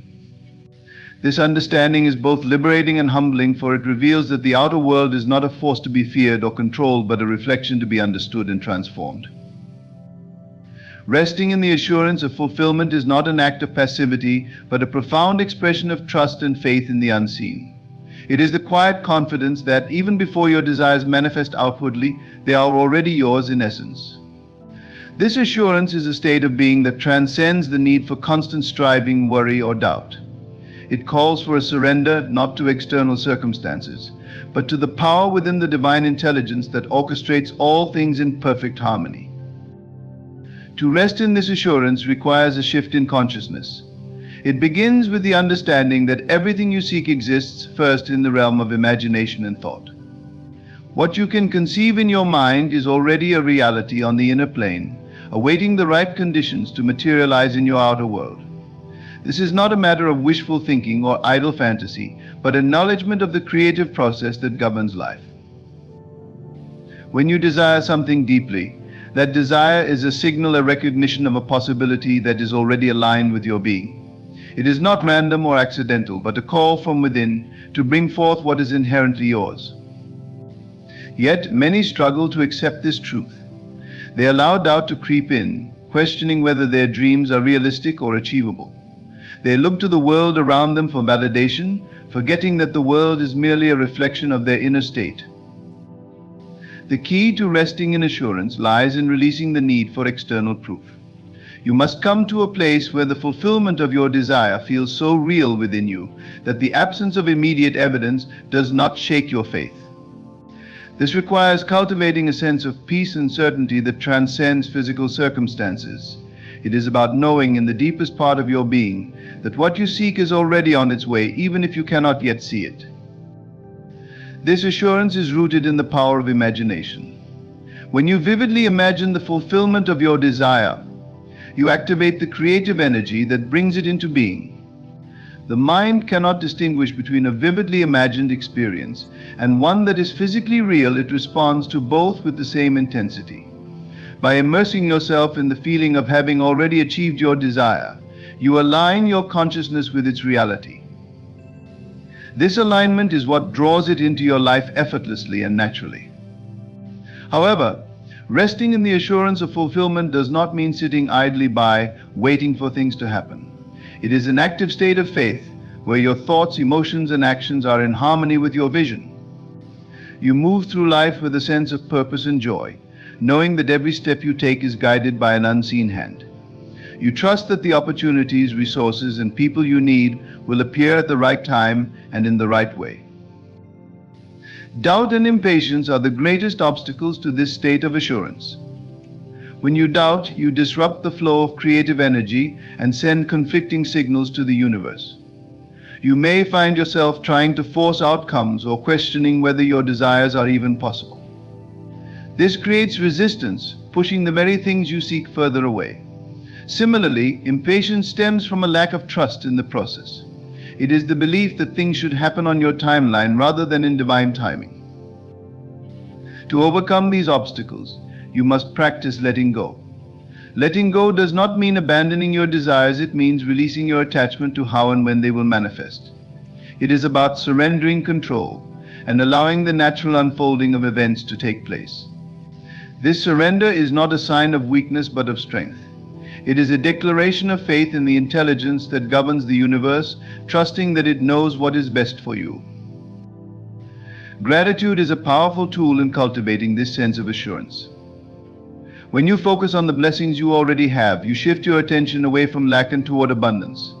This understanding is both liberating and humbling, for it reveals that the outer world is not a force to be feared or controlled, but a reflection to be understood and transformed. Resting in the assurance of fulfillment is not an act of passivity, but a profound expression of trust and faith in the unseen. It is the quiet confidence that even before your desires manifest outwardly, they are already yours in essence. This assurance is a state of being that transcends the need for constant striving, worry, or doubt. It calls for a surrender not to external circumstances, but to the power within the divine intelligence that orchestrates all things in perfect harmony. To rest in this assurance requires a shift in consciousness. It begins with the understanding that everything you seek exists first in the realm of imagination and thought. What you can conceive in your mind is already a reality on the inner plane, awaiting the right conditions to materialize in your outer world. This is not a matter of wishful thinking or idle fantasy, but acknowledgement of the creative process that governs life. When you desire something deeply, that desire is a signal, a recognition of a possibility that is already aligned with your being. It is not random or accidental, but a call from within to bring forth what is inherently yours. Yet many struggle to accept this truth. They allow doubt to creep in, questioning whether their dreams are realistic or achievable. They look to the world around them for validation, forgetting that the world is merely a reflection of their inner state. The key to resting in assurance lies in releasing the need for external proof. You must come to a place where the fulfillment of your desire feels so real within you that the absence of immediate evidence does not shake your faith. This requires cultivating a sense of peace and certainty that transcends physical circumstances. It is about knowing in the deepest part of your being that what you seek is already on its way, even if you cannot yet see it. This assurance is rooted in the power of imagination. When you vividly imagine the fulfillment of your desire, you activate the creative energy that brings it into being. The mind cannot distinguish between a vividly imagined experience and one that is physically real. It responds to both with the same intensity. By immersing yourself in the feeling of having already achieved your desire, you align your consciousness with its reality. This alignment is what draws it into your life effortlessly and naturally. However, resting in the assurance of fulfillment does not mean sitting idly by, waiting for things to happen. It is an active state of faith where your thoughts, emotions, and actions are in harmony with your vision. You move through life with a sense of purpose and joy, knowing that every step you take is guided by an unseen hand. You trust that the opportunities, resources, and people you need will appear at the right time and in the right way. Doubt and impatience are the greatest obstacles to this state of assurance. When you doubt, you disrupt the flow of creative energy and send conflicting signals to the universe. You may find yourself trying to force outcomes or questioning whether your desires are even possible. This creates resistance, pushing the very things you seek further away. Similarly, impatience stems from a lack of trust in the process. It is the belief that things should happen on your timeline rather than in divine timing. To overcome these obstacles, you must practice letting go. Letting go does not mean abandoning your desires, it means releasing your attachment to how and when they will manifest. It is about surrendering control and allowing the natural unfolding of events to take place. This surrender is not a sign of weakness but of strength. It is a declaration of faith in the intelligence that governs the universe, trusting that it knows what is best for you. Gratitude is a powerful tool in cultivating this sense of assurance. When you focus on the blessings you already have, you shift your attention away from lack and toward abundance.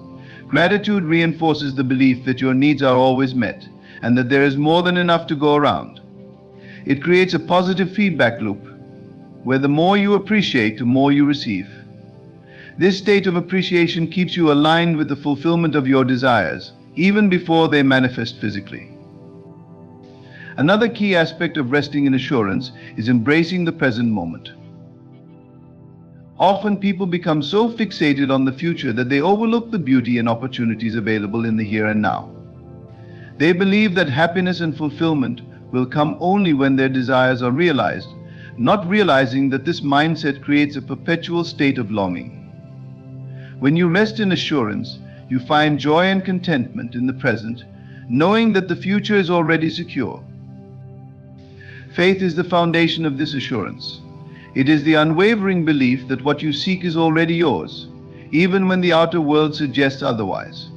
Gratitude reinforces the belief that your needs are always met and that there is more than enough to go around. It creates a positive feedback loop where the more you appreciate, the more you receive. This state of appreciation keeps you aligned with the fulfillment of your desires, even before they manifest physically. Another key aspect of resting in assurance is embracing the present moment. Often people become so fixated on the future that they overlook the beauty and opportunities available in the here and now. They believe that happiness and fulfillment will come only when their desires are realized, not realizing that this mindset creates a perpetual state of longing. When you rest in assurance, you find joy and contentment in the present, knowing that the future is already secure. Faith is the foundation of this assurance. It is the unwavering belief that what you seek is already yours, even when the outer world suggests otherwise.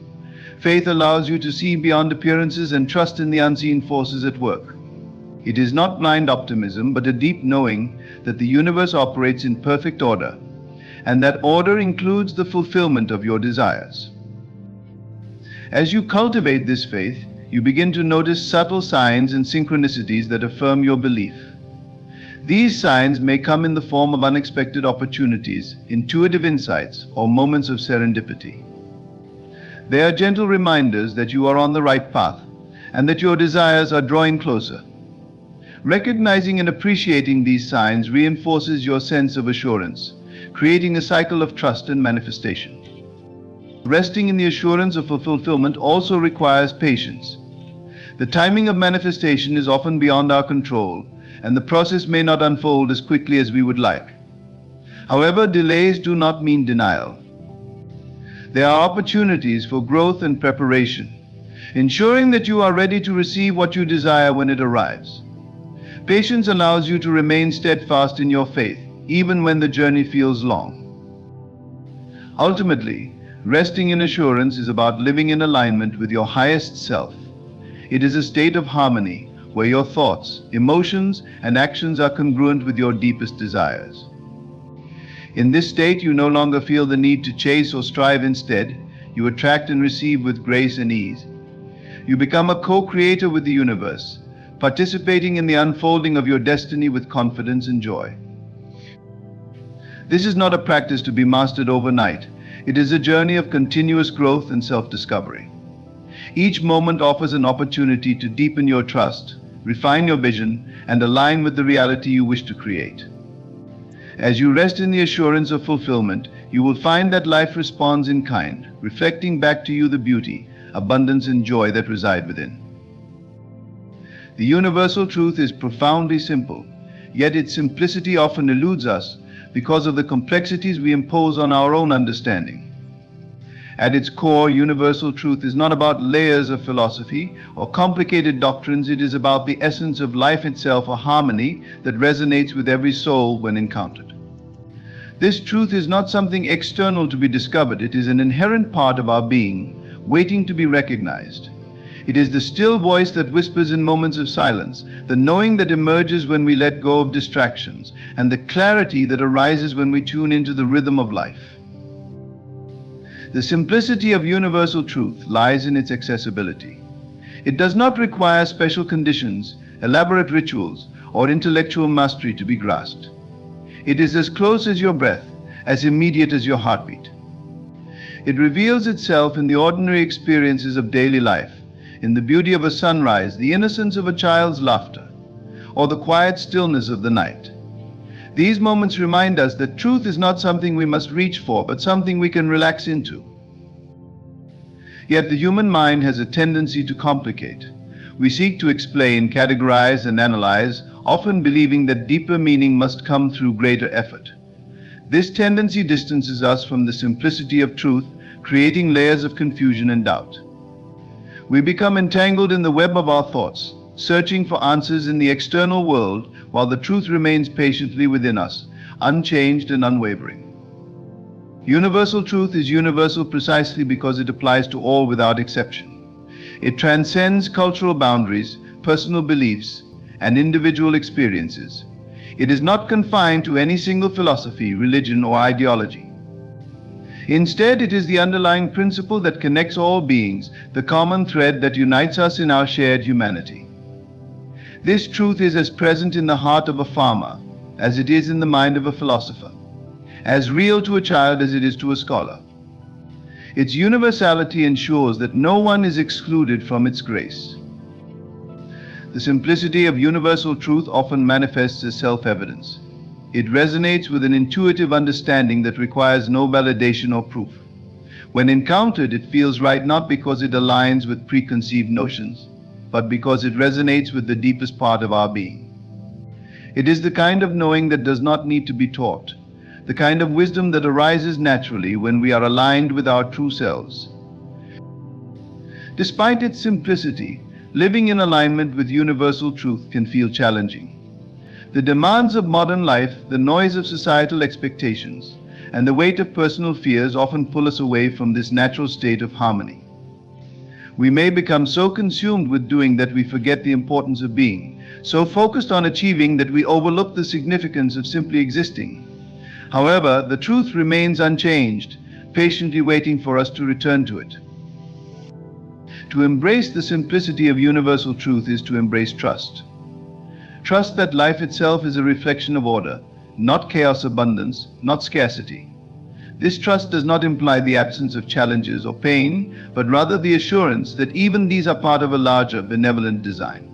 Faith allows you to see beyond appearances and trust in the unseen forces at work. It is not blind optimism, but a deep knowing that the universe operates in perfect order, and that order includes the fulfillment of your desires. As you cultivate this faith, you begin to notice subtle signs and synchronicities that affirm your belief. These signs may come in the form of unexpected opportunities, intuitive insights, or moments of serendipity. They are gentle reminders that you are on the right path and that your desires are drawing closer. Recognizing and appreciating these signs reinforces your sense of assurance, creating a cycle of trust and manifestation. Resting in the assurance of fulfillment also requires patience. The timing of manifestation is often beyond our control, and the process may not unfold as quickly as we would like. However, delays do not mean denial. There are opportunities for growth and preparation, ensuring that you are ready to receive what you desire when it arrives. Patience allows you to remain steadfast in your faith, even when the journey feels long. Ultimately, resting in assurance is about living in alignment with your highest self. It is a state of harmony where your thoughts, emotions, and actions are congruent with your deepest desires. In this state, you no longer feel the need to chase or strive. Instead, you attract and receive with grace and ease. You become a co-creator with the universe, participating in the unfolding of your destiny with confidence and joy. This is not a practice to be mastered overnight. It is a journey of continuous growth and self-discovery. Each moment offers an opportunity to deepen your trust, refine your vision, and align with the reality you wish to create. As you rest in the assurance of fulfillment, you will find that life responds in kind, reflecting back to you the beauty, abundance, and joy that reside within. The universal truth is profoundly simple, yet its simplicity often eludes us because of the complexities we impose on our own understanding. At its core, universal truth is not about layers of philosophy or complicated doctrines. It is about the essence of life itself, a harmony that resonates with every soul when encountered. This truth is not something external to be discovered. It is an inherent part of our being, waiting to be recognized. It is the still voice that whispers in moments of silence, the knowing that emerges when we let go of distractions, and the clarity that arises when we tune into the rhythm of life. The simplicity of universal truth lies in its accessibility. It does not require special conditions, elaborate rituals, or intellectual mastery to be grasped. It is as close as your breath, as immediate as your heartbeat. It reveals itself in the ordinary experiences of daily life, in the beauty of a sunrise, the innocence of a child's laughter, or the quiet stillness of the night. These moments remind us that truth is not something we must reach for, but something we can relax into. Yet the human mind has a tendency to complicate. We seek to explain, categorize, and analyze, often believing that deeper meaning must come through greater effort. This tendency distances us from the simplicity of truth, creating layers of confusion and doubt. We become entangled in the web of our thoughts, searching for answers in the external world while the truth remains patiently within us, unchanged and unwavering. Universal truth is universal precisely because it applies to all without exception. It transcends cultural boundaries, personal beliefs, and individual experiences. It is not confined to any single philosophy, religion, or ideology. Instead, it is the underlying principle that connects all beings, the common thread that unites us in our shared humanity. This truth is as present in the heart of a farmer as it is in the mind of a philosopher, as real to a child as it is to a scholar. Its universality ensures that no one is excluded from its grace. The simplicity of universal truth often manifests as self-evidence. It resonates with an intuitive understanding that requires no validation or proof. When encountered, it feels right not because it aligns with preconceived notions, but because it resonates with the deepest part of our being. It is the kind of knowing that does not need to be taught, the kind of wisdom that arises naturally when we are aligned with our true selves. Despite its simplicity, living in alignment with universal truth can feel challenging. The demands of modern life, the noise of societal expectations, and the weight of personal fears often pull us away from this natural state of harmony. We may become so consumed with doing that we forget the importance of being, so focused on achieving that we overlook the significance of simply existing. However, the truth remains unchanged, patiently waiting for us to return to it. To embrace the simplicity of universal truth is to embrace trust. Trust that life itself is a reflection of order, not chaos, abundance, not scarcity. This trust does not imply the absence of challenges or pain, but rather the assurance that even these are part of a larger, benevolent design.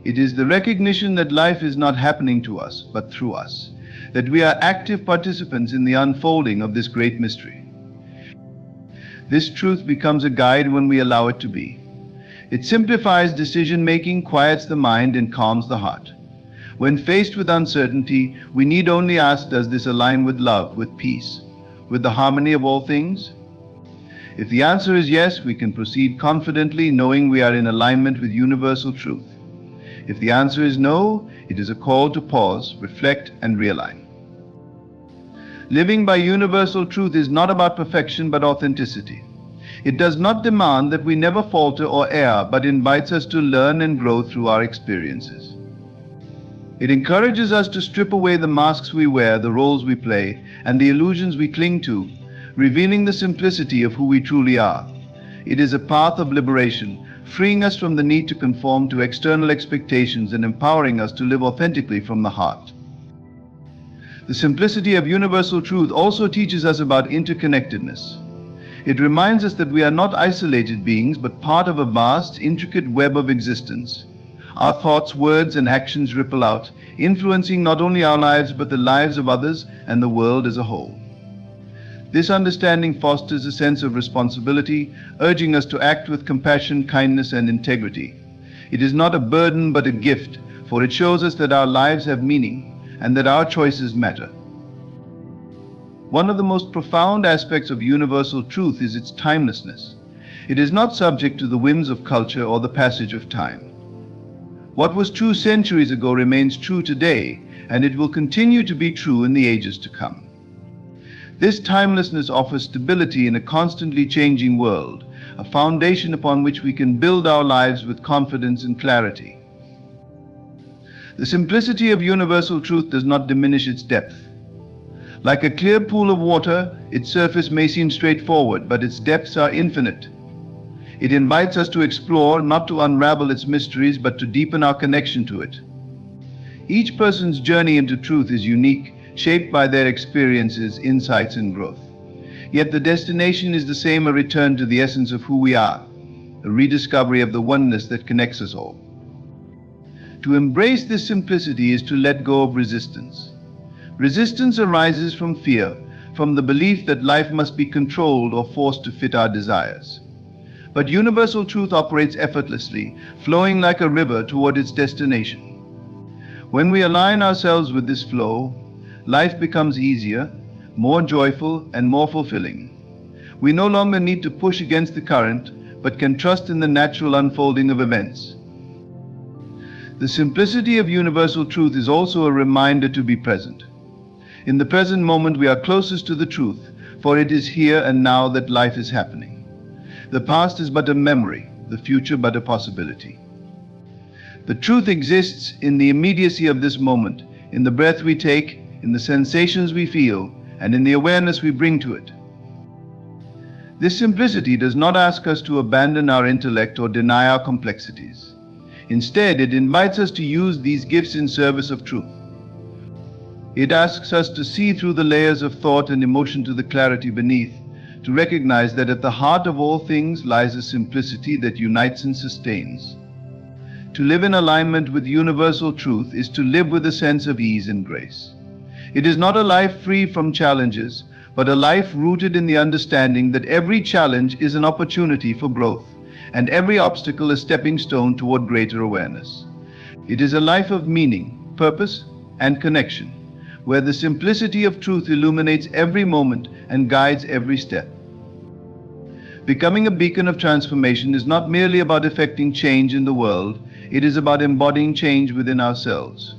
It is the recognition that life is not happening to us, but through us, that we are active participants in the unfolding of this great mystery. This truth becomes a guide when we allow it to be. It simplifies decision-making, quiets the mind, and calms the heart. When faced with uncertainty, we need only ask, does this align with love, with peace, with the harmony of all things? If the answer is yes, we can proceed confidently, knowing we are in alignment with universal truth. If the answer is no, it is a call to pause, reflect, and realign. Living by universal truth is not about perfection but authenticity. It does not demand that we never falter or err, but invites us to learn and grow through our experiences. It encourages us to strip away the masks we wear, the roles we play, and the illusions we cling to, revealing the simplicity of who we truly are. It is a path of liberation, freeing us from the need to conform to external expectations and empowering us to live authentically from the heart. The simplicity of universal truth also teaches us about interconnectedness. It reminds us that we are not isolated beings, but part of a vast, intricate web of existence. Our thoughts, words, and actions ripple out, influencing not only our lives, but the lives of others and the world as a whole. This understanding fosters a sense of responsibility, urging us to act with compassion, kindness, and integrity. It is not a burden, but a gift, for it shows us that our lives have meaning and that our choices matter. One of the most profound aspects of universal truth is its timelessness. It is not subject to the whims of culture or the passage of time. What was true centuries ago remains true today, and it will continue to be true in the ages to come. This timelessness offers stability in a constantly changing world, a foundation upon which we can build our lives with confidence and clarity. The simplicity of universal truth does not diminish its depth. Like a clear pool of water, its surface may seem straightforward, but its depths are infinite. It invites us to explore, not to unravel its mysteries, but to deepen our connection to it. Each person's journey into truth is unique, shaped by their experiences, insights, and growth. Yet the destination is the same, a return to the essence of who we are, a rediscovery of the oneness that connects us all. To embrace this simplicity is to let go of resistance. Resistance arises from fear, from the belief that life must be controlled or forced to fit our desires. But universal truth operates effortlessly, flowing like a river toward its destination. When we align ourselves with this flow, life becomes easier, more joyful, and more fulfilling. We no longer need to push against the current, but can trust in the natural unfolding of events. The simplicity of universal truth is also a reminder to be present. In the present moment, we are closest to the truth, for it is here and now that life is happening. The past is but a memory, the future but a possibility. The truth exists in the immediacy of this moment, in the breath we take, in the sensations we feel, and in the awareness we bring to it. This simplicity does not ask us to abandon our intellect or deny our complexities. Instead, it invites us to use these gifts in service of truth. It asks us to see through the layers of thought and emotion to the clarity beneath, to recognize that at the heart of all things lies a simplicity that unites and sustains. To live in alignment with universal truth is to live with a sense of ease and grace. It is not a life free from challenges, but a life rooted in the understanding that every challenge is an opportunity for growth, and every obstacle a stepping stone toward greater awareness. It is a life of meaning, purpose, and connection, where the simplicity of truth illuminates every moment and guides every step. Becoming a beacon of transformation is not merely about effecting change in the world, it is about embodying change within ourselves.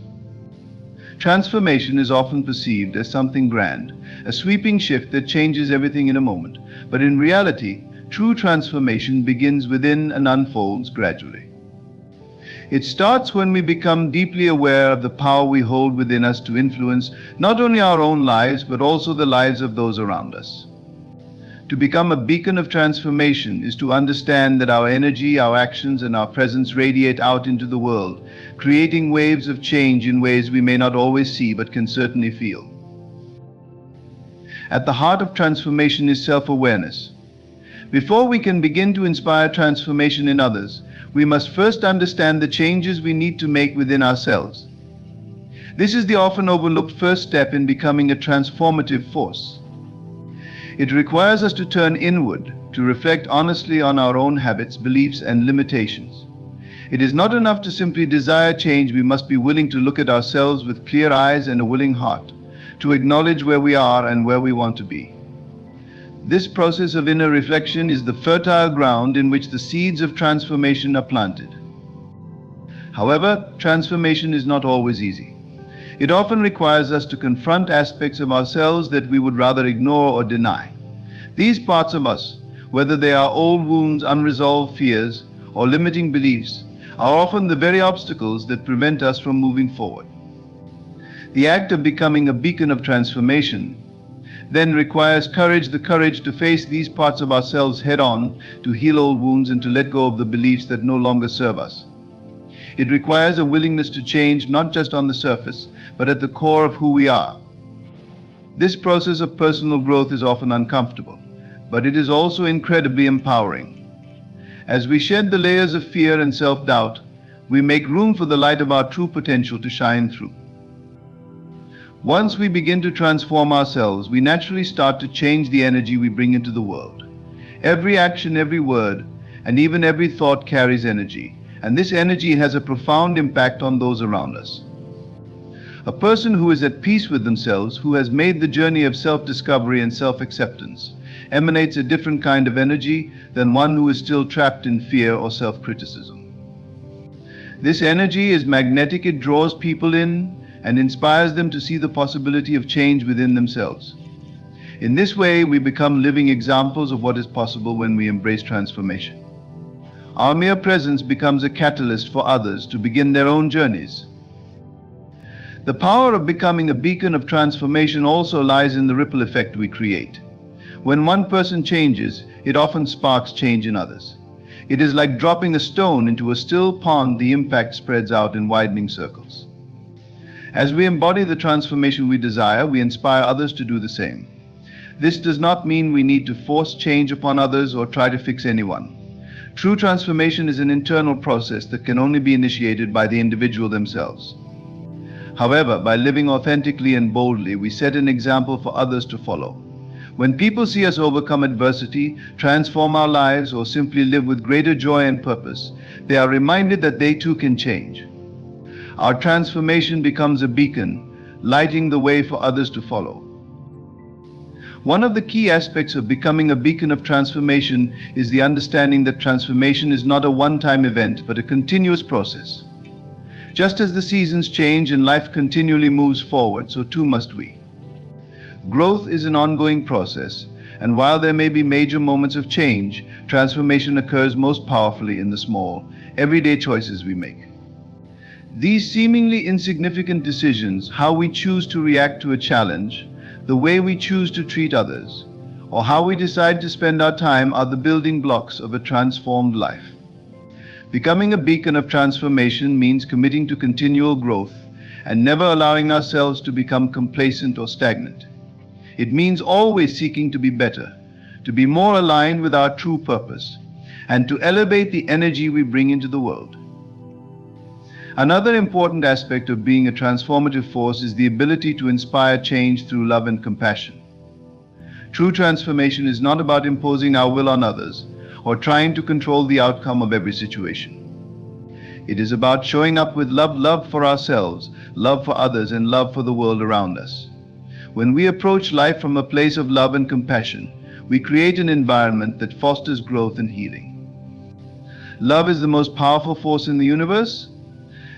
Transformation is often perceived as something grand, a sweeping shift that changes everything in a moment, but in reality, true transformation begins within and unfolds gradually. It starts when we become deeply aware of the power we hold within us to influence not only our own lives, but also the lives of those around us. To become a beacon of transformation is to understand that our energy, our actions, and our presence radiate out into the world, creating waves of change in ways we may not always see, but can certainly feel. At the heart of transformation is self-awareness. Before we can begin to inspire transformation in others, we must first understand the changes we need to make within ourselves. This is the often overlooked first step in becoming a transformative force. It requires us to turn inward, to reflect honestly on our own habits, beliefs, and limitations. It is not enough to simply desire change, we must be willing to look at ourselves with clear eyes and a willing heart, to acknowledge where we are and where we want to be. This process of inner reflection is the fertile ground in which the seeds of transformation are planted. However, transformation is not always easy. It often requires us to confront aspects of ourselves that we would rather ignore or deny. These parts of us, whether they are old wounds, unresolved fears, or limiting beliefs, are often the very obstacles that prevent us from moving forward. The act of becoming a beacon of transformation then requires the courage to face these parts of ourselves head on, to heal old wounds and to let go of the beliefs that no longer serve us. It requires a willingness to change not just on the surface, but at the core of who we are. This process of personal growth is often uncomfortable, but it is also incredibly empowering. As we shed the layers of fear and self-doubt, we make room for the light of our true potential to shine through. Once we begin to transform ourselves, we naturally start to change the energy we bring into the world. Every action, every word, and even every thought carries energy, and this energy has a profound impact on those around us. A person who is at peace with themselves, who has made the journey of self-discovery and self-acceptance, emanates a different kind of energy than one who is still trapped in fear or self-criticism. This energy is magnetic. It draws people in and inspires them to see the possibility of change within themselves. In this way, we become living examples of what is possible when we embrace transformation. Our mere presence becomes a catalyst for others to begin their own journeys. The power of becoming a beacon of transformation also lies in the ripple effect we create. When one person changes, it often sparks change in others. It is like dropping a stone into a still pond. The impact spreads out in widening circles. As we embody the transformation we desire, we inspire others to do the same. This does not mean we need to force change upon others or try to fix anyone. True transformation is an internal process that can only be initiated by the individual themselves. However, by living authentically and boldly, we set an example for others to follow. When people see us overcome adversity, transform our lives, or simply live with greater joy and purpose, they are reminded that they too can change. Our transformation becomes a beacon, lighting the way for others to follow. One of the key aspects of becoming a beacon of transformation is the understanding that transformation is not a one-time event, but a continuous process. Just as the seasons change and life continually moves forward, so too must we. Growth is an ongoing process, and while there may be major moments of change, transformation occurs most powerfully in the small, everyday choices we make. These seemingly insignificant decisions, how we choose to react to a challenge, the way we choose to treat others, or how we decide to spend our time, are the building blocks of a transformed life. Becoming a beacon of transformation means committing to continual growth and never allowing ourselves to become complacent or stagnant. It means always seeking to be better, to be more aligned with our true purpose, and to elevate the energy we bring into the world. Another important aspect of being a transformative force is the ability to inspire change through love and compassion. True transformation is not about imposing our will on others or trying to control the outcome of every situation. It is about showing up with love for ourselves, love for others, and love for the world around us. When we approach life from a place of love and compassion, we create an environment that fosters growth and healing. Love is the most powerful force in the universe,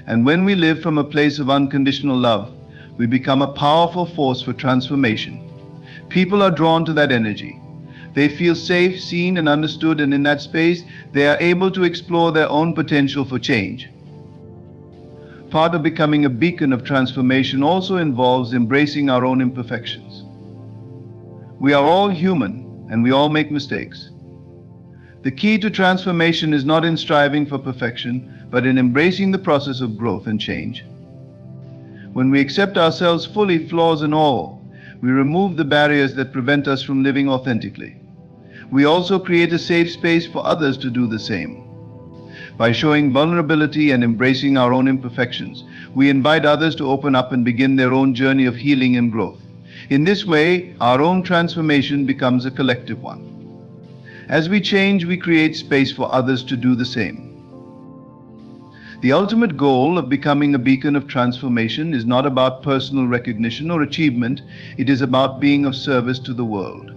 and when we live from a place of unconditional love, we become a powerful force for transformation. People are drawn to that energy. They feel safe, seen, and understood, and in that space, they are able to explore their own potential for change. Part of becoming a beacon of transformation also involves embracing our own imperfections. We are all human, and we all make mistakes. The key to transformation is not in striving for perfection, but in embracing the process of growth and change. When we accept ourselves fully, flaws and all, we remove the barriers that prevent us from living authentically. We also create a safe space for others to do the same. By showing vulnerability and embracing our own imperfections, we invite others to open up and begin their own journey of healing and growth. In this way, our own transformation becomes a collective one. As we change, we create space for others to do the same. The ultimate goal of becoming a beacon of transformation is not about personal recognition or achievement. It is about being of service to the world.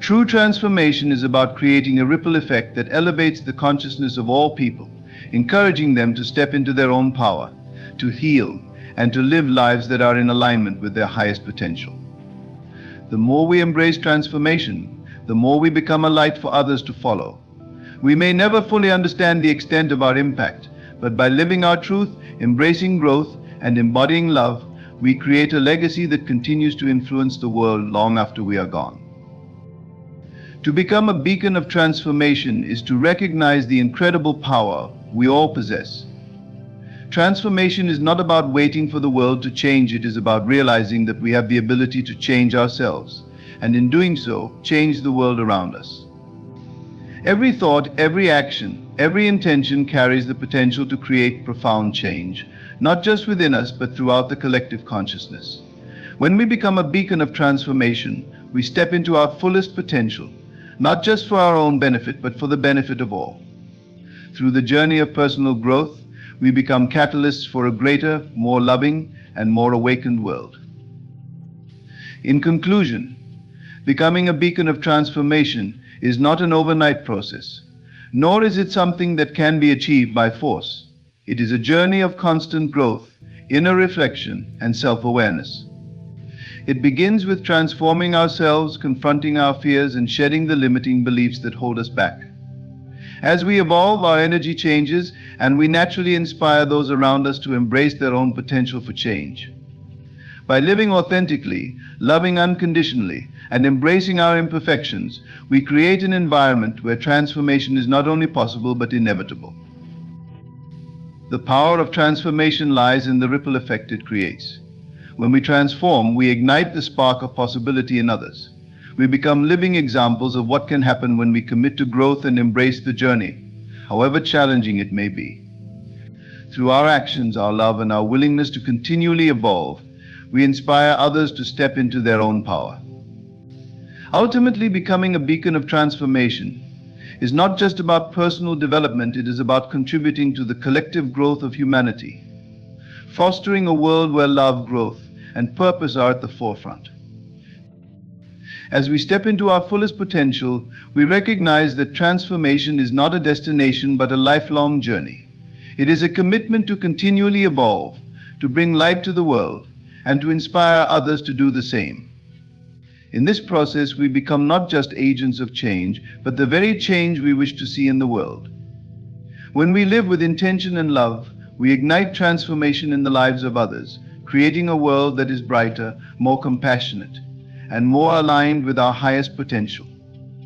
True transformation is about creating a ripple effect that elevates the consciousness of all people, encouraging them to step into their own power, to heal, and to live lives that are in alignment with their highest potential. The more we embrace transformation, the more we become a light for others to follow. We may never fully understand the extent of our impact, but by living our truth, embracing growth, and embodying love, we create a legacy that continues to influence the world long after we are gone. To become a beacon of transformation is to recognize the incredible power we all possess. Transformation is not about waiting for the world to change, it is about realizing that we have the ability to change ourselves, and in doing so, change the world around us. Every thought, every action, every intention carries the potential to create profound change, not just within us, but throughout the collective consciousness. When we become a beacon of transformation, we step into our fullest potential, not just for our own benefit, but for the benefit of all. Through the journey of personal growth, we become catalysts for a greater, more loving, and more awakened world. In conclusion, becoming a beacon of transformation is not an overnight process, nor is it something that can be achieved by force. It is a journey of constant growth, inner reflection, and self-awareness. It begins with transforming ourselves, confronting our fears, and shedding the limiting beliefs that hold us back. As we evolve, our energy changes, and we naturally inspire those around us to embrace their own potential for change. By living authentically, loving unconditionally, and embracing our imperfections, we create an environment where transformation is not only possible but inevitable. The power of transformation lies in the ripple effect it creates. When we transform, we ignite the spark of possibility in others. We become living examples of what can happen when we commit to growth and embrace the journey, however challenging it may be. Through our actions, our love, and our willingness to continually evolve, we inspire others to step into their own power. Ultimately, becoming a beacon of transformation is not just about personal development, it is about contributing to the collective growth of humanity, fostering a world where love, growth, and purpose are at the forefront. As we step into our fullest potential, we recognize that transformation is not a destination but a lifelong journey. It is a commitment to continually evolve, to bring light to the world, and to inspire others to do the same. In this process, we become not just agents of change, but the very change we wish to see in the world. When we live with intention and love, we ignite transformation in the lives of others, creating a world that is brighter, more compassionate, and more aligned with our highest potential.